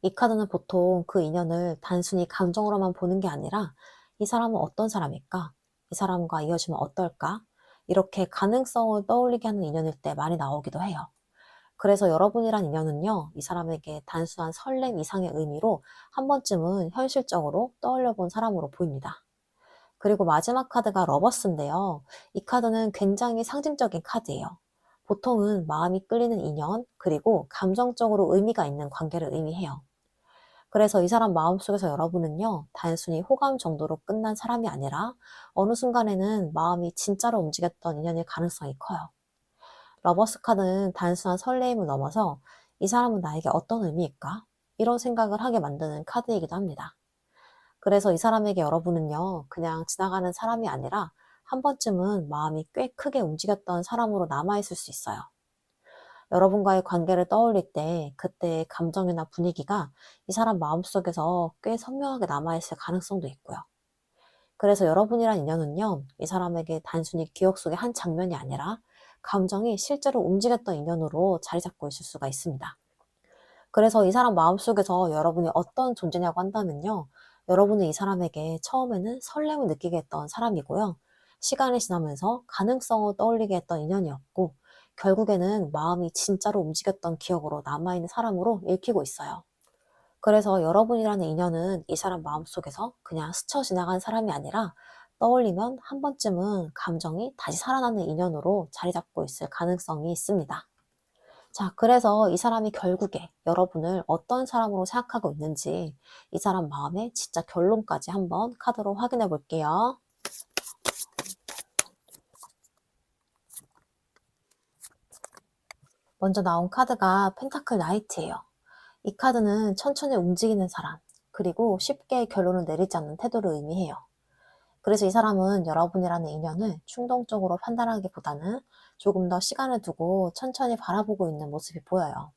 이 카드는 보통 그 인연을 단순히 감정으로만 보는 게 아니라 이 사람은 어떤 사람일까? 이 사람과 이어지면 어떨까? 이렇게 가능성을 떠올리게 하는 인연일 때 많이 나오기도 해요. 그래서 여러분이란 인연은요, 이 사람에게 단순한 설렘 이상의 의미로 한 번쯤은 현실적으로 떠올려 본 사람으로 보입니다. 그리고 마지막 카드가 러버스인데요. 이 카드는 굉장히 상징적인 카드예요. 보통은 마음이 끌리는 인연, 그리고 감정적으로 의미가 있는 관계를 의미해요. 그래서 이 사람 마음속에서 여러분은요, 단순히 호감 정도로 끝난 사람이 아니라 어느 순간에는 마음이 진짜로 움직였던 인연일 가능성이 커요. 러버스 카드는 단순한 설레임을 넘어서 이 사람은 나에게 어떤 의미일까? 이런 생각을 하게 만드는 카드이기도 합니다. 그래서 이 사람에게 여러분은요, 그냥 지나가는 사람이 아니라 한 번쯤은 마음이 꽤 크게 움직였던 사람으로 남아있을 수 있어요. 여러분과의 관계를 떠올릴 때 그때의 감정이나 분위기가 이 사람 마음속에서 꽤 선명하게 남아있을 가능성도 있고요. 그래서 여러분이란 인연은요, 이 사람에게 단순히 기억 속의 한 장면이 아니라 감정이 실제로 움직였던 인연으로 자리 잡고 있을 수가 있습니다. 그래서 이 사람 마음속에서 여러분이 어떤 존재냐고 한다면요, 여러분은 이 사람에게 처음에는 설렘을 느끼게 했던 사람이고요. 시간이 지나면서 가능성을 떠올리게 했던 인연이었고, 결국에는 마음이 진짜로 움직였던 기억으로 남아있는 사람으로 읽히고 있어요. 그래서 여러분이라는 인연은 이 사람 마음속에서 그냥 스쳐 지나간 사람이 아니라 떠올리면 한 번쯤은 감정이 다시 살아나는 인연으로 자리 잡고 있을 가능성이 있습니다. 자, 그래서 이 사람이 결국에 여러분을 어떤 사람으로 생각하고 있는지 이 사람 마음의 진짜 결론까지 한번 카드로 확인해 볼게요. 먼저 나온 카드가 펜타클 나이트예요. 이 카드는 천천히 움직이는 사람, 그리고 쉽게 결론을 내리지 않는 태도를 의미해요. 그래서 이 사람은 여러분이라는 인연을 충동적으로 판단하기보다는 조금 더 시간을 두고 천천히 바라보고 있는 모습이 보여요.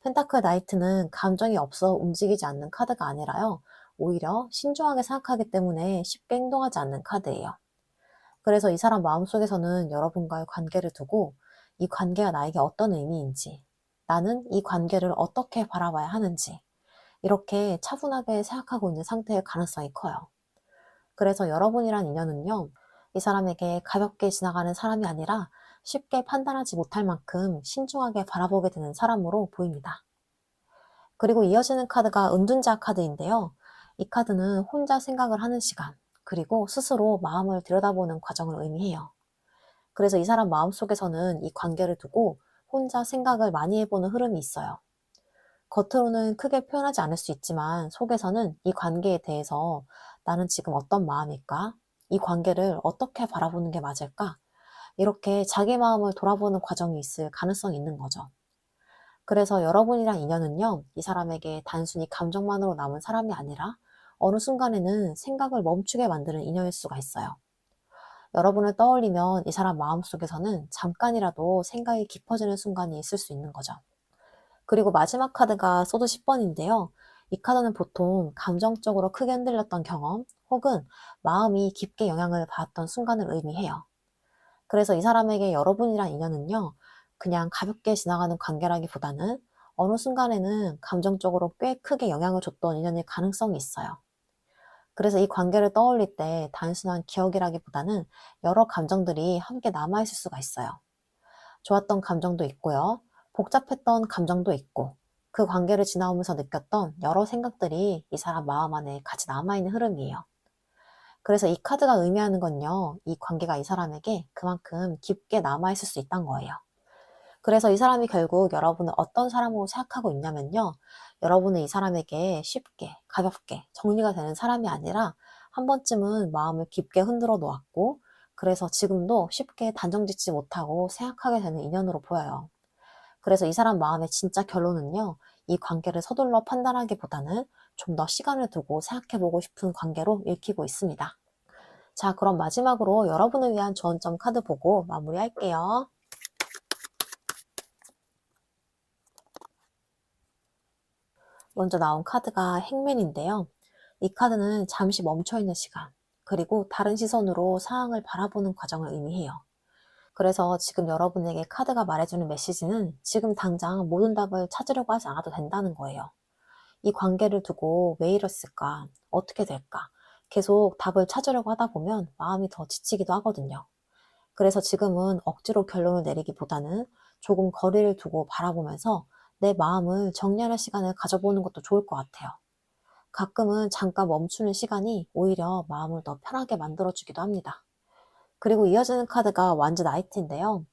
펜타클 나이트는 감정이 없어 움직이지 않는 카드가 아니라요. 오히려 신중하게 생각하기 때문에 쉽게 행동하지 않는 카드예요. 그래서 이 사람 마음속에서는 여러분과의 관계를 두고 이 관계가 나에게 어떤 의미인지, 나는 이 관계를 어떻게 바라봐야 하는지, 이렇게 차분하게 생각하고 있는 상태일 가능성이 커요. 그래서 여러분이란 인연은요, 이 사람에게 가볍게 지나가는 사람이 아니라 쉽게 판단하지 못할 만큼 신중하게 바라보게 되는 사람으로 보입니다. 그리고 이어지는 카드가 은둔자 카드인데요. 이 카드는 혼자 생각을 하는 시간, 그리고 스스로 마음을 들여다보는 과정을 의미해요. 그래서 이 사람 마음속에서는 이 관계를 두고 혼자 생각을 많이 해보는 흐름이 있어요. 겉으로는 크게 표현하지 않을 수 있지만 속에서는 이 관계에 대해서 나는 지금 어떤 마음일까? 이 관계를 어떻게 바라보는 게 맞을까? 이렇게 자기 마음을 돌아보는 과정이 있을 가능성이 있는 거죠. 그래서 여러분이랑 인연은요, 이 사람에게 단순히 감정만으로 남은 사람이 아니라 어느 순간에는 생각을 멈추게 만드는 인연일 수가 있어요. 여러분을 떠올리면 이 사람 마음속에서는 잠깐이라도 생각이 깊어지는 순간이 있을 수 있는 거죠. 그리고 마지막 카드가 소드 10번인데요. 이 카드는 보통 감정적으로 크게 흔들렸던 경험 혹은 마음이 깊게 영향을 받았던 순간을 의미해요. 그래서 이 사람에게 여러분이란 인연은요, 그냥 가볍게 지나가는 관계라기보다는 어느 순간에는 감정적으로 꽤 크게 영향을 줬던 인연일 가능성이 있어요. 그래서 이 관계를 떠올릴 때 단순한 기억이라기보다는 여러 감정들이 함께 남아있을 수가 있어요. 좋았던 감정도 있고요. 복잡했던 감정도 있고, 그 관계를 지나오면서 느꼈던 여러 생각들이 이 사람 마음 안에 같이 남아있는 흐름이에요. 그래서 이 카드가 의미하는 건요, 이 관계가 이 사람에게 그만큼 깊게 남아있을 수 있다는 거예요. 그래서 이 사람이 결국 여러분을 어떤 사람으로 생각하고 있냐면요, 여러분은 이 사람에게 쉽게, 가볍게 정리가 되는 사람이 아니라 한 번쯤은 마음을 깊게 흔들어 놓았고, 그래서 지금도 쉽게 단정짓지 못하고 생각하게 되는 인연으로 보여요. 그래서 이 사람 마음의 진짜 결론은요, 이 관계를 서둘러 판단하기보다는 좀 더 시간을 두고 생각해보고 싶은 관계로 읽히고 있습니다. 자, 그럼 마지막으로 여러분을 위한 조언점 카드 보고 마무리할게요. 먼저 나온 카드가 행맨인데요. 이 카드는 잠시 멈춰있는 시간, 그리고 다른 시선으로 상황을 바라보는 과정을 의미해요. 그래서 지금 여러분에게 카드가 말해주는 메시지는 지금 당장 모든 답을 찾으려고 하지 않아도 된다는 거예요. 이 관계를 두고 왜 이랬을까? 어떻게 될까? 계속 답을 찾으려고 하다 보면 마음이 더 지치기도 하거든요. 그래서 지금은 억지로 결론을 내리기보다는 조금 거리를 두고 바라보면서 내 마음을 정리하는 시간을 가져보는 것도 좋을 것 같아요. 가끔은 잠깐 멈추는 시간이 오히려 마음을 더 편하게 만들어주기도 합니다. 그리고 이어지는 카드가 완즈 나이트인데요.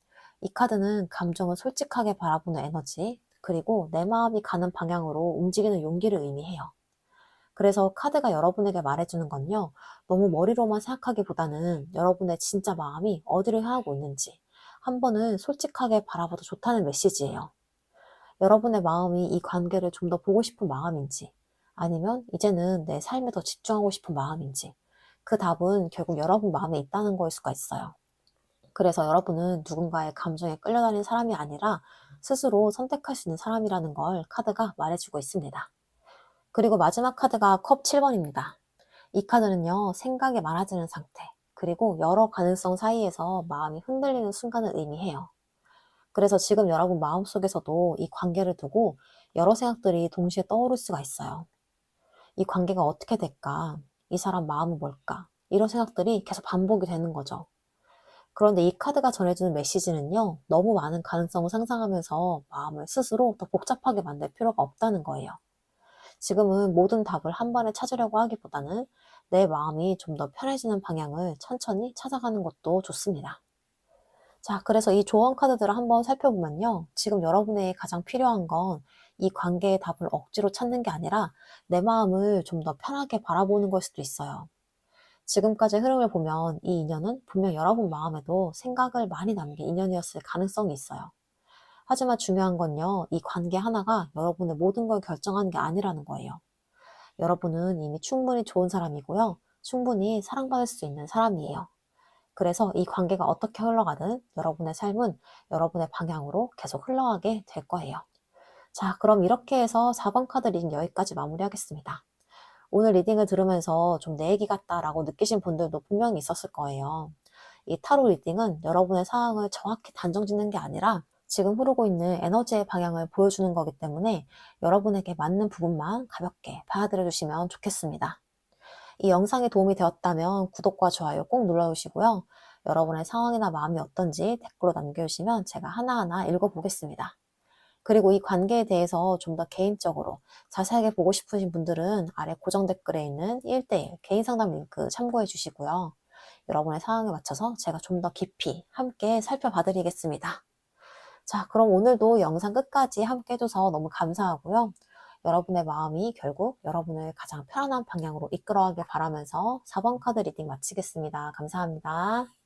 이 카드는 감정을 솔직하게 바라보는 에너지, 그리고 내 마음이 가는 방향으로 움직이는 용기를 의미해요. 그래서 카드가 여러분에게 말해주는 건요, 너무 머리로만 생각하기보다는 여러분의 진짜 마음이 어디를 향하고 있는지 한 번은 솔직하게 바라봐도 좋다는 메시지예요. 여러분의 마음이 이 관계를 좀 더 보고 싶은 마음인지, 아니면 이제는 내 삶에 더 집중하고 싶은 마음인지, 그 답은 결국 여러분 마음에 있다는 거일 수가 있어요. 그래서 여러분은 누군가의 감정에 끌려다니는 사람이 아니라 스스로 선택할 수 있는 사람이라는 걸 카드가 말해주고 있습니다. 그리고 마지막 카드가 컵 7번입니다. 이 카드는요, 생각이 많아지는 상태, 그리고 여러 가능성 사이에서 마음이 흔들리는 순간을 의미해요. 그래서 지금 여러분 마음속에서도 이 관계를 두고 여러 생각들이 동시에 떠오를 수가 있어요. 이 관계가 어떻게 될까? 이 사람 마음은 뭘까? 이런 생각들이 계속 반복이 되는 거죠. 그런데 이 카드가 전해주는 메시지는요, 너무 많은 가능성을 상상하면서 마음을 스스로 더 복잡하게 만들 필요가 없다는 거예요. 지금은 모든 답을 한 번에 찾으려고 하기보다는 내 마음이 좀 더 편해지는 방향을 천천히 찾아가는 것도 좋습니다. 자, 그래서 이 조언 카드들을 한번 살펴보면요. 지금 여러분에게 가장 필요한 건 이 관계의 답을 억지로 찾는 게 아니라 내 마음을 좀 더 편하게 바라보는 걸 수도 있어요. 지금까지 흐름을 보면 이 인연은 분명 여러분 마음에도 생각을 많이 남긴 인연이었을 가능성이 있어요. 하지만 중요한 건요, 이 관계 하나가 여러분의 모든 걸 결정하는 게 아니라는 거예요. 여러분은 이미 충분히 좋은 사람이고요. 충분히 사랑받을 수 있는 사람이에요. 그래서 이 관계가 어떻게 흘러가든 여러분의 삶은 여러분의 방향으로 계속 흘러가게 될 거예요. 자, 그럼 이렇게 해서 4번 카드 리딩 여기까지 마무리하겠습니다. 오늘 리딩을 들으면서 좀 내 얘기 같다라고 느끼신 분들도 분명히 있었을 거예요. 이 타로 리딩은 여러분의 상황을 정확히 단정 짓는 게 아니라 지금 흐르고 있는 에너지의 방향을 보여주는 거기 때문에 여러분에게 맞는 부분만 가볍게 받아들여 주시면 좋겠습니다. 이 영상이 도움이 되었다면 구독과 좋아요 꼭 눌러주시고요. 여러분의 상황이나 마음이 어떤지 댓글로 남겨주시면 제가 하나하나 읽어보겠습니다. 그리고 이 관계에 대해서 좀 더 개인적으로 자세하게 보고 싶으신 분들은 아래 고정 댓글에 있는 1대1 개인 상담 링크 참고해 주시고요. 여러분의 상황에 맞춰서 제가 좀 더 깊이 함께 살펴봐 드리겠습니다. 자, 그럼 오늘도 영상 끝까지 함께 해줘서 너무 감사하고요. 여러분의 마음이 결국 여러분을 가장 편안한 방향으로 이끌어가길 바라면서 4번 카드 리딩 마치겠습니다. 감사합니다.